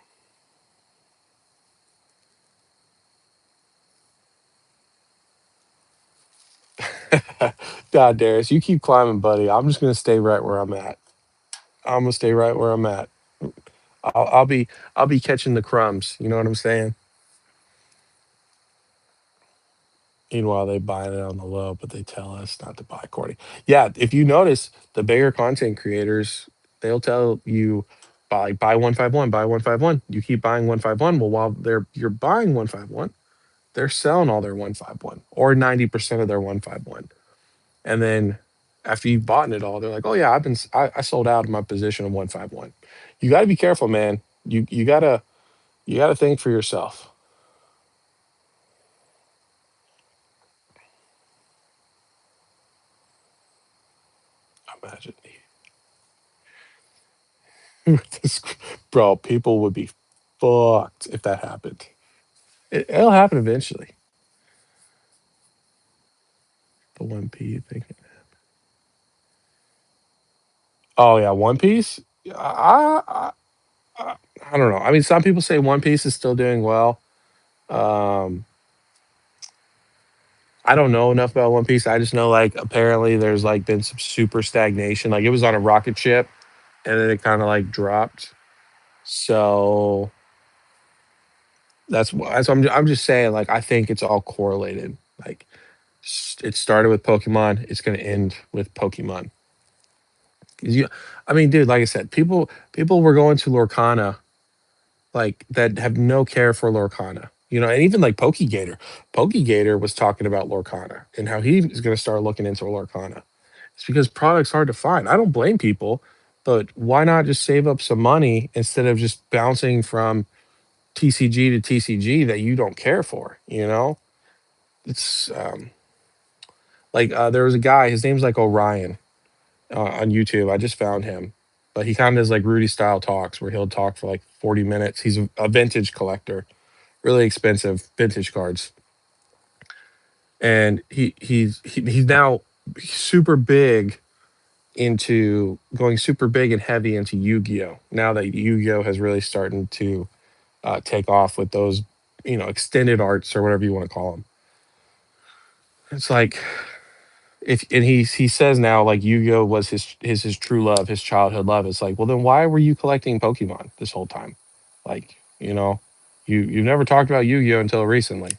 God, Darius, you keep climbing, buddy. I'm just gonna stay right where I'm at. I'm gonna stay right where I'm at. I'll be catching the crumbs. You know what I'm saying? Meanwhile, they buy it on the low, but they tell us not to buy according. Yeah, if you notice, the bigger content creators, they'll tell you. buy 151, buy 151. You keep buying 151. Well, while you're buying 151, they're selling all their 151 or 90% of their 151. And then after you've bought it all, they're like, "Oh yeah, I sold out of my position of 151." You got to be careful, man. You got to think for yourself. Imagine. This- Bro, people would be fucked if that happened. It'll happen eventually. The One Piece thing. Oh yeah, One Piece. I, I don't know. I mean, some people say One Piece is still doing well. Um, I don't know enough about One Piece. I just know like apparently there's like been some super stagnation. Like it was on a rocket ship and then it kind of like dropped. So that's why. So I'm just saying like I think it's all correlated. Like it started with Pokemon. It's going to end with Pokemon. 'Cause I mean, dude, like I said, people were going to Lorcana like that have no care for Lorcana. You know, and even like Pokegator. Pokegator was talking about Lorcana and how he is going to start looking into Lorcana. It's because product's hard to find. I don't blame people, but why not just save up some money instead of just bouncing from TCG to TCG that you don't care for? You know, it's like there was a guy. His name's like Orion on YouTube. I just found him, but he kind of does like Rudy style talks where he'll talk for like 40 minutes. He's a vintage collector, really expensive vintage cards, and he's now super big into going super big and heavy into Yu-Gi-Oh. Now that Yu-Gi-Oh has really starting to take off with those, extended arts or whatever you want to call them. It's like if and he says now like Yu-Gi-Oh was his true love, his childhood love. It's like, well then why were you collecting Pokemon this whole time? Like, you've never talked about Yu-Gi-Oh until recently.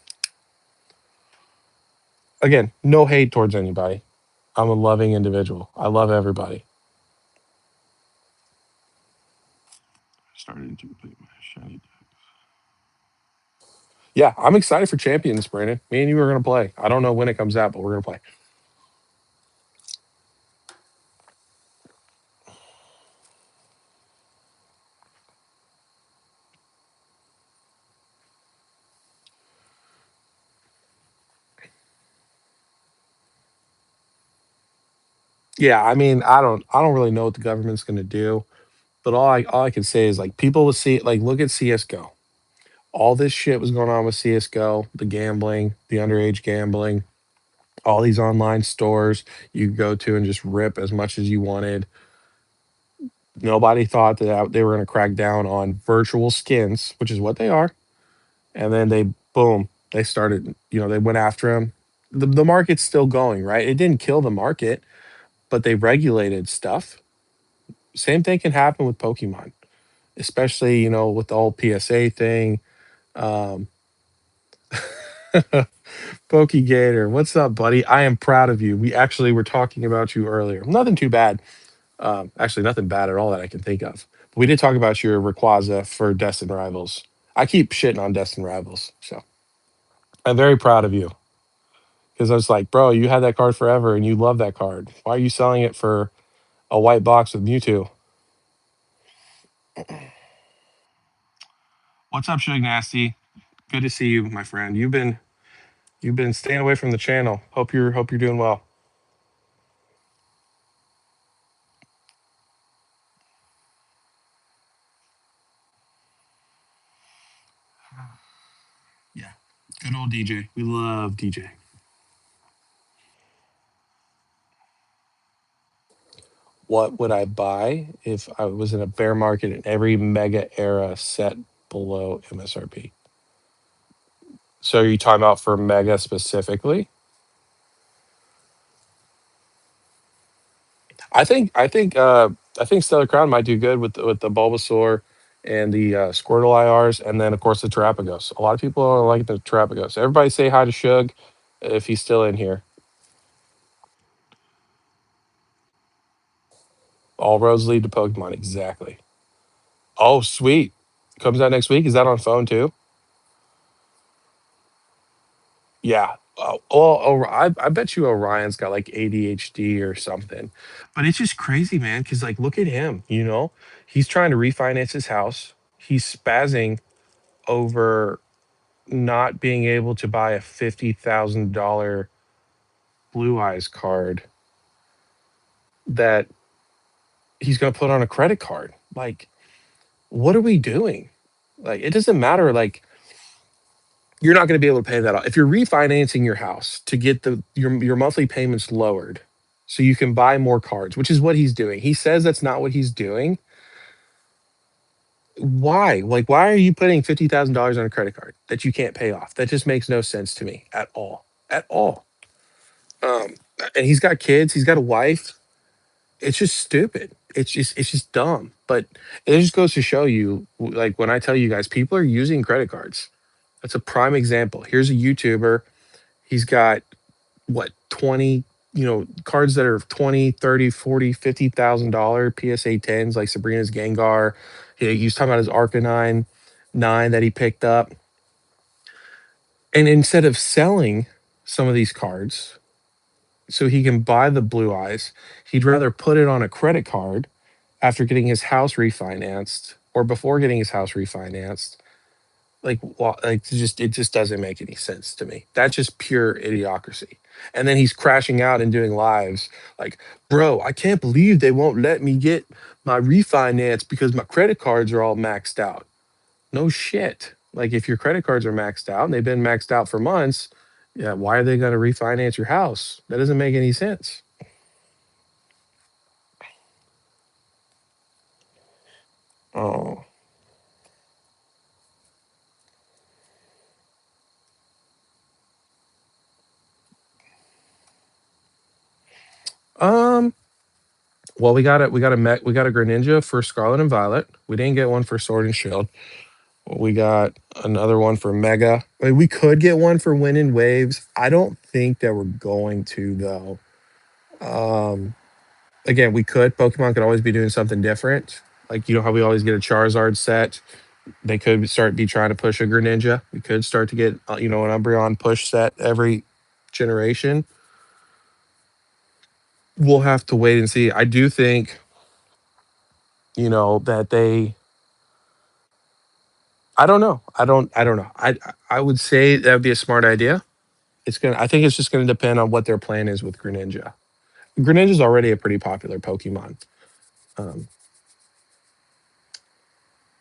Again, no hate towards anybody. I'm a loving individual. I love everybody. Started to play my shiny. Yeah, I'm excited for Champions, Brandon. Me and you are gonna play. I don't know when it comes out, but we're gonna play. Yeah, I mean, I don't really know what the government's gonna do, but all I can say is like people will see like look at CS:GO. All this shit was going on with CS:GO, the gambling, the underage gambling, all these online stores you could go to and just rip as much as you wanted. Nobody thought that they were going to crack down on virtual skins, which is what they are. And then boom, they started, they went after them. The market's still going, right? It didn't kill the market, but they regulated stuff. Same thing can happen with Pokemon, especially, with the whole PSA thing. Um, Pokegator, what's up, buddy? I am proud of you. We actually were talking about you earlier. Nothing too bad. Actually, nothing bad at all that I can think of. But we did talk about your Rayquaza for Destin Rivals. I keep shitting on Destin Rivals, so I'm very proud of you because I was like, bro, you had that card forever and you love that card. Why are you selling it for a white box with Mewtwo? What's up, Suge Nasty? Good to see you, my friend. You've been staying away from the channel. Hope you're doing well. Yeah, good old DJ. We love DJ. What would I buy if I was in a bear market and every mega era set below MSRP? So are you talking about for mega specifically? I think Stellar Crown might do good with the Bulbasaur and the Squirtle IRs, and then of course the Terapagos. A lot of people are like the Terapagos. Everybody say hi to Shug if he's still in here. All roads lead to Pokemon. Exactly. Oh, sweet. Comes out next week. Is that on phone too? Yeah. I bet you Orion's got like ADHD or something. But it's just crazy, man. Cause like, look at him, he's trying to refinance his house. He's spazzing over not being able to buy a $50,000 Blue Eyes card that he's going to put on a credit card. Like, what are we doing? Like, it doesn't matter. Like, you're not going to be able to pay that off. If you're refinancing your house to get your monthly payments lowered so you can buy more cards, which is what he's doing. He says that's not what he's doing. Why? Like, why are you putting $50,000 on a credit card that you can't pay off? That just makes no sense to me at all. At all. Um, and he's got kids, he's got a wife. It's just stupid. It's just dumb. But it just goes to show you, like when I tell you guys, people are using credit cards. That's a prime example. Here's a YouTuber. He's got what 20, cards that are 20, 30, 40, $50,000 PSA 10s like Sabrina's Gengar. He was talking about his Arcanine 9 that he picked up. And instead of selling some of these cards so he can buy the Blue Eyes, he'd rather put it on a credit card after getting his house refinanced or before getting his house refinanced. Like it just doesn't make any sense to me. That's just pure idiocracy. And then he's crashing out and doing lives like, bro, I can't believe they won't let me get my refinance because my credit cards are all maxed out. No shit. Like if your credit cards are maxed out and they've been maxed out for months, yeah, why are they going to refinance your house? That doesn't make any sense. Oh. Um, well, we got a Greninja for Scarlet and Violet. We didn't get one for Sword and Shield. We got another one for Mega. I mean, we could get one for Wind and Waves. I don't think that we're going to though. Um, Again, we could. Pokemon could always be doing something different. Like how we always get a Charizard set. They could be trying to push a Greninja. We could start to get an Umbreon push set every generation. We'll have to wait and see. I do think that they. I don't know. I don't know. I would say that would be a smart idea. I think it's just gonna depend on what their plan is with Greninja. Greninja's already a pretty popular Pokemon. Um,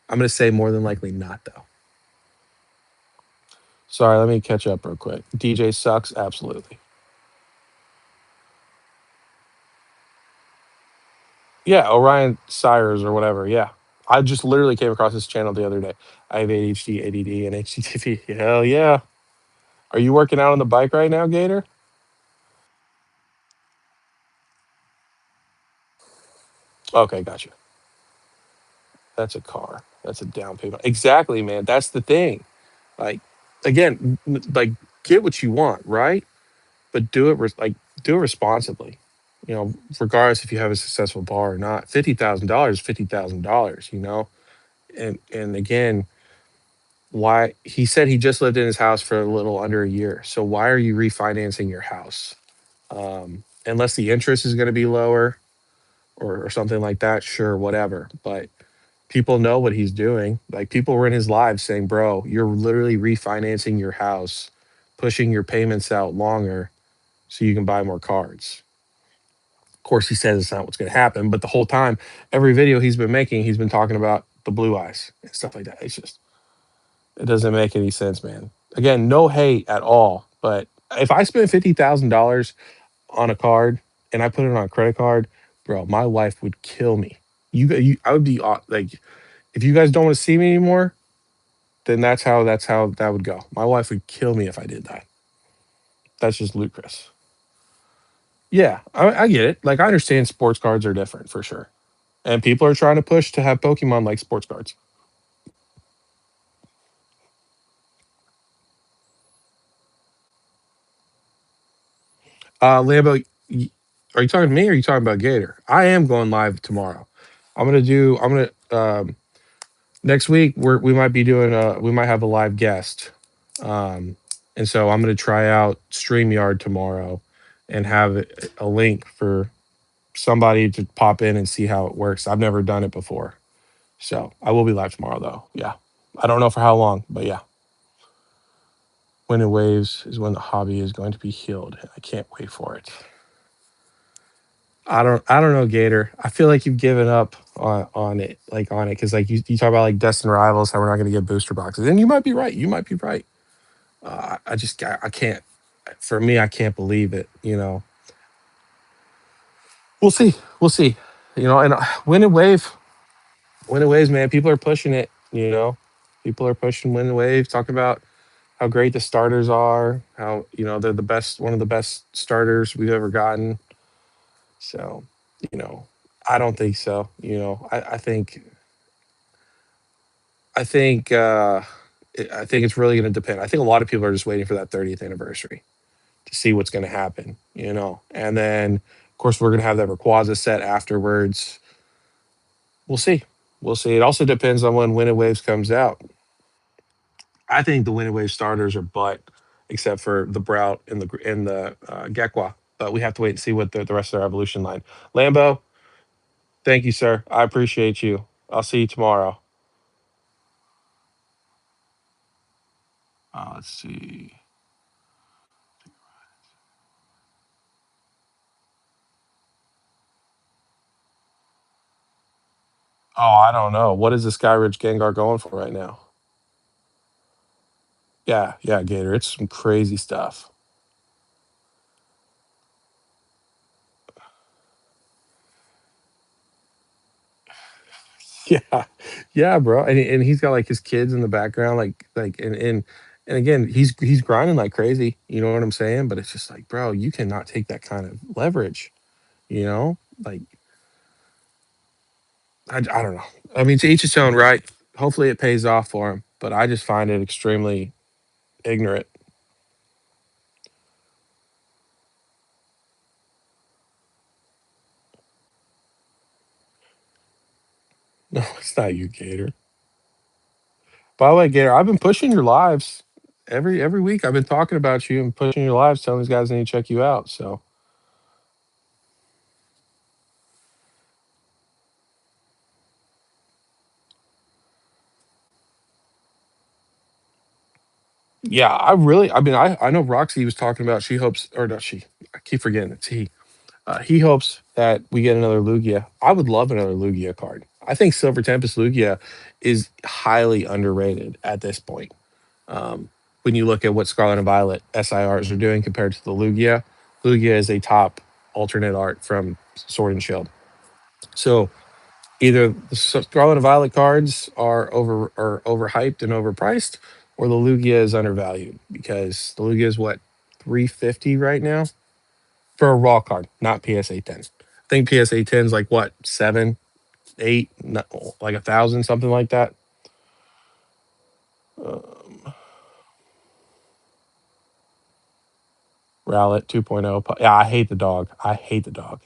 I'm gonna say more than likely not though. Sorry, let me catch up real quick. DJ sucks, absolutely. Yeah, Orion Sires or whatever. Yeah, I just literally came across this channel the other day. I have ADHD, ADD, and HTTP. Hell yeah! Are you working out on the bike right now, Gator? Okay, gotcha. That's a car. That's a down payment. Exactly, man. That's the thing. Like, again, like get what you want, right? But do it responsibly. Regardless if you have a successful bar or not. $50,000, $50,000. And again, why he said he just lived in his house for a little under a year. So why are you refinancing your house? Unless the interest is going to be lower or something like that, sure, whatever. But people know what he's doing. Like people were in his live saying, "Bro, you're literally refinancing your house, pushing your payments out longer so you can buy more cards." Of course, he says it's not what's going to happen, but the whole time, every video he's been making, he's been talking about the Blue Eyes and stuff like that. It doesn't make any sense, man. Again, no hate at all, but if I spend $50,000 on a card and I put it on a credit card, bro, my wife would kill me. I would be like, if you guys don't want to see me anymore, then that's how that would go. My wife would kill me if I did that. That's just ludicrous. Yeah, I get it. Like I understand sports cards are different for sure, and people are trying to push to have Pokemon like sports cards. Lambo, are you talking to me or are you talking about Gator? I am going live tomorrow. I'm gonna Next week we might be doing we might have a live guest. Um, and so I'm going to try out StreamYard tomorrow and have a link for somebody to pop in and see how it works. I've never done it before. So I will be live tomorrow though. Yeah. I don't know for how long, but yeah. Wind and waves is when the hobby is going to be healed. I can't wait for it. I don't know, Gator. I feel like you've given up on it, like on it, because like you talk about like Destin Rivals, how we're not going to get booster boxes, and you might be right. You might be right. I can't. For me, I can't believe it. We'll see. We'll see. And win and wave, win and waves, man. People are pushing it. People are pushing win and wave, talking about how great the starters are, how they're the best, one of the best starters we've ever gotten. So, you know, I don't think so. I think it's really going to depend. I think a lot of people are just waiting for that 30th anniversary to see what's going to happen. And then of course we're going to have that Rayquaza set afterwards. We'll see. We'll see. It also depends on when Wind and Waves comes out. I think the Wind and Wave starters are butt, except for the Brout and the Gekwa. But we have to wait and see what the rest of their evolution line. Lambo, thank you, sir. I appreciate you. I'll see you tomorrow. Let's see. Oh, I don't know. What is the Skyridge Gengar going for right now? Yeah, yeah, Gator. It's some crazy stuff. Yeah, yeah, bro. And he's got like his kids in the background, and again, he's grinding like crazy. You know what I'm saying? But it's just like, bro, you cannot take that kind of leverage. You know, like I don't know. I mean, to each his own, right? Hopefully, it pays off for him. But I just find it extremely ignorant. No, it's not you, Gator. By the way, Gator, I've been pushing your lives every week. I've been talking about you and pushing your lives, telling these guys they need to check you out. So yeah, I mean, I know Roxy was talking about. She hopes, or no, she. I keep forgetting it's he. He hopes that we get another Lugia. I would love another Lugia card. I think Silver Tempest Lugia is highly underrated at this point. Um, when you look at what Scarlet and Violet SIRs are doing compared to the Lugia, Lugia is a top alternate art from Sword and Shield. So either the Scarlet and Violet cards are overhyped and overpriced, or the Lugia is undervalued because the Lugia is what 350 right now for a raw card, not PSA 10. I think PSA 10 is like what 7, 8, like 1,000, something like that. Um, Rowlet 2.0. Yeah, I hate the dog. I hate the dog.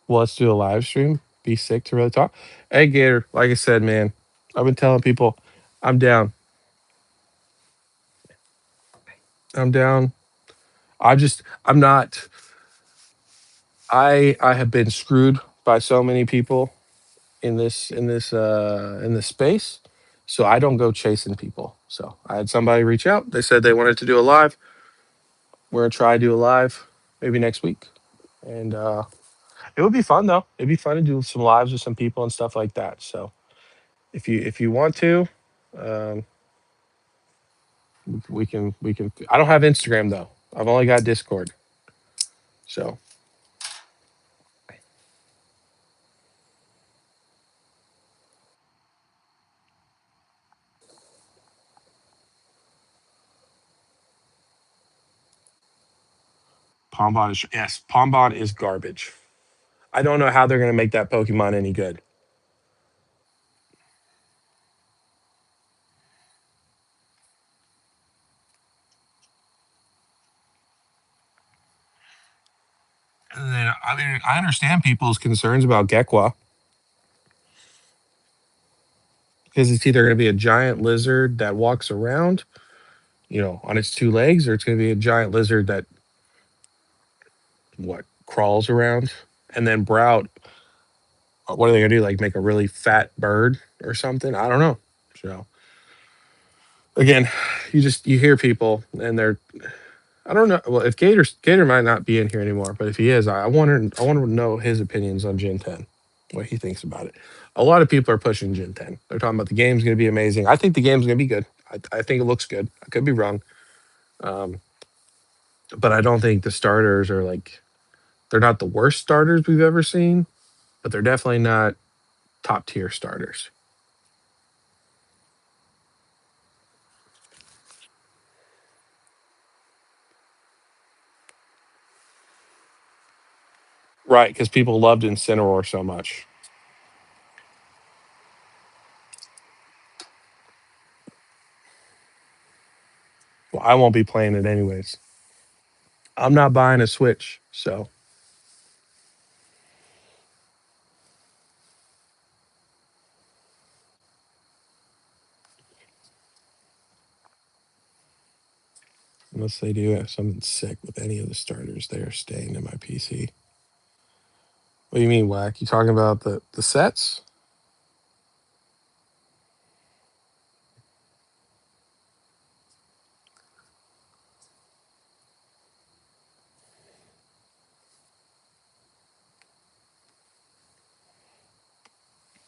Well, let's do a live stream. Be sick to really talk. Hey, Gator, like I said, man, I've been telling people I'm down. I'm down. I'm not. I have been screwed by so many people in this space. So I don't go chasing people. So I had somebody reach out. They said they wanted to do a live. We're gonna try to do a live maybe next week. And it would be fun though. It'd be fun to do some lives with some people and stuff like that. So if you want to, um, we can. I don't have Instagram though. I've only got Discord. So Pombon is yes, Pombon is garbage. I don't know how they're gonna make that Pokemon any good. And then I mean I understand people's concerns about Gekwa. because it's either going to be a giant lizard that walks around, on its two legs, or it's going to be a giant lizard that what crawls around. And then Brout, what are they going to do? Like make a really fat bird or something? I don't know. So again, you hear people and they're I don't know. Well, if Gator might not be in here anymore, but if he is, I want to know his opinions on Gen 10, what he thinks about it. A lot of people are pushing Gen 10. They're talking about the game's going to be amazing. I think the game's going to be good. I think it looks good. I could be wrong, um, but I don't think the starters are like they're not the worst starters we've ever seen, but they're definitely not top tier starters. Right, because people loved Incineroar so much. Well, I won't be playing it anyways. I'm not buying a Switch, so unless they do have something sick with any of the starters, they are staying in my PC. What do you mean, whack? You talking about the sets?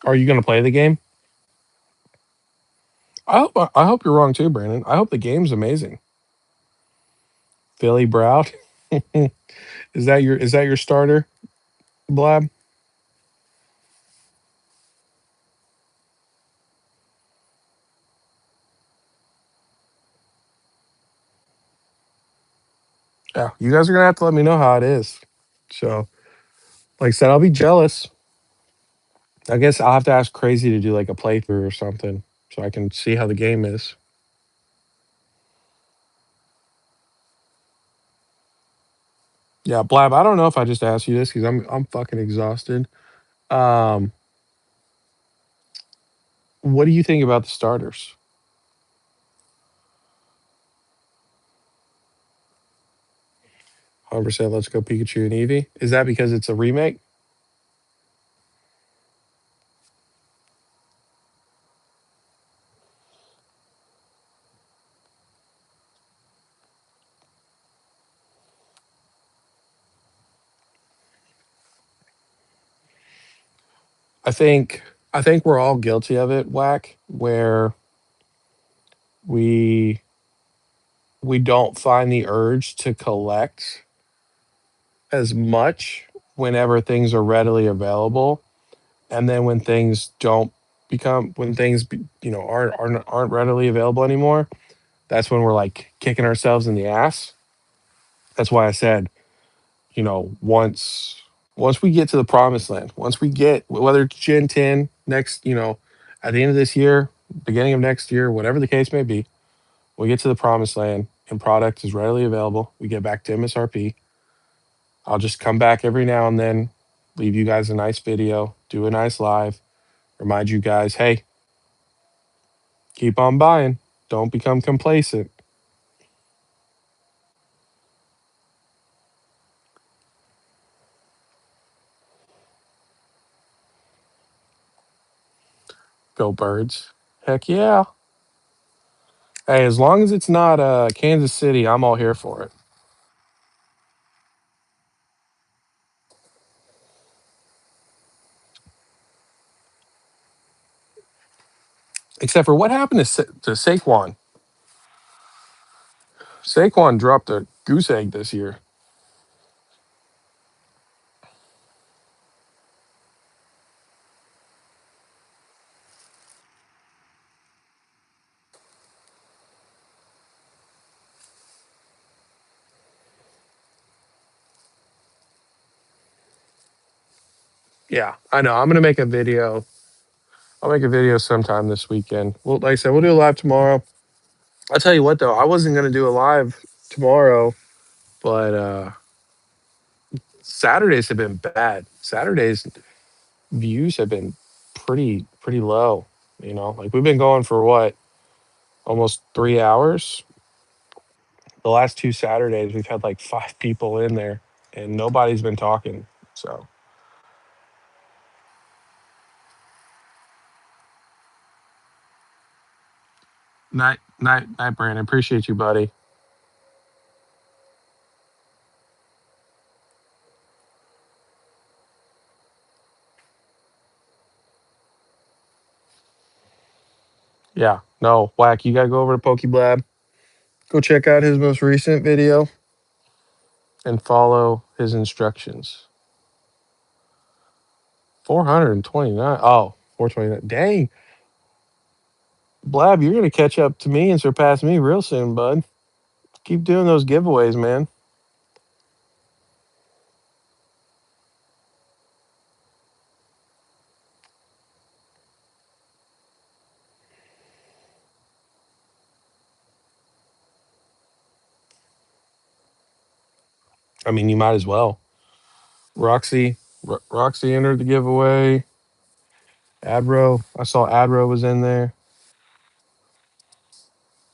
Are you going to play the game? I hope you're wrong too, Brandon. I hope the game's amazing. Philly Brown, is that your starter, Blab? Yeah, you guys are gonna have to let me know how it is. So, like I said, I'll be jealous. I guess I'll have to ask Crazy to do like a playthrough or something, so I can see how the game is. Yeah, Blab. I don't know if I just asked you this because I'm fucking exhausted. Um, what do you think about the starters? 100%. Let's go Pikachu and Eevee. Is that because it's a remake? I think we're all guilty of it, whack, where we we don't find the urge to collect as much whenever things are readily available, and then when things don't become when things aren't readily available anymore, that's when we're like kicking ourselves in the ass. That's why I said, once we get to the promised land, once we get whether it's Gen 10 next, at the end of this year, beginning of next year, whatever the case may be, we get to the promised land and product is readily available. We get back to MSRP. I'll just come back every now and then, leave you guys a nice video, do a nice live, remind you guys, hey, keep on buying. Don't become complacent. Go birds. Heck yeah. Hey, as long as it's not Kansas City, I'm all here for it. Except for what happened to Saquon? Saquon dropped a goose egg this year. Yeah, I know. I'm gonna make a video. I'll make a video sometime this weekend. Well, like I said, we'll do a live tomorrow. I'll tell you what though, I wasn't gonna do a live tomorrow, but Saturdays have been bad. Saturdays views have been pretty low. Like we've been going for what, almost 3 hours. The last two Saturdays, we've had like five people in there, and nobody's been talking. So night, Brandon. Appreciate you, buddy. Yeah, no, Whack. You gotta go over to Pokeblab. Go check out his most recent video and follow his instructions. 429. Oh, 429. Dang, Blab, you're gonna catch up to me and surpass me real soon, bud. Keep doing those giveaways, man. I mean, you might as well. Roxy entered the giveaway. Adro, I saw Adro was in there.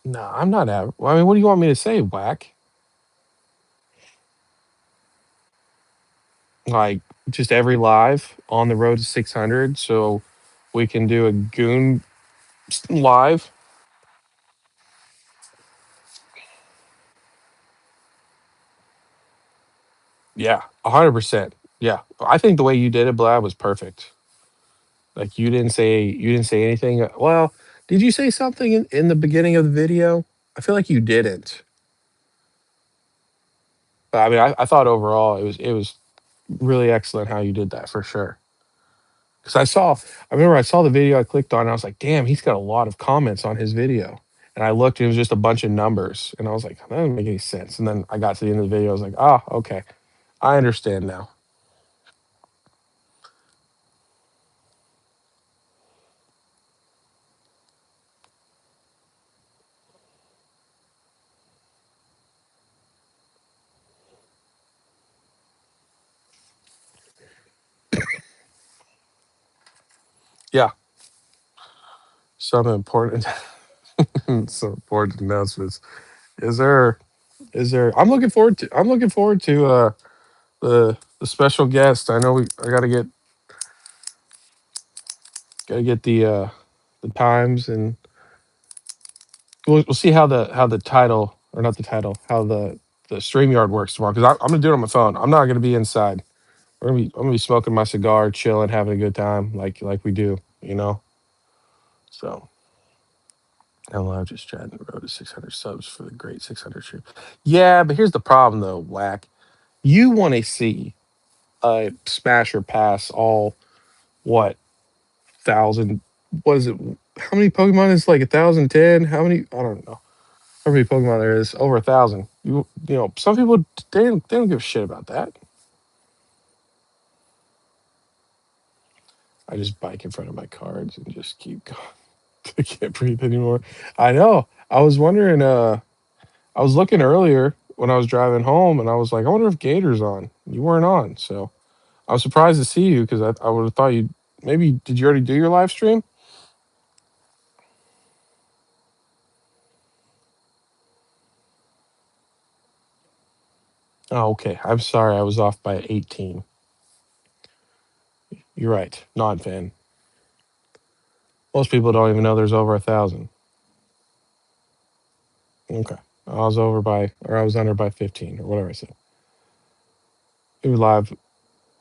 No, I'm not Adro. I mean, what do you want me to say, Whack? Like, just every live on the road to 600, so we can do a goon live. Yeah, 100%. Yeah, I think the way you did it, Blab, was perfect. Like you didn't say anything. Well, did you say something in the beginning of the video? I feel like you didn't. But I mean, I thought overall it was really excellent how you did that for sure. Because I remember I saw the video, I clicked on, and I was like, damn, he's got a lot of comments on his video. And I looked, it was just a bunch of numbers, and I was like, that doesn't make any sense. And then I got to the end of the video, I was like, ah, okay, I understand now. Yeah, some important, some important announcements. Is there? Is there? I'm looking forward to the special guest. I know I gotta get the times, and we'll see how the title, or not the title, how the StreamYard works tomorrow, because I'm gonna do it on my phone. I'm not gonna be inside. I'm gonna be smoking my cigar, chilling, having a good time, like we do, So I'm live just chatting the road to 600 subs for the great 600 stream. Yeah, but here's the problem though, Whack. You want to see a smash or pass all what thousand? What is it? How many Pokemon is like 1,010? How many? I don't know. How many Pokemon there is? Over 1,000. Some people they don't give a shit about that. I just bike in front of my cards and just keep going. I can't breathe anymore. I know. I was wondering. I was looking earlier when I was driving home, and I was like, I wonder if Gator's on. You weren't on, so I was surprised to see you because I would have thought you maybe did you already do your live stream? Oh, okay. I'm sorry. I was off by 18. You're right. Non-fan. Most people don't even know there's over 1,000. Okay. I was under by 15 or whatever I said. It was live.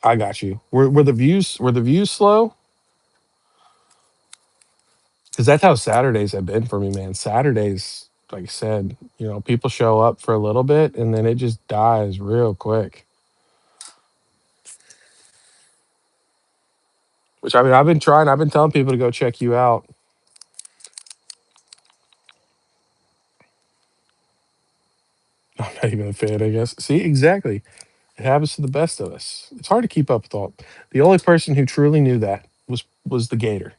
I got you. Were the views slow? Because that's how Saturdays have been for me, man. Saturdays, like I said, people show up for a little bit and then it just dies real quick. Which I mean, I've been telling people to go check you out. I'm not even a fan, I guess. See, exactly. It happens to the best of us. It's hard to keep up with all. The only person who truly knew that was the Gator.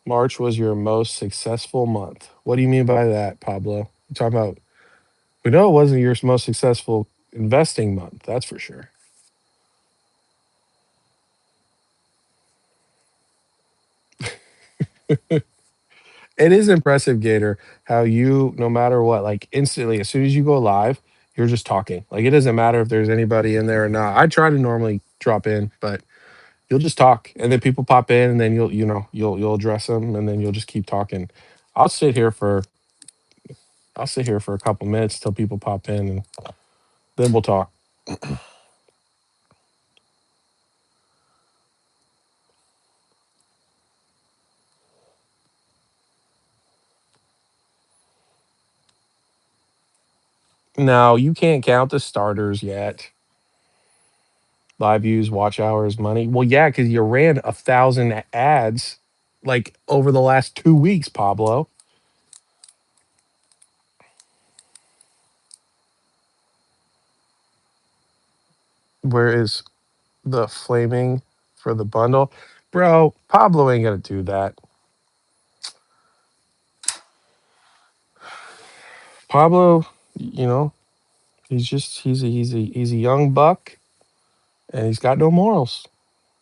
March was your most successful month. What do you mean by that, Pablo? You talking about? We know it wasn't your most successful investing month. That's for sure. It is impressive, Gator, how you, no matter what, like instantly, as soon as you go live, you're just talking. Like it doesn't matter if there's anybody in there or not. I try to normally drop in, but you'll just talk, and then people pop in, and then you'll address them, and then you'll just keep talking. I'll sit here for I'll sit here for a couple minutes till people pop in, and then we'll talk. No, you can't count the starters yet. Live views, watch hours, money. Well, yeah, because you ran 1,000 ads like over the last 2 weeks, Pablo. Where is the flaming for the bundle? Bro, Pablo ain't gonna do that. Pablo, you know, he's a young buck and he's got no morals.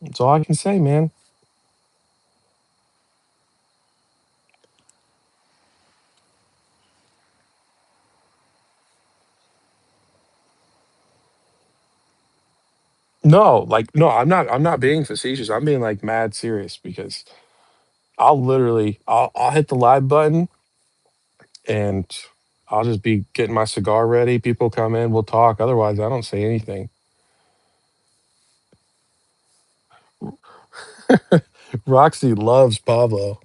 That's all I can say, man. No, like no, I'm not being facetious. I'm being like mad serious because I'll hit the live button and I'll just be getting my cigar ready. People come in, we'll talk. Otherwise, I don't say anything. Roxy loves Pablo.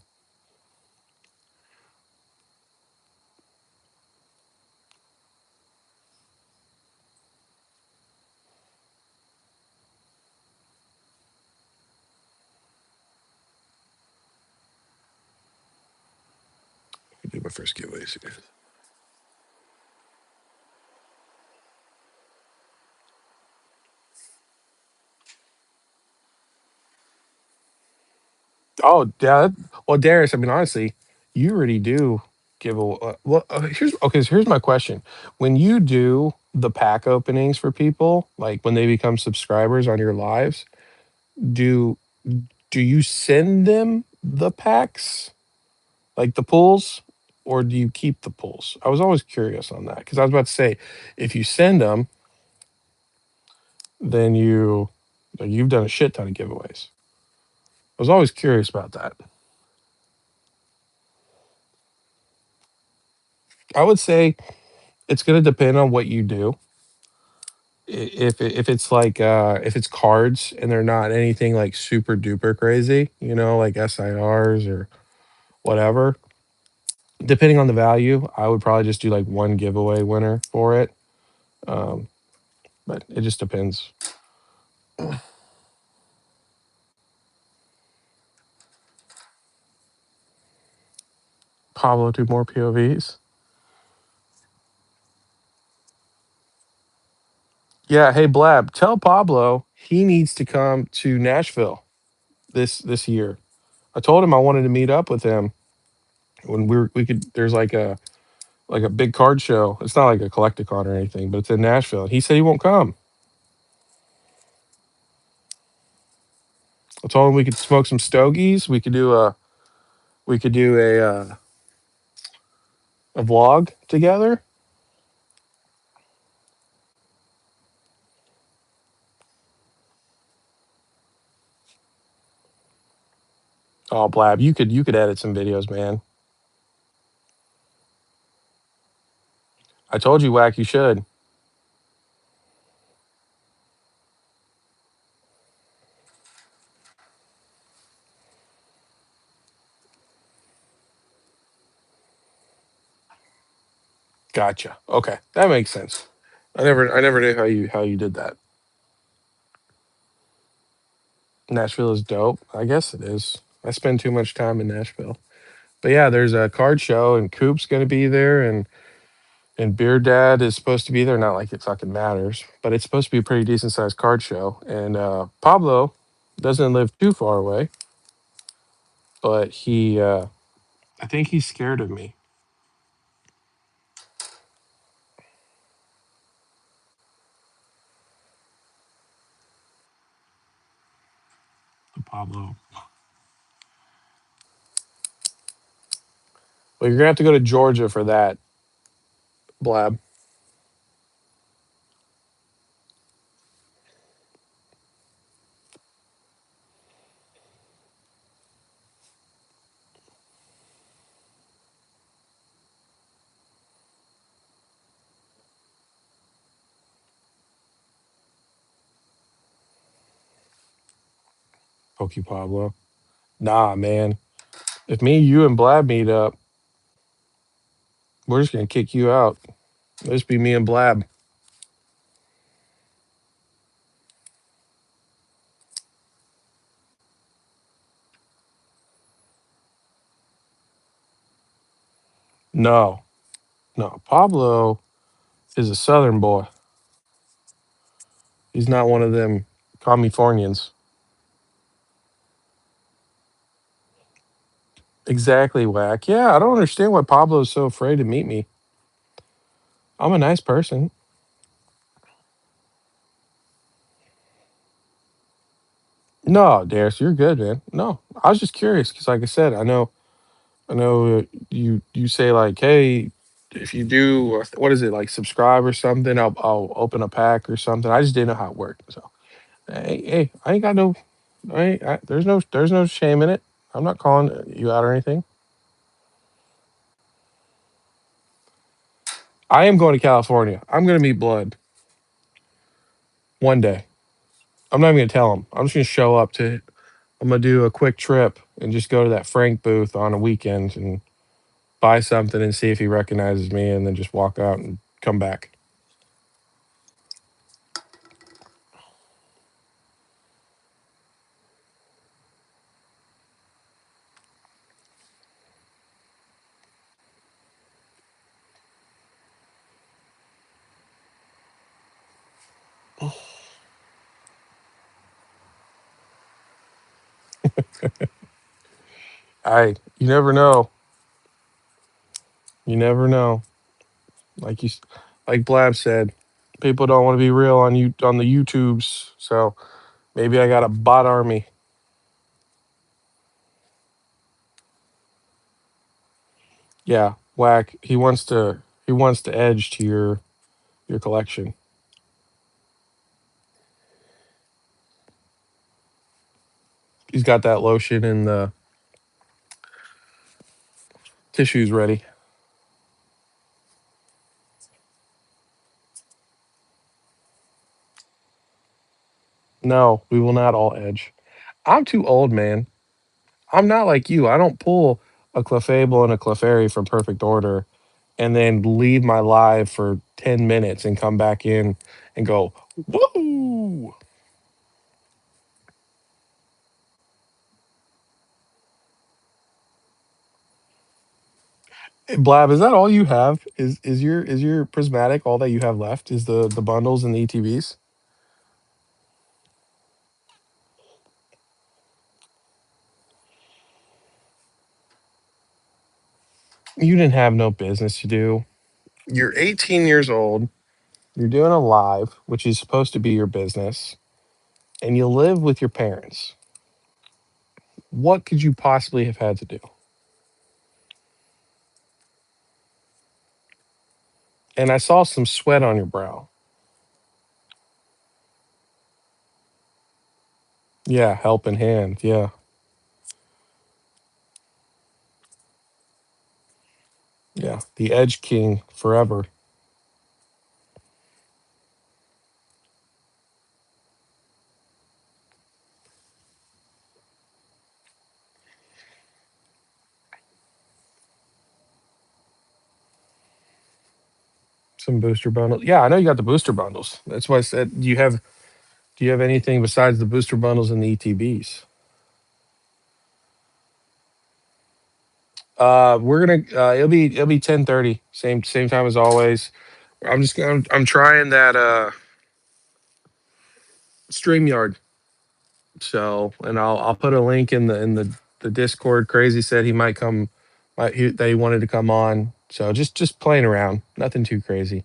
I did my first giveaways. Oh, yeah. Well, Darius, I mean, honestly, you already do give a. Well, here's okay. So here's my question: when you do the pack openings for people, like when they become subscribers on your lives, do do you send them the packs, like the pulls, or do you keep the pulls? I was always curious on that because I was about to say, if you send them, then like, you've done a shit ton of giveaways. I was always curious about that. I would say it's going to depend on what you do. If it's like if it's cards and they're not anything like super duper crazy, like SIRs or whatever, depending on the value, I would probably just do like one giveaway winner for it. Um, but it just depends. Pablo do more POVs. Yeah, hey Blab, tell Pablo he needs to come to Nashville this year. I told him I wanted to meet up with him when we could. There's like a big card show. It's not like a collecticon or anything, but it's in Nashville. He said he won't come. I told him we could smoke some stogies. We could do a vlog together. Oh, Blab, you could edit some videos, man. I told you, Whack, you should. Gotcha. Okay, that makes sense. I never knew how you did that. Nashville is dope. I guess it is. I spend too much time in Nashville. But yeah, there's a card show and Coop's gonna be there and Beer Dad is supposed to be there. Not like it fucking matters, but it's supposed to be a pretty decent sized card show. And Pablo doesn't live too far away, but I think he's scared of me. Pablo. Well, you're gonna have to go to Georgia for that, Blab. Pokey Pablo. Nah, man. If me, you, and Blab meet up, we're just gonna kick you out. It'll just be me and Blab. No, no. Pablo is a Southern boy. He's not one of them Californians. Exactly, whack. Yeah, I don't understand why Pablo's so afraid to meet me. I'm a nice person. No, Darius, you're good, man. No, I was just curious because, like I said, I know you say like, hey, if you do, or what is it like, subscribe or something? I'll open a pack or something. I just didn't know how it worked. So, hey, I ain't got no, there's no shame in it. I'm not calling you out or anything. I am going to California. I'm going to meet Blood one day. I'm not even going to tell him. I'm just going to show up to. I'm going to do a quick trip and just go to that Frank booth on a weekend and buy something and see if he recognizes me, and then just walk out and come back. You never know. You never know. Like like Blab said, people don't want to be real on you on the YouTubes. So maybe I got a bot army. Yeah, whack. He wants to edge to your collection. He's got that lotion and the tissues ready. No, we will not all edge. I'm too old, man. I'm not like you. I don't pull a Clefable and a Clefairy from perfect order and then leave my live for 10 minutes and come back in and go, woo! Hey, Blab, is that all you have? Is your prismatic all that you have left? Is the bundles and the ETBs? You didn't have no business to do. You're 18 years old. You're doing a live, which is supposed to be your business, and you live with your parents. What could you possibly have had to do? And I saw some sweat on your brow. Yeah, helping hand. Yeah, yeah. The Edge King forever. Some booster bundles. Yeah, I know you got the booster bundles. That's why I said, do you have anything besides the booster bundles and the ETBs? We're gonna it'll be 10:30, same time as always. I'm trying that StreamYard. So, and I'll put a link in the Discord. Crazy said he might come, that he wanted to come on. So just playing around, nothing too crazy.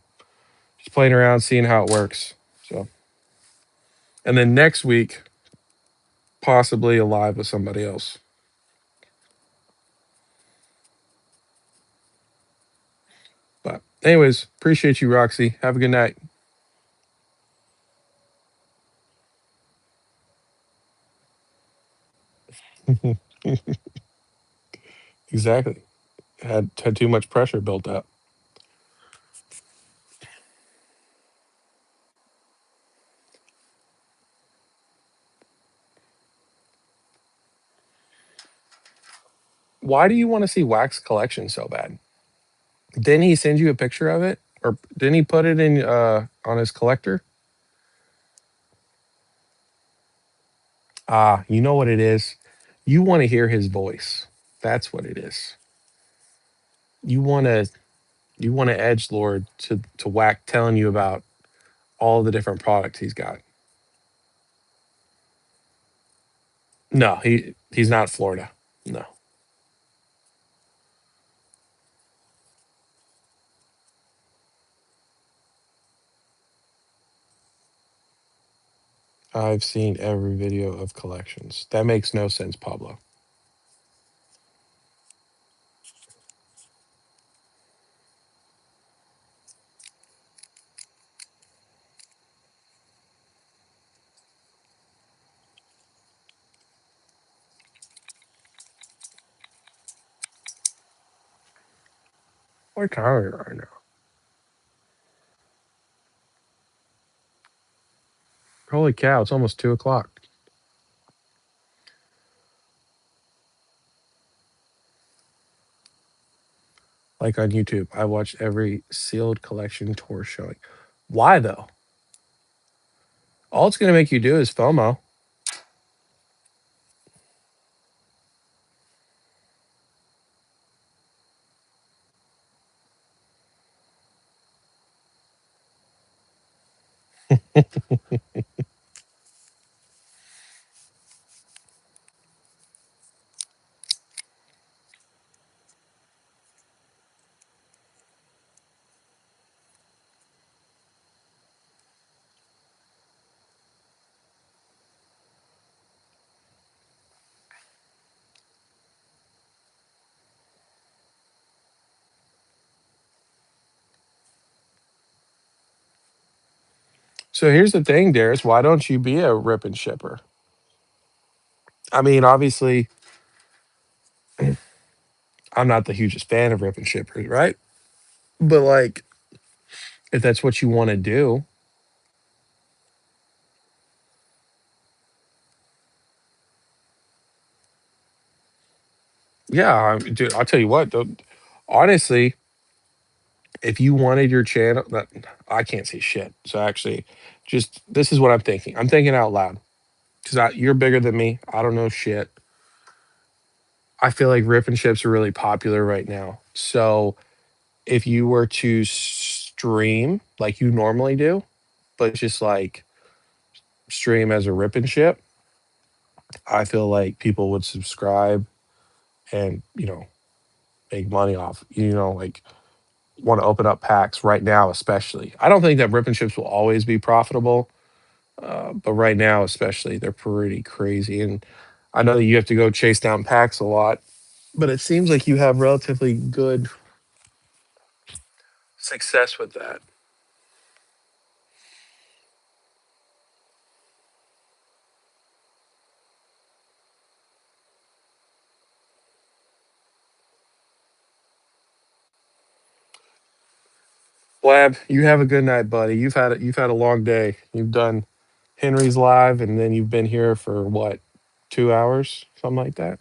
Just playing around, seeing how it works. So, and then next week, possibly a live with somebody else. Anyways, appreciate you, Roxy. Have a good night. Exactly. Had too much pressure built up. Why do you want to see wax collection so bad? Didn't he send you a picture of it, or didn't he put it in on his collector? Ah, you know what it is. You want to hear his voice. That's what it is. You want to you want to edge lord to whack telling you about all the different products he's got. No, he's not Florida. No, I've seen every video of collections. That makes no sense, Pablo. What time are we right now? Holy cow! It's almost 2 o'clock. Like on YouTube, I watched every sealed collection tour showing. Why though? All it's going to make you do is FOMO. So here's the thing, Darius. Why don't you be a rip and shipper? I mean, obviously, I'm not the hugest fan of rip and shippers, right? But like, if that's what you want to do, yeah, dude. I'll tell you what. Honestly, if you wanted your channel, I can't say shit. So actually, just this is what I'm thinking. I'm thinking out loud because you're bigger than me. I don't know shit. I feel like rip and ships are really popular right now. So if you were to stream like you normally do, but just like stream as a rip and ship, I feel like people would subscribe and make money off. Like want to open up packs right now, especially. I don't think that rip and ships will always be profitable, but right now, especially, they're pretty crazy. And I know that you have to go chase down packs a lot, but it seems like you have relatively good success with that. Blab, you have a good night, buddy. You've had a long day. You've done Henry's live, and then you've been here for what, 2 hours, something like that.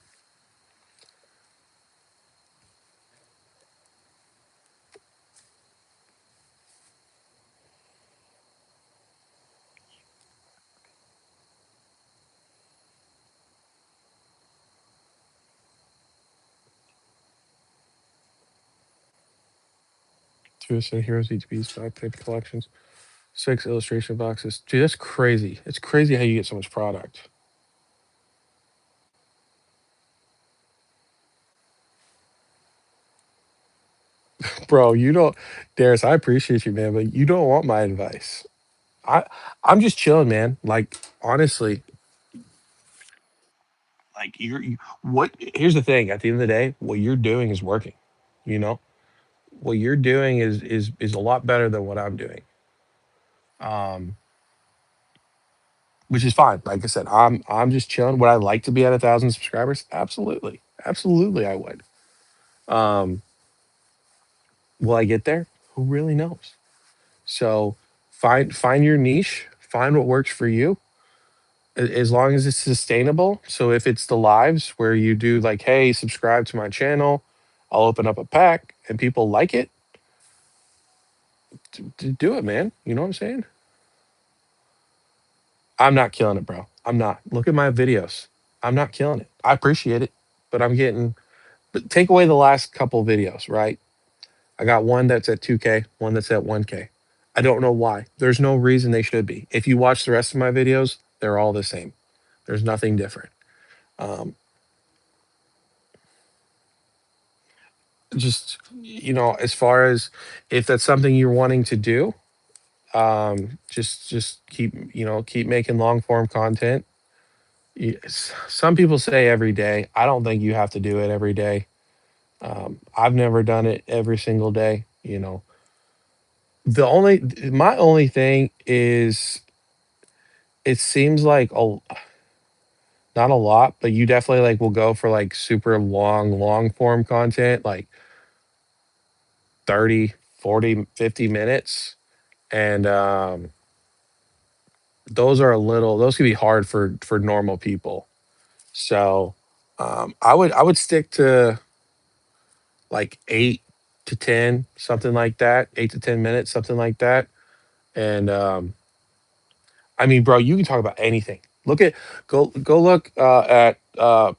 Two Ascent Heroes each piece, 5 paper collections, 6 illustration boxes. Dude, that's crazy. It's crazy how you get so much product. Bro, you don't Darius, I appreciate you, man, but you don't want my advice. I I'm just chilling, man. Like honestly, like what here's the thing, at the end of the day, what you're doing is working, you know? what you're doing is a lot better than what I'm doing. Um, which is fine. Like I said, I'm just chilling. Would I like to be at 1,000 subscribers? Absolutely, absolutely, I would. Um, will I get there? Who really knows? So find your niche, find what works for you, as long as it's sustainable. So if it's the lives where you do like, hey, subscribe to my channel, I'll open up a pack, and people like it, do it, man. You know what I'm saying? I'm not killing it, bro. I'm not. Look at my videos. I'm not killing it. I appreciate it, but I'm getting. But take away the last couple videos, right? I got one that's at 2K, one that's at 1K. I don't know why. There's no reason they should be. If you watch the rest of my videos, they're all the same. There's nothing different. Um, just as far as if that's something you're wanting to do, just keep making long form content. Some people say every day. I don't think you have to do it every day. I've never done it every single day. My only thing is it seems like not a lot, but you definitely like will go for like super long form content, like 30, 40, 50 minutes. And those can be hard for normal people. So I would stick to like 8 to 10, something like that, 8 to 10 minutes, something like that. And I mean, bro, you can talk about anything. Go look at Poke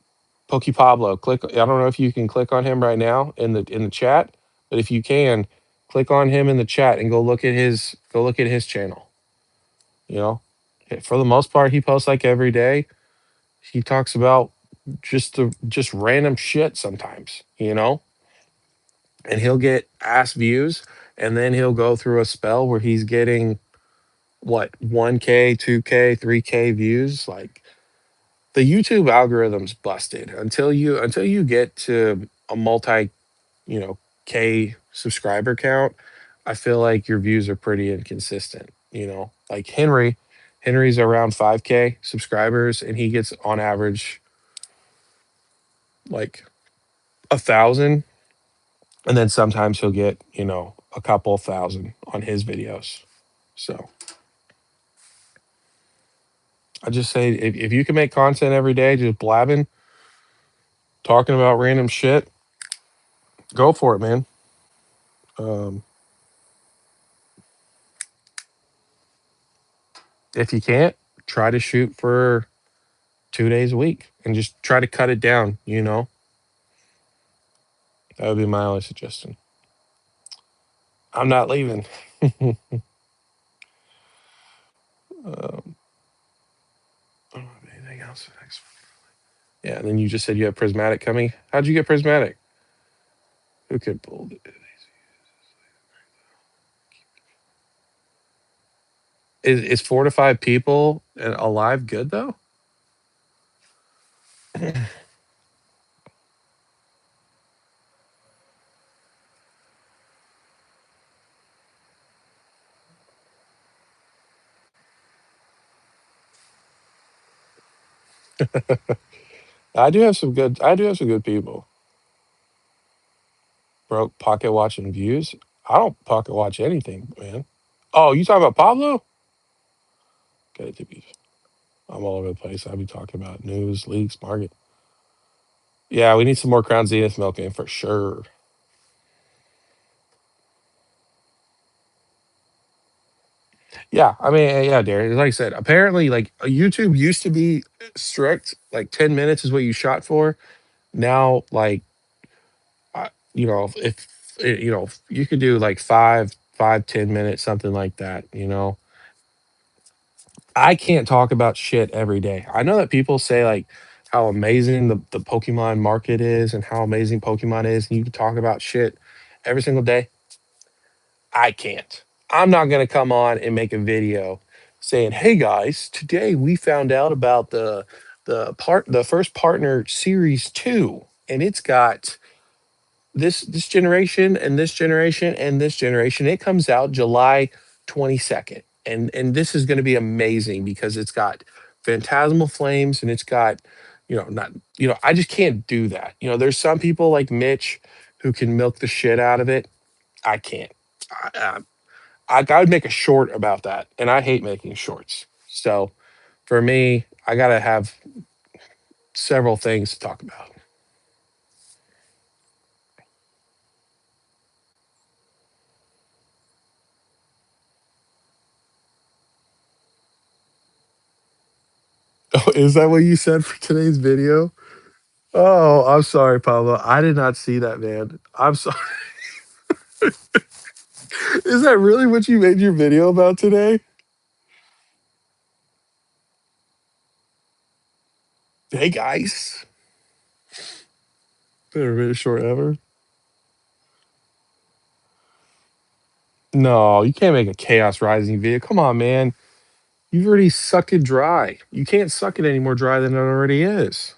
Pablo. Click. I don't know if you can click on him right now in the chat, but if you can, click on him in the chat and go look at his channel. You know, for the most part, he posts like every day. He talks about just random shit sometimes. And he'll get ass views, and then he'll go through a spell where he's getting what 1K, 2K, 3K views. Like the YouTube algorithm's busted until you get to a multi, you know, K subscriber count. I feel like your views are pretty inconsistent. Like Henry's around 5K subscribers, and he gets on average like 1,000, and then sometimes he'll get a couple thousand on his videos. So I just say if you can make content every day, just blabbing, talking about random shit, go for it, man. Um, if you can't, try to shoot for 2 days a week and just try to cut it down. That would be my only suggestion. I'm not leaving. um, I don't have anything else. Yeah, and then you just said you have prismatic coming. How'd you get prismatic? Who could pull it? Is 4 to 5 people alive good though? I do have some good people. Broke pocket watching views. I don't pocket watch anything, man. Oh, you talking about Pablo? Okay, I'm all over the place. I'll be talking about news, leaks, market. Yeah, we need some more Crown Zenith milking for sure. Yeah, I mean, yeah, Darren. Like I said, apparently, like YouTube used to be strict. Like 10 minutes is what you shot for. Now, like, if you could do like 10 minutes, something like that. I can't talk about shit every day. I know that people say like how amazing the Pokemon market is and how amazing Pokemon is, and you can talk about shit every single day. I can't. I'm not gonna come on and make a video saying, "Hey guys, today we found out about the first partner series 2, and it's got this generation and this generation and this generation, it comes out July 22nd. And this is going to be amazing because it's got phantasmal flames and it's got, not, I just can't do that. There's some people like Mitch who can milk the shit out of it. I can't. I would make a short about that, and I hate making shorts. So for me, I gotta have several things to talk about. Oh, is that what you said for today's video? Oh, I'm sorry, Pablo. I did not see that, man. I'm sorry. Is that really what you made your video about today? Hey, guys. Better been short ever. No, you can't make a Chaos Rising video. Come on, man. You've already sucked it dry. You can't suck it any more dry than it already is.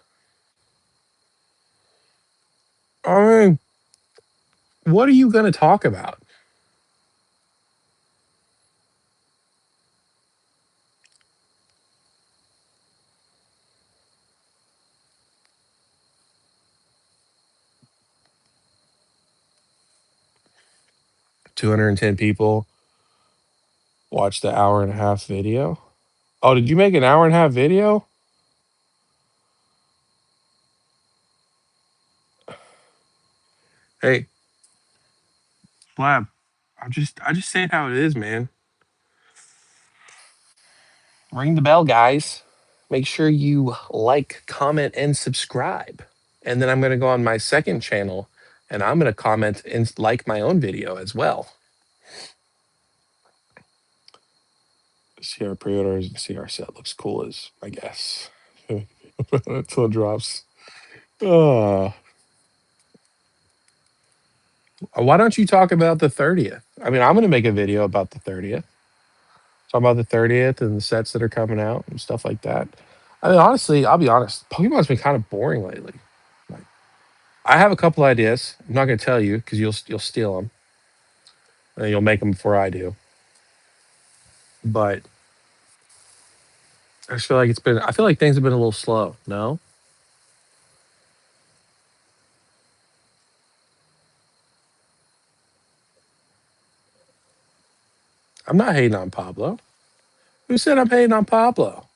I mean, what are you going to talk about? 210 people watched the hour and a half video. Oh, did you make an hour and a half video? Hey, Flab, I just say it how it is, man. Ring the bell, guys. Make sure you like, comment, and subscribe. And then I'm going to go on my second channel and I'm going to comment and like my own video as well. See our pre-orders and see our set looks cool as I guess. Until it drops. Oh, why don't you talk about the 30th? I mean, I'm going to make a video about the 30th. Talk about the 30th and the sets that are coming out and stuff like that. I mean, honestly, I'll be honest. Pokemon's been kind of boring lately. Like, I have a couple ideas. I'm not going to tell you because you'll steal them and you'll make them before I do. But I just feel like it's been. I feel like things have been a little slow. No, I'm not hating on Pablo. Who said I'm hating on Pablo?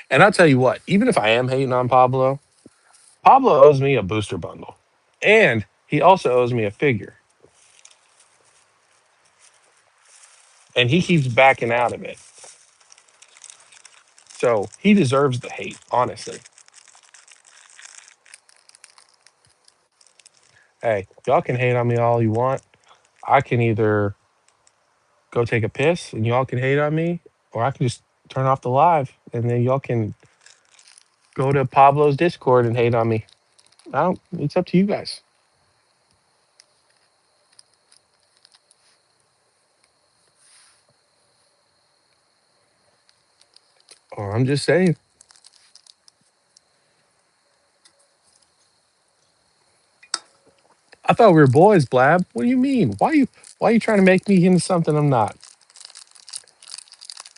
And I'll tell you what. Even if I am hating on Pablo, Pablo owes me a booster bundle, and he also owes me a figure, and he keeps backing out of it. So he deserves the hate, honestly. Hey, y'all can hate on me all you want. I can either go take a piss and y'all can hate on me, or I can just turn off the live and then y'all can go to Pablo's Discord and hate on me. I don't. It's up to you guys. Or I'm just saying. I thought we were boys, Blab. What do you mean? Why are you trying to make me into something I'm not?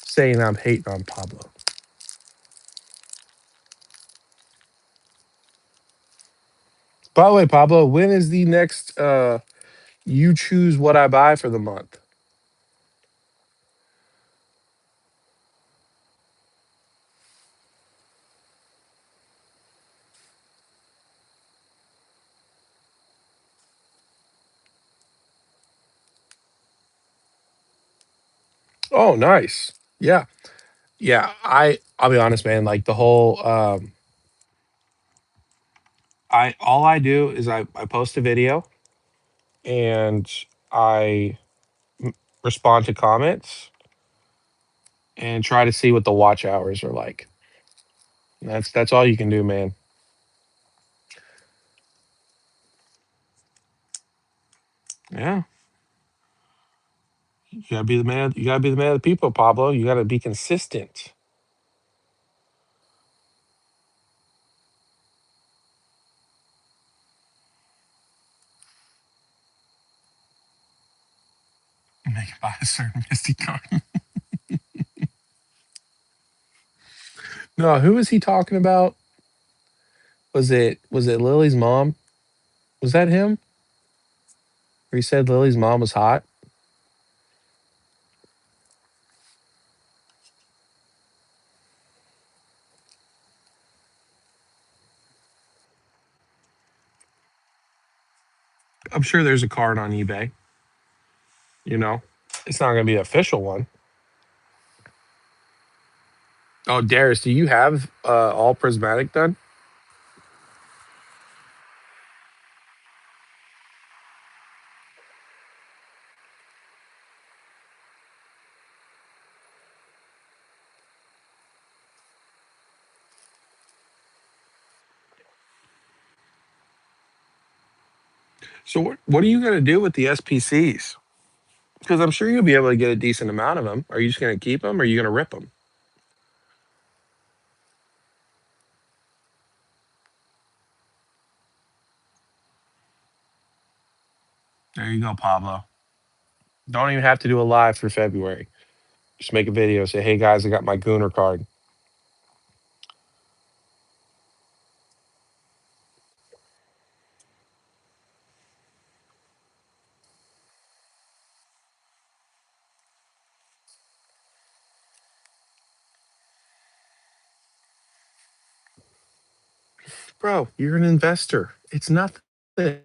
Saying I'm hating on Pablo. By the way, Pablo, when is the next you choose what I buy for the month? Oh, nice. Yeah. Yeah. I'll be honest, man. Like the whole I all I do is I post a video and I respond to comments and try to see what the watch hours are like. That's all you can do, man. Yeah. You gotta be the man. You gotta be the man of the people, Pablo. You gotta be consistent. they can buy a certain Misty card. No, who was he talking about? Was it Lily's mom? Was that him? Where he said Lily's mom was hot? I'm sure there's a card on eBay. You know, it's not going to be an official one. Oh, Darius, do you have all prismatic done? So what are you going to do with the SPCs? Because I'm sure you'll be able to get a decent amount of them. Are you just going to keep them, or are you going to rip them? There you go, Pablo. Don't even have to do a live for February. Just make a video. Say, hey guys, I got my Gooner card. Bro, you're an investor. It's nothing. You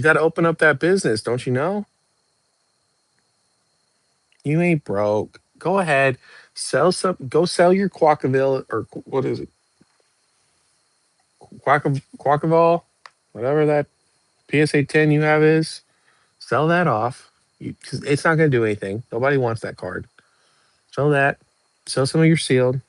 got to open up that business, don't you know? You ain't broke. Go ahead, sell some. Go sell your Quackaville or what is it? Quackavall, whatever that PSA 10 you have is. Sell that off. Cause it's not going to do anything. Nobody wants that card. Sell that. Sell some of your sealed.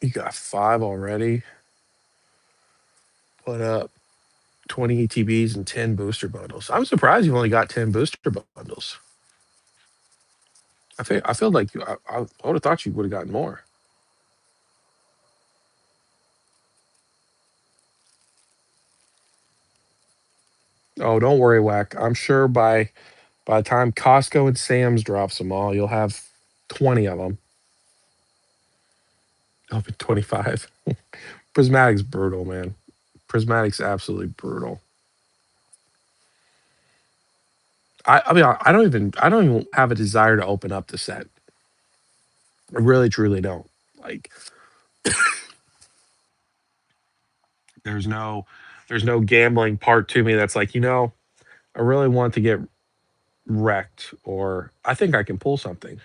You got five already. Put up 20 ETBs and 10 booster bundles. I'm surprised you've only got 10 booster bundles. I feel like I would have thought you would have gotten more. Oh, don't worry, Whack. I'm sure by the time Costco and Sam's drops them all, you'll have 20 of them. I'll be 25. Prismatic's brutal, man. Prismatic's absolutely brutal. I don't even have a desire to open up the set. I really truly don't. Like there's no there's no gambling part to me that's like, I really want to get wrecked or I think I can pull something.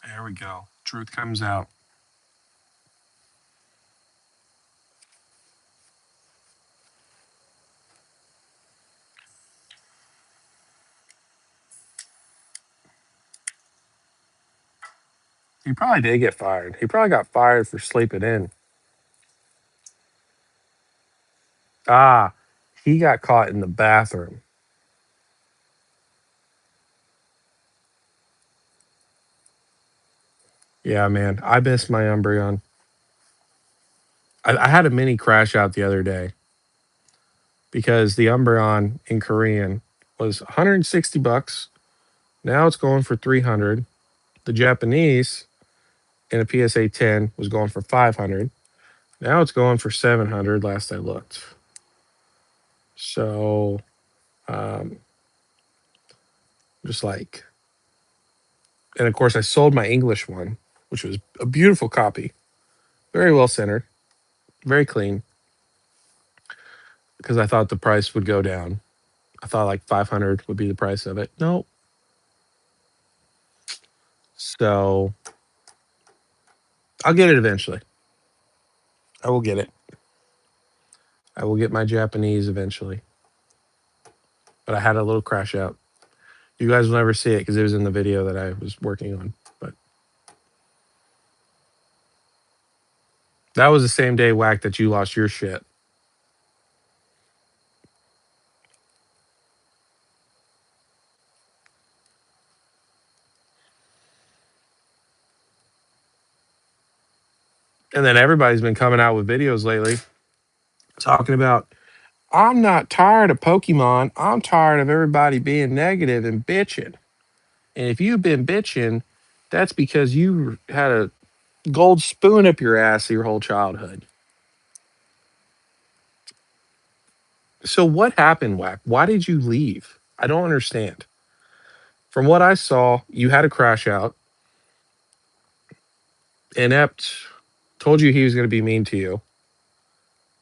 There we go. Truth comes out. He probably did get fired. He probably got fired for sleeping in. Ah, he got caught in the bathroom. Yeah, man. I missed my Umbreon. I had a mini crash out the other day because the Umbreon in Korean was 160 bucks. Now it's going for 300. The Japanese in a PSA 10 was going for 500. Now it's going for 700 last I looked. So, um, just like, and of course, I sold my English one, which was a beautiful copy, very well centered, very clean. because I thought the price would go down. I thought like 500 would be the price of it. No. So I'll get it eventually. I will get it. I will get my Japanese eventually. But I had a little crash out. You guys will never see it because it was in the video that I was working on. But that was the same day, Whack, that you lost your shit. And then everybody's been coming out with videos lately talking about, I'm not tired of Pokemon. I'm tired of everybody being negative and bitching. And if you've been bitching, that's because you had a gold spoon up your ass your whole childhood. So what happened, Whack? Why did you leave? I don't understand. From what I saw, you had a crash out. Inept told you he was going to be mean to you.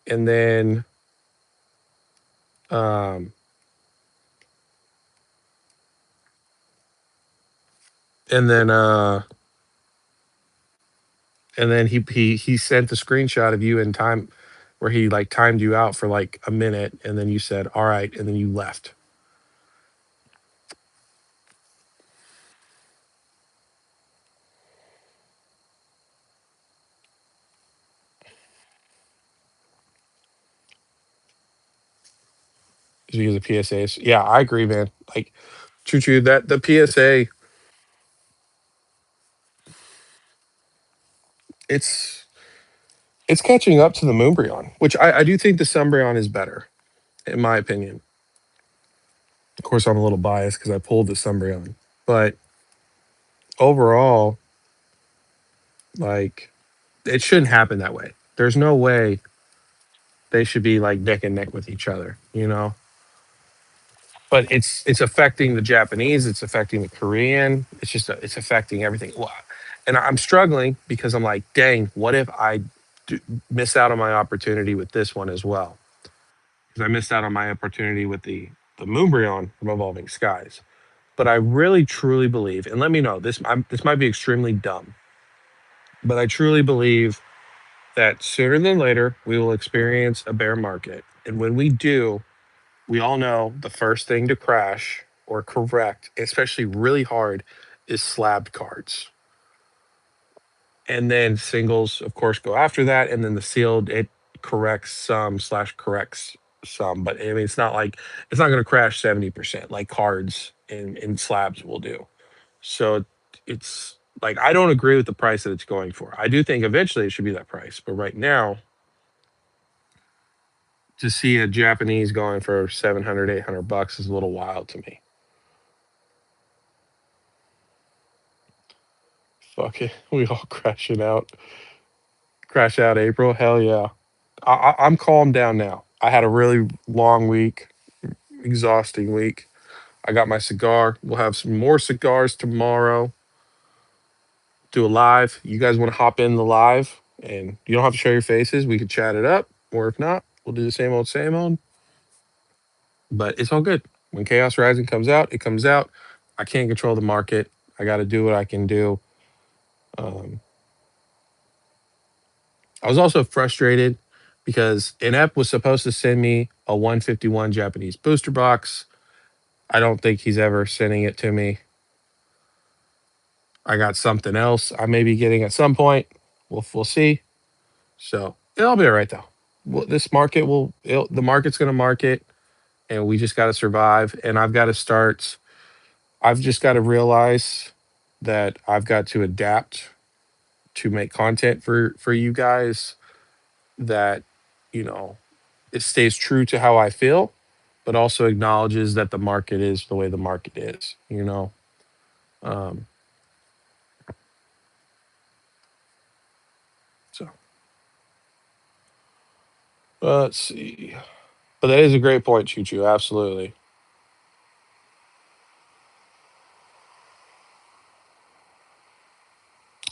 And then um and then he sent the screenshot of you in time where he like timed you out for like a minute and then you said all right and then you left. Because of PSAs. Yeah, I agree, man. Like true that the PSA it's it's catching up to the Moonbryon, which I do think the Sunbryon is better, in my opinion. Of course, I'm a little biased because I pulled the Sunbryon, but overall, like it shouldn't happen that way. There's no way they should be like neck and neck with each other, you know. But it's affecting the Japanese, it's affecting the Korean, it's affecting everything. And I'm struggling because I'm like, dang, what if I do, miss out on my opportunity with this one as well? Because I missed out on my opportunity with the Moonbryon from Evolving Skies. But I really truly believe, and let me know this might be extremely dumb, but I truly believe that sooner than later we will experience a bear market, and when we do, we all know the first thing to crash or correct, especially really hard, is slabbed cards. And then singles, of course, go after that. And then the sealed, it corrects some slash corrects some. But I mean, it's not going to crash 70% like cards in slabs will do. So it's like, I don't agree with the price that it's going for. I do think eventually it should be that price. But right now, to see a Japanese going for 700, 800 bucks is a little wild to me. Fuck it. We all crashing out. Crash out April. Hell yeah. I'm calmed down now. I had a really long week, exhausting week. I got my cigar. We'll have some more cigars tomorrow. Do a live. You guys want to hop in the live and you don't have to show your faces. We can chat it up. Or if not, we'll do the same old, same old. But it's all good. When Chaos Rising comes out, it comes out. I can't control the market. I got to do what I can do. Um, I was also frustrated because Inept was supposed to send me a 151 Japanese booster box. I don't think he's ever sending it to me. I got something else I may be getting at some point. We'll see. So it'll be all right though. This market the market's going to market, and we just got to survive. And I've got to start. I've just got to realize that I've got to adapt to make content for you guys that you know it stays true to how I feel, but also acknowledges that the market is the way the market is. Um, so let's see. But that is a great point, Choo Choo. Absolutely.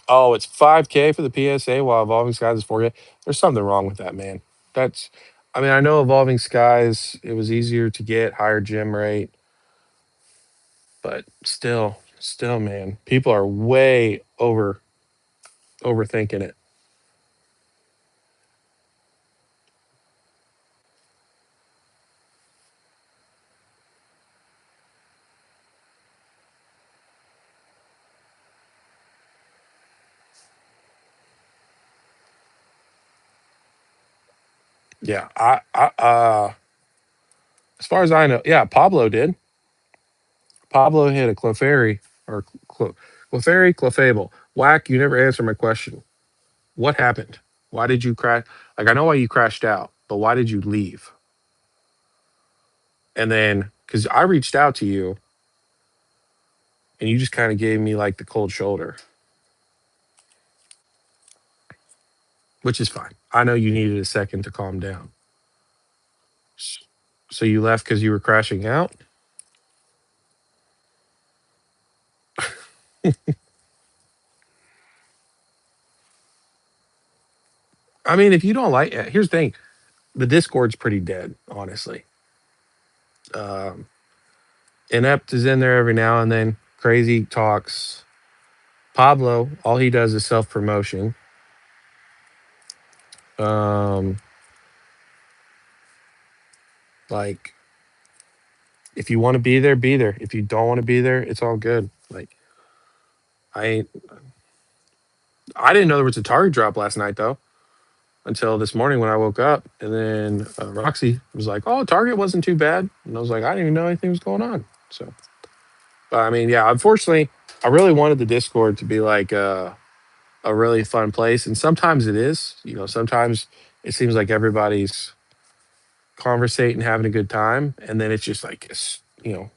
Oh, it's 5K for the PSA while Evolving Skies is 4K. There's something wrong with that, man. That's I mean, I know Evolving Skies, it was easier to get, higher gym rate, but still, man, people are way overthinking it. Yeah, as far as I know, yeah, Pablo did. Pablo hit a Clefairy or Clefairy, Clefable. Whack, you never answered my question. What happened? Why did you crash? Like, I know why you crashed out, but why did you leave? And then, because I reached out to you and you just kind of gave me like the cold shoulder, which is fine. I know you needed a second to calm down. So you left because you were crashing out? I mean, if you don't like it, here's the thing, the Discord's pretty dead, honestly. Um, Inept is in there every now and then. Crazy talks. Pablo, all he does is self promotion. Um, like, if you want to be there, be there. If you don't want to be there, it's all good. Like, I ain't, I didn't know there was a target drop last night though until this morning when I woke up, and then Roxy was like, "Oh, target wasn't too bad," and I was like, "I didn't even know anything was going on." So, but I mean, yeah, unfortunately, I really wanted the Discord to be like a really fun place, and sometimes it is. You know, sometimes it seems like everybody's conversating, having a good time, and then it's just like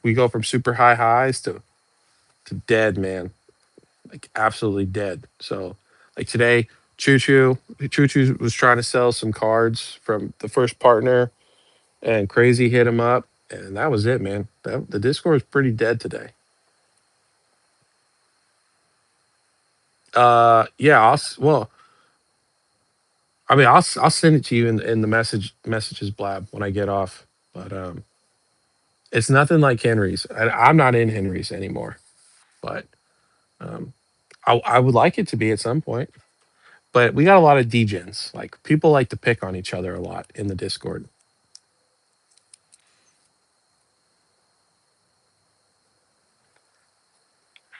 we go from super high highs to dead, man, like absolutely dead. So like today, Choo Choo was trying to sell some cards from the first partner, and Crazy hit him up, and that was it, man. The Discord was pretty dead today. Yeah, well, I mean, I'll send it to you in the messages blab when I get off. But it's nothing like Henry's. I'm not in Henry's anymore, but um, I would like it to be at some point. But we got a lot of degens. Like people like to pick on each other a lot in the Discord.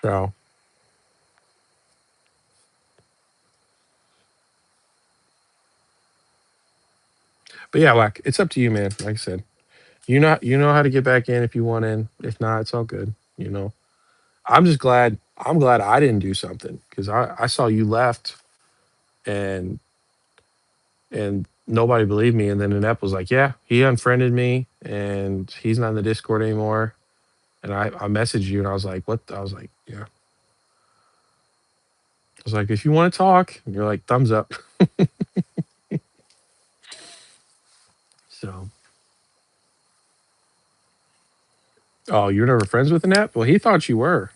So, but yeah, Wack, it's up to you, man. Like I said, you know how to get back in if you want in. If not, it's all good. You know, I'm just glad. I'm glad I didn't do something because I saw you left and nobody believed me. And then Inept was like, "Yeah, he unfriended me and he's not in the Discord anymore." And I messaged you and I was like, "What?" I was like, "Yeah." I was like, "If you want to talk," and you're like, "Thumbs up." So, oh, you're never friends with Inept? Well, he thought you were.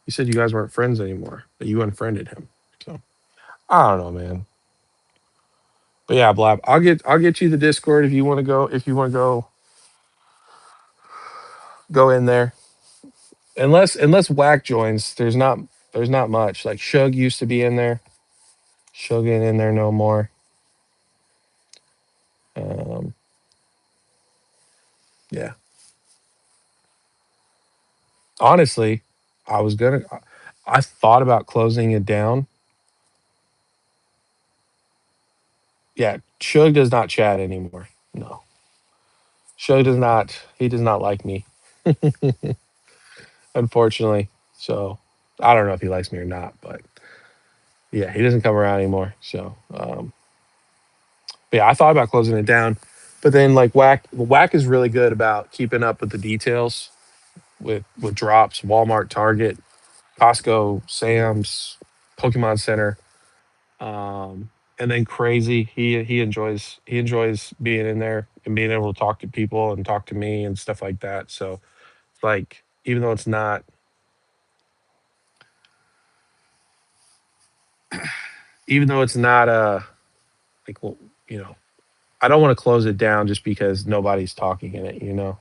He said you guys weren't friends anymore. That you unfriended him. So I don't know, man. But yeah, Blab, I'll get you the Discord if you want to go. If you want to go in there. Unless Whack joins, there's not much. Like Shug used to be in there. Shug ain't in there no more. Um, yeah. Honestly, I was gonna. I thought about closing it down. Yeah, Shug does not chat anymore. No, Shug does not. He does not like me, unfortunately. So I don't know if he likes me or not, but yeah, he doesn't come around anymore. So but yeah, I thought about closing it down, but then like Whack is really good about keeping up with the details with drops, Walmart, Target, Costco, Sam's, Pokemon Center. And then Crazy, he enjoys being in there and being able to talk to people and talk to me and stuff like that. So like even though it's not even though it's not like well, you know I don't want to close it down just because nobody's talking in it, you know?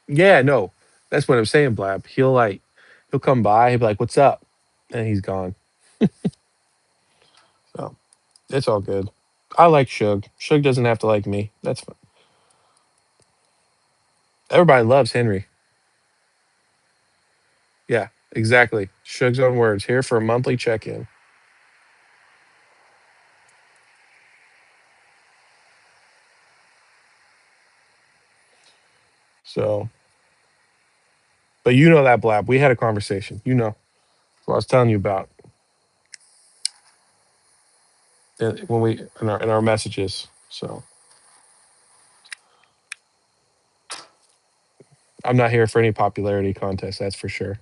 Yeah, no. That's what I'm saying, Blab. He'll come by, he'll be like, "What's up?" And he's gone. So it's all good. I like Suge. Suge doesn't have to like me. That's fine. Everybody loves Henry. Yeah, exactly. Suge's own words. Here for a monthly check-in. So, but you know that, Blab. We had a conversation. You know what I was telling you about when we in our messages. So I'm not here for any popularity contest. That's for sure.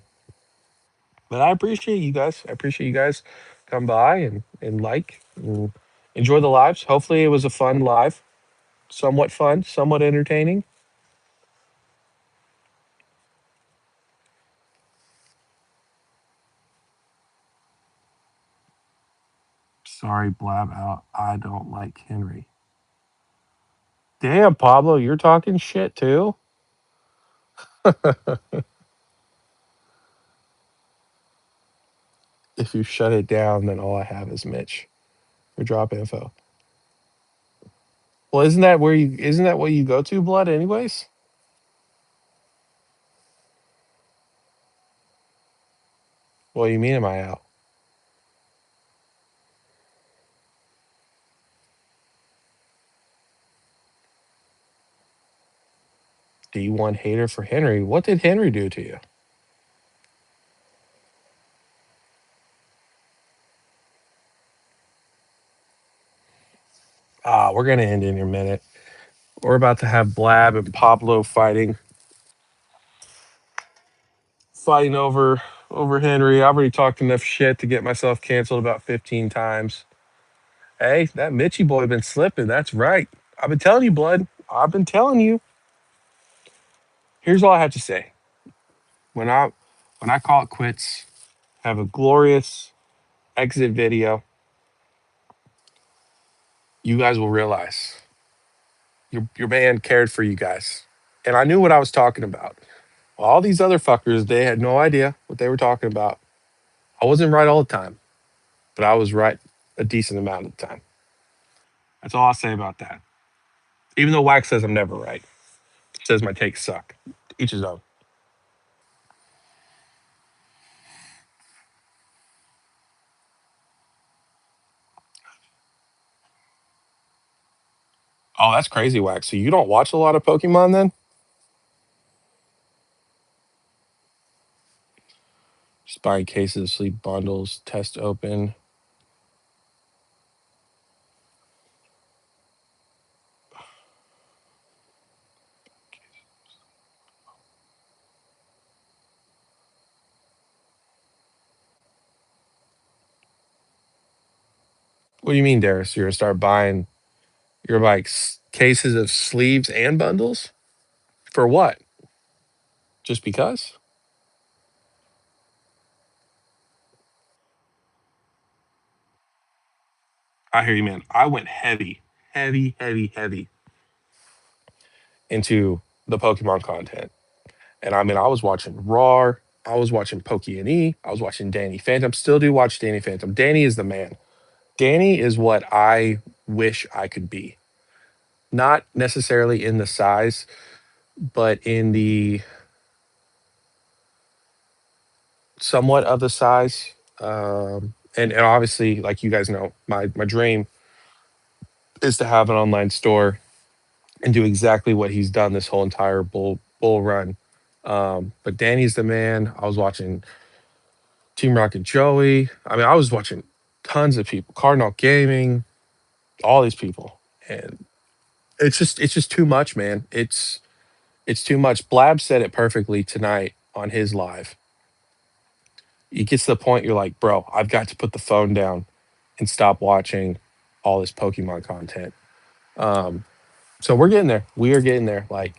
But I appreciate you guys. I appreciate you guys come by and like and enjoy the lives. Hopefully, it was a fun live, somewhat fun, somewhat entertaining. Sorry, Blab out. I don't like Henry. Damn, Pablo, you're talking shit too. If you shut it down, then all I have is Mitch for drop info. Well, isn't that what you go to, Blood, anyways? What do you mean am I out? D1 hater for Henry. What did Henry do to you? Ah, we're gonna end in a minute. We're about to have Blab and Pablo fighting over Henry. I've already talked enough shit to get myself canceled about 15 times. Hey, that Mitchie boy been slipping. That's right. I've been telling you, Blood. I've been telling you. Here's all I have to say. When I when I call it quits, have a glorious exit video, you guys will realize your man cared for you guys. And I knew what I was talking about. All these other fuckers, they had no idea what they were talking about. I wasn't right all the time, but I was right a decent amount of the time. That's all I'll say about that. Even though Wax says I'm never right, says my takes suck. Each his own. Oh, that's crazy, Wax. So you don't watch a lot of Pokemon then? Just buying cases, sleep bundles, test open. What do you mean, Darius? You're gonna start buying your like cases of sleeves and bundles? For what? Just because? I hear you, man. I went heavy into the Pokemon content. And I mean, I was watching Raw, I was watching Pokey and E, I was watching Danny Phantom. Still do watch Danny Phantom. Danny is the man. Danny is what I wish I could be. Not necessarily in the size, but in the somewhat of the size. And obviously, like you guys know, my dream is to have an online store and do exactly what he's done this whole entire bull run. But Danny's the man. I was watching Team Rocket Joey. I mean, I was watching tons of people, Cardinal Gaming, all these people, and it's just too much, man. It's too much. Blab said it perfectly tonight on his live. It gets to the point you're like, bro, I've got to put the phone down and stop watching all this Pokemon content. Um, so we're getting there. We are getting there. Like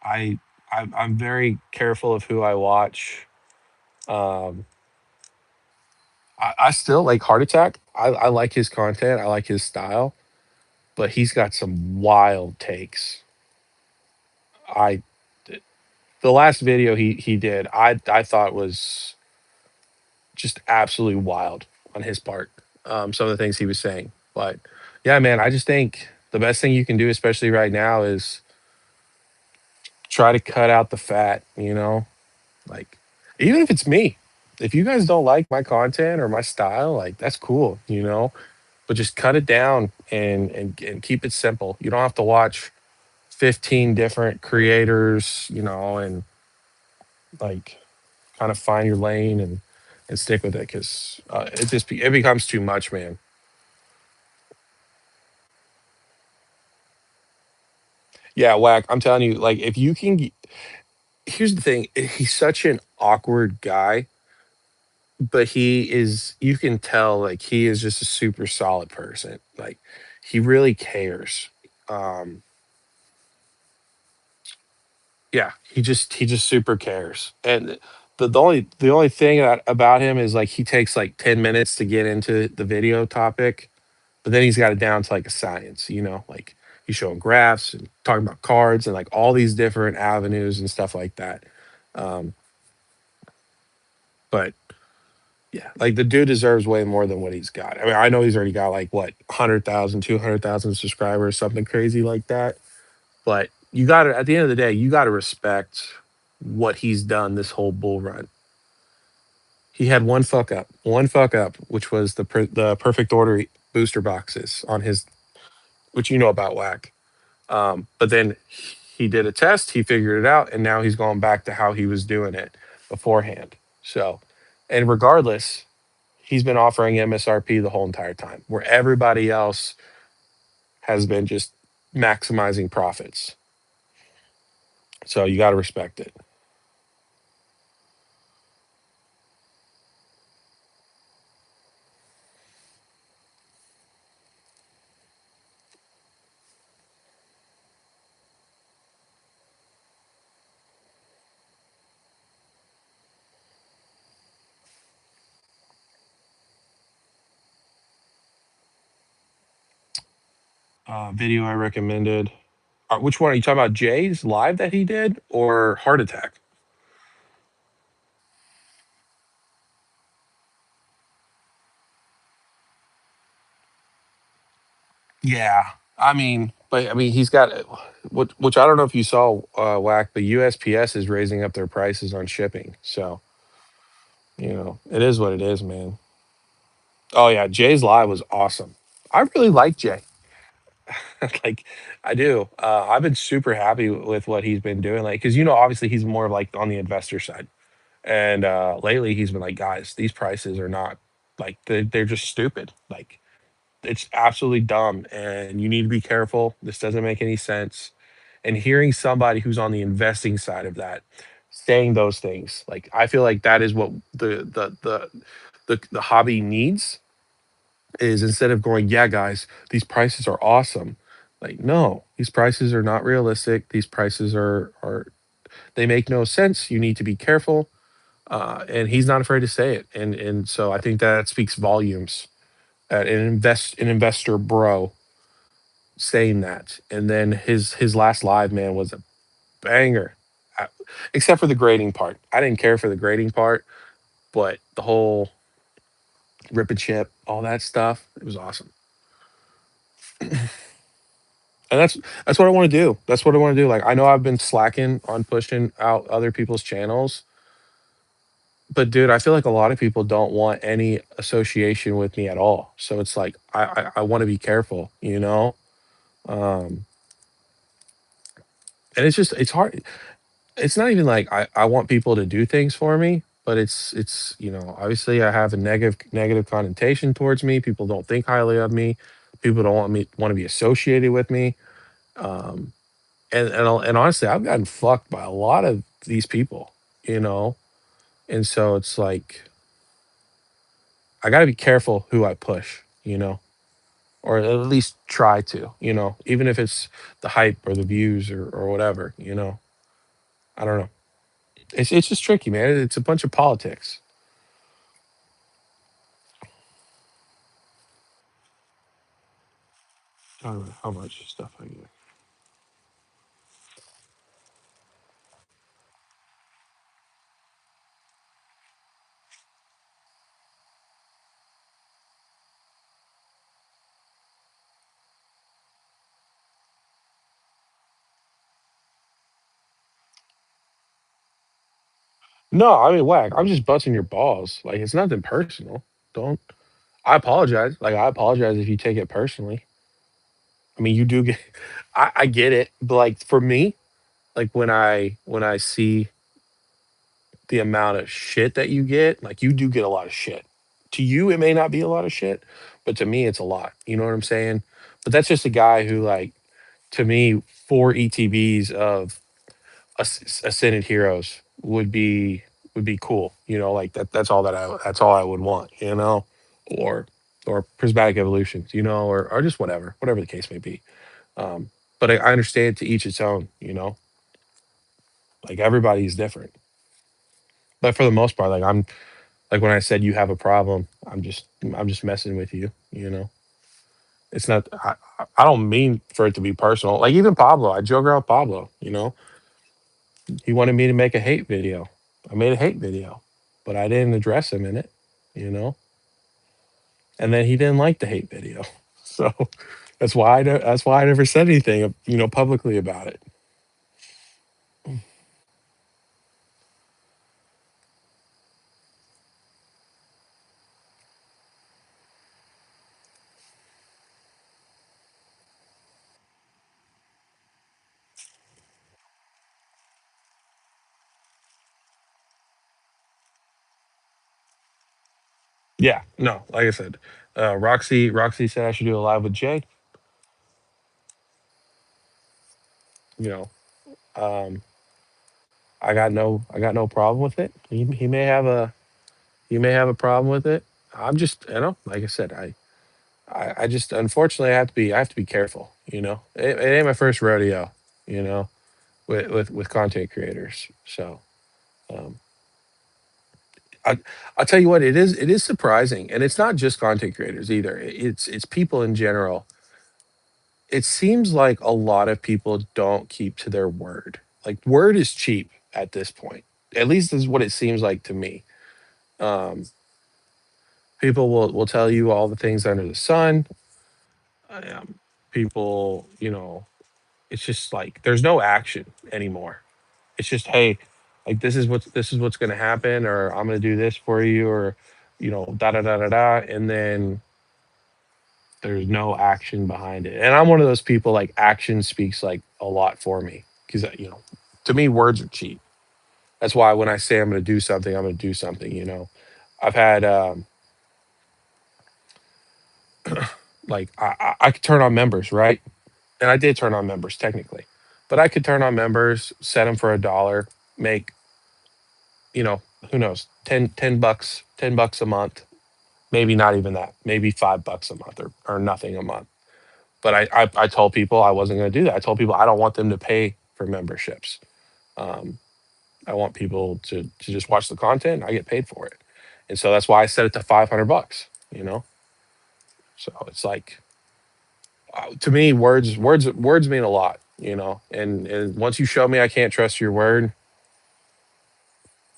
I, I'm very careful of who I watch. Um, I still like Heart Attack. I like his content. I like his style, but he's got some wild takes. I the last video he did, I thought was just absolutely wild on his part. Some of the things he was saying, but yeah, man, I just think the best thing you can do, especially right now, is try to cut out the fat. Like even if it's me, if you guys don't like my content or my style, like that's cool. But just cut it down and keep it simple. You don't have to watch 15 different creators, and like kind of find your lane and stick with it because it becomes too much, man. Yeah, whack. I'm telling you, like if you can. Here's the thing: he's such an awkward guy, but he is. You can tell, like he is just a super solid person. Like he really cares. Um, Yeah, he just super cares. And the only thing about him is like he takes like 10 minutes to get into the video topic, but then he's got it down to like a science, like he's showing graphs and talking about cards and like all these different avenues and stuff like that. Um, but yeah, like the dude deserves way more than what he's got. I mean, I know he's already got like what 100,000, 200,000 subscribers, something crazy like that. But you got to, at the end of the day, you got to respect what he's done this whole bull run. He had one fuck up, which was the perfect order booster boxes on his, which you know about whack. But then he did a test, he figured it out, and now he's going back to how he was doing it beforehand. So, and regardless, he's been offering MSRP the whole entire time, where everybody else has been just maximizing profits. So you got to respect it. Video I recommended. Which one are you talking about? Jay's live that he did or Heart Attack? Yeah, but he's got which I don't know if you saw, whack, but USPS is raising up their prices on shipping. So it is what it is, man. Oh yeah, Jay's live was awesome. I really like Jay. Like I do. I've been super happy with what he's been doing. Like, because obviously he's more of like on the investor side, and lately he's been like, guys, these prices are not like they're just stupid. Like it's absolutely dumb, and you need to be careful. This doesn't make any sense. And hearing somebody who's on the investing side of that saying those things, like I feel like that is what the hobby needs, is instead of going, yeah, guys, these prices are awesome. Like, no, these prices are not realistic. These prices are they make no sense. You need to be careful. And he's not afraid to say it. And so I think that speaks volumes. An investor bro saying that. And then his last live, man, was a banger. I- Except for the grading part. I didn't care for the grading part, but the whole rip and chip, all that stuff, it was awesome. And that's what I want to do. That's what I want to do. Like I know I've been slacking on pushing out other people's channels, but dude, I feel like a lot of people don't want any association with me at all. So it's like I want to be careful, Um, and it's hard. It's not even like I want people to do things for me, but it's obviously I have a negative connotation towards me. People don't think highly of me. People don't want to be associated with me. Um, and honestly, I've gotten fucked by a lot of these people, you know. And so it's like I got to be careful who I push, or at least try to, even if it's the hype or the views or whatever. I don't know. It's just tricky, man. It's a bunch of politics. I don't know how much stuff I get. No, I mean, whack. I'm just busting your balls. Like it's nothing personal. Don't. I apologize. Like I apologize if you take it personally. I mean, you do get. I get it, but like for me, like when I see the amount of shit that you get, like you do get a lot of shit. To you, it may not be a lot of shit, but to me, it's a lot. You know what I'm saying? But that's just a guy who, like, to me, 4 ETBs of Ascended Heroes would be cool. You know, like that. That's all I would want. You know, or or prismatic evolutions. You know, or just whatever the case may be. Um, but I understand to each its own. You know, like everybody's different. But for the most part, like like when I said you have a problem, I'm just messing with you. You know, it's not. I don't mean for it to be personal. Like even Pablo, I joke around with Pablo. You know, he wanted me to make a hate video. I made a hate video, but I didn't address him in it. You know, and then he didn't like the hate video, so that's why I never said anything. You know, publicly about it. Yeah, no, like I said, Roxy said I should do a live with Jay. You know, um, I got no problem with it. He may have a problem with it. I'm just, like I said, I just unfortunately I have to be careful. You know, it ain't my first rodeo. You know, with content creators. So um, I I'll tell you what, it is surprising, and it's not just content creators either. It's people in general. It seems like a lot of people don't keep to their word. Like word is cheap at this point. At least this is what it seems like to me. Um, People will tell you all the things under the sun. Um, People, it's just like there's no action anymore. It's just, hey, like this is what's going to happen, or I'm going to do this for you, or da da da da da, and then there's no action behind it. And I'm one of those people, like action speaks like a lot for me because to me words are cheap. That's why when I say I'm going to do something, I'm going to do something. I've had like I could turn on members, right? And I did turn on members technically, but I could turn on members, set them for $1, make you know who knows, 10 bucks, $10 a month, maybe not even that, maybe $5 a month, or nothing a month. But I told people I wasn't going to do that. I told people I don't want them to pay for memberships. Um, I want people to just watch the content. And I get paid for it, and so that's why I set it to $500. So it's like, to me, words mean a lot. And once you show me I can't trust your word,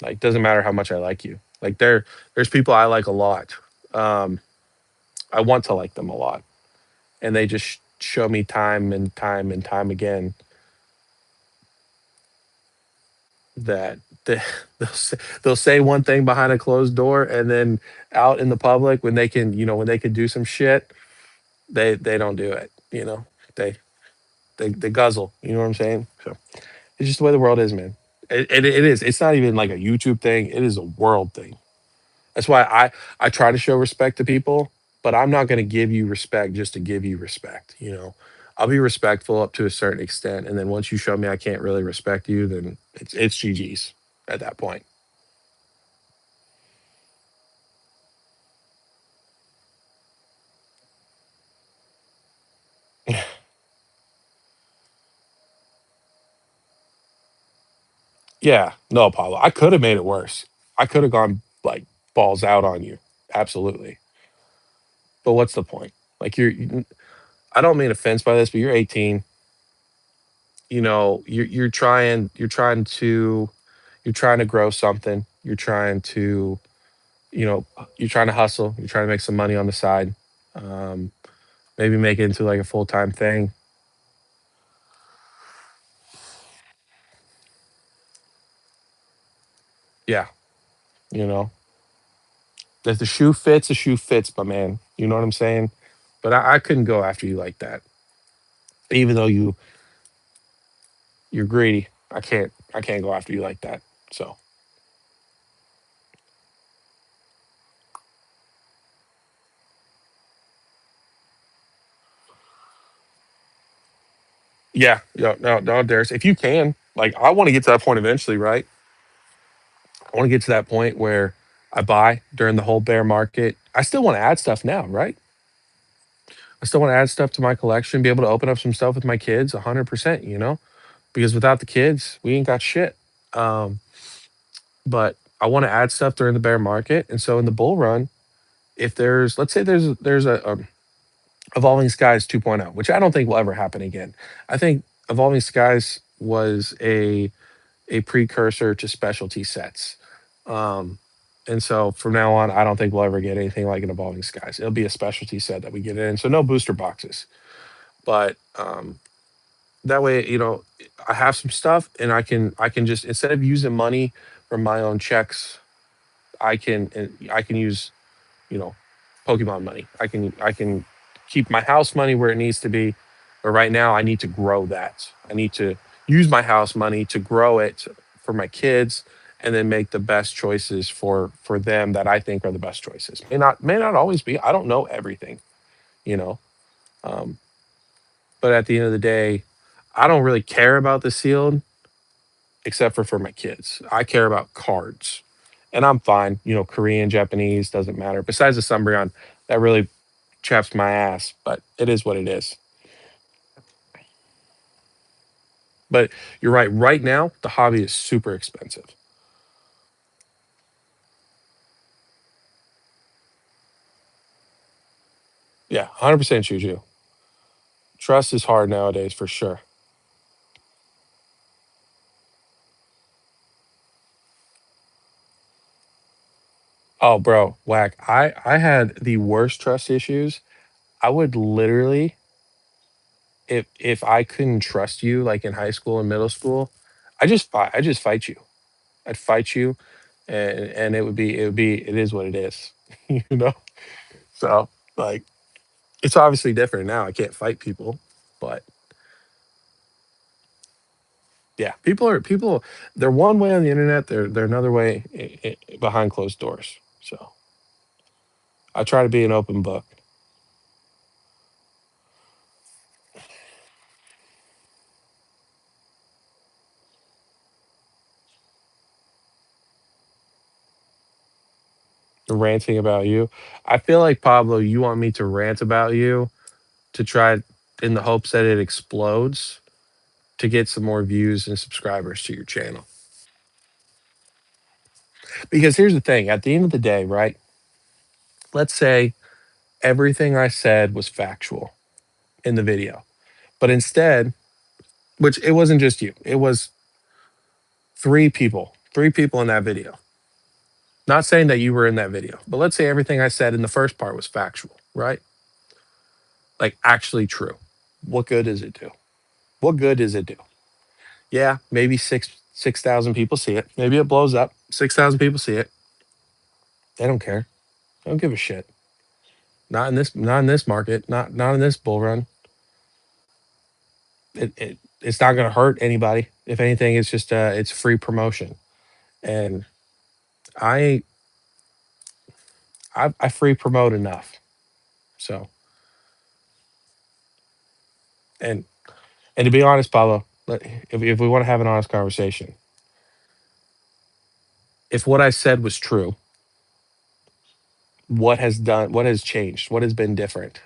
like doesn't matter how much I like you. Like there's people I like a lot. Um, I want to like them a lot, and they just show me time and time and time again that they, they'll say one thing behind a closed door, and then out in the public when they can do some shit, they don't do it. They they guzzle. You know what I'm saying? So it's just the way the world is, man. It is. It's not even like a YouTube thing. It is a world thing. That's why I try to show respect to people, but I'm not going to give you respect just to give you respect. I'll be respectful up to a certain extent, and then once you show me I can't really respect you, then it's GG's at that point. Yeah, no, Paulo. I could have made it worse. I could have gone like balls out on you. Absolutely. But what's the point? Like I don't mean offense by this, but you're 18. You know, you're trying to grow something. You're trying to, you know, you're trying to hustle. You're trying to make some money on the side. Um, maybe make it into like a full time thing. Yeah, you know, if the shoe fits, the shoe fits, my man. You know what I'm saying? But I couldn't go after you like that, even though you're greedy. I can't go after you like that. So yeah, no, no, no, Darius. If you can, like, I want to get to that point eventually, right? I want to get to that point where I buy during the whole bear market. I still want to add stuff now, right? I still want to add stuff to my collection, be able to open up some stuff with my kids, 100%. You know, because without the kids, we ain't got shit. Um, but I want to add stuff during the bear market, and so in the bull run, if there's, let's say there's a Evolving Skies 2.0, which I don't think will ever happen again. I think Evolving Skies was a precursor to specialty sets. Um, and so from now on, I don't think we'll ever get anything like an Evolving Skies. It'll be a specialty set that we get in. So no booster boxes. But that way, you know, I have some stuff and I can just, instead of using money from my own checks, I can use, you know, Pokemon money. I can keep my house money where it needs to be, but right now I need to grow that. I need to use my house money to grow it for my kids, and then make the best choices for them that I think are the best choices. May not always be. I don't know everything, you know. Um, but at the end of the day, I don't really care about the sealed except for my kids. I care about cards, and I'm fine. You know, Korean, Japanese doesn't matter. Besides the Sumbreon, that really chaps my ass, but it is what it is. But you're right. Right now, the hobby is super expensive. Yeah, 100% Juju. Trust is hard nowadays for sure. Oh, bro, whack. I had the worst trust issues. I would literally, if I couldn't trust you like in high school and middle school, I just fight you. I'd fight you, and it is what it is. You know? So, like, it's obviously different now. I can't fight people, but yeah, they're one way on the internet, they're another way behind closed doors. So, I try to be an open book. Ranting about you. I feel like, Pablo, you want me to rant about you to try, in the hopes that it explodes, to get some more views and subscribers to your channel. Because here's the thing, at the end of the day, right? Let's say everything I said was factual in the video. But instead, which it wasn't just you, it was three people in that video. Not saying that you were in that video, but let's say everything I said in the first part was factual, right? Like, actually true. What good does it do? What good does it do? Yeah, maybe 6,000 people see it. Maybe it blows up. 6,000 people see it. They don't care. They don't give a shit. Not in this market. Not in this bull run. It's not going to hurt anybody. If anything, it's just it's free promotion. And I I free promote enough. So, and and to be honest, Pablo, if we want to have an honest conversation, if what I said was true, what has changed? What has been different?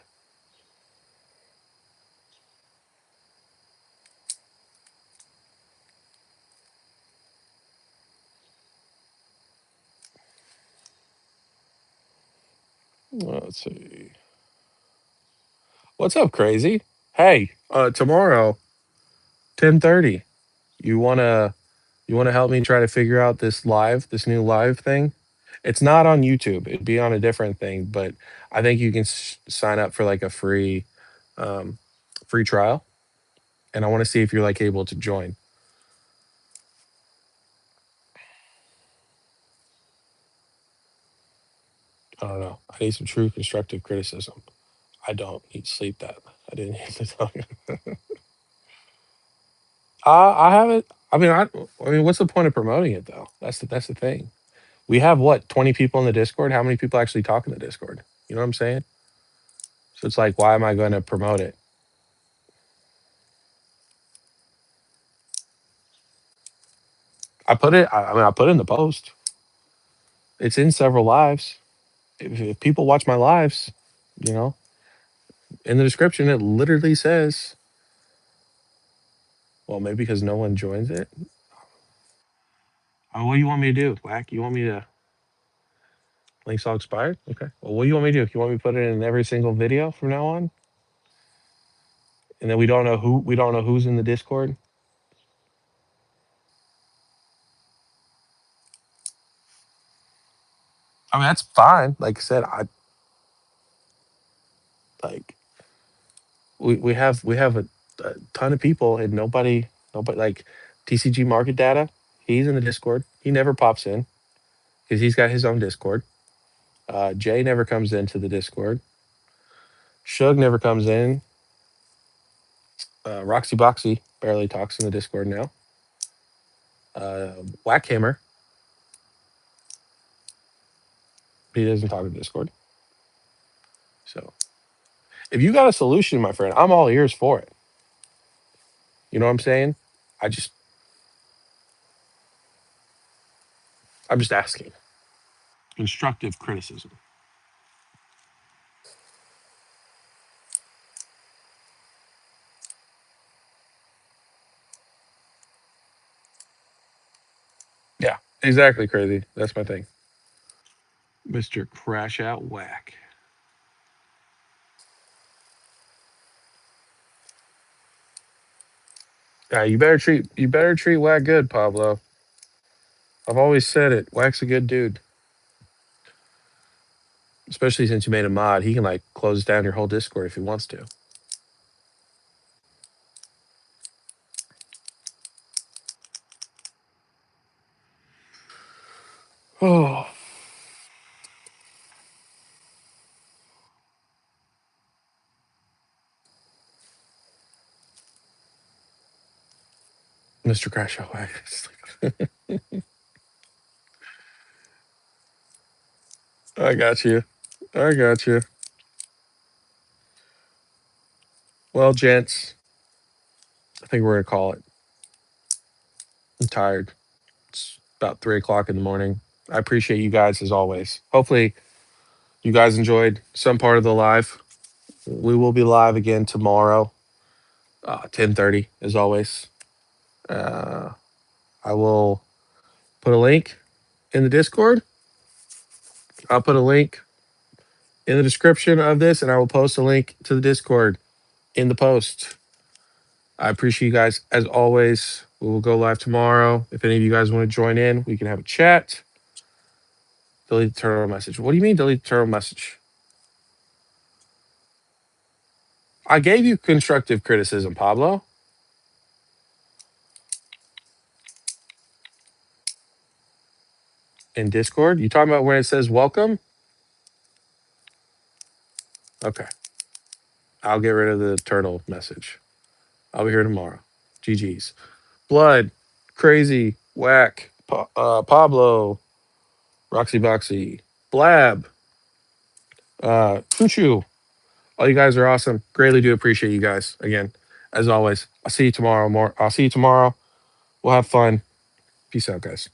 Let's see. What's up, crazy? Hey, tomorrow, 10:30. You wanna you wanna help me try to figure out this new live thing? It's not on YouTube. It'd be on a different thing, but I think you can sign up for like a um, free trial, and I want to see if you're like able to join. I don't know. I need some true constructive criticism. I don't need sleep that. I didn't need to tell you. I haven't. I mean, what's the point of promoting it though? That's the thing. We have what 20 people in the Discord. How many people actually talk in the Discord? You know what I'm saying? So it's like, why am I going to promote it? I put it in the post. It's in several lives. If people watch my lives, you know, in the description it literally says, well, maybe because no one joins it. Oh, what do you want me to do, Whack? You want me to links all expired? Okay. Well, what do you want me to do? You want me to put it in every single video from now on? And then we don't know who's in the Discord. I mean, that's fine. Like I said, I like we have a ton of people and nobody like TCG market data. He's in the Discord. He never pops in because he's got his own Discord. Jay never comes into the Discord. Shug never comes in. Roxy Boxy barely talks in the Discord now. Whackhammer, he doesn't talk in the Discord. So if you got a solution, my friend, I'm all ears for it. You know what I'm saying? I just I'm just asking. Constructive criticism. Yeah, exactly crazy. That's my thing. Mr. Crash Out Whack. Yeah, you better treat Whack good, Pablo. I've always said it. Whack's a good dude. Especially since you made a mod. He can like close down your whole Discord if he wants to. Oh, Mr. Crash Out Whack. I got you. I got you. Well, gents, I think we're gonna call it. I'm tired. It's about 3 o'clock in the morning. I appreciate you guys as always. Hopefully, you guys enjoyed some part of the live. We will be live again tomorrow, 10:30 as always. Uh, I will put a link in the Discord. I'll put a link in the description of this, and I will post a link to the Discord in the post. I appreciate you guys as always. We will go live tomorrow. If any of you guys want to join in, we can have a chat. Delete the turtle message. What do you mean delete the turtle message? I gave you constructive criticism, Pablo. In Discord. You talking about when it says welcome? Okay. I'll get rid of the turtle message. I'll be here tomorrow. GG's. Blood, Crazy, Whack, Pablo, Roxy Boxy, Blab, Choo. All you guys are awesome. Greatly do appreciate you guys again. As always, I'll see you tomorrow. I'll see you tomorrow. We'll have fun. Peace out, guys.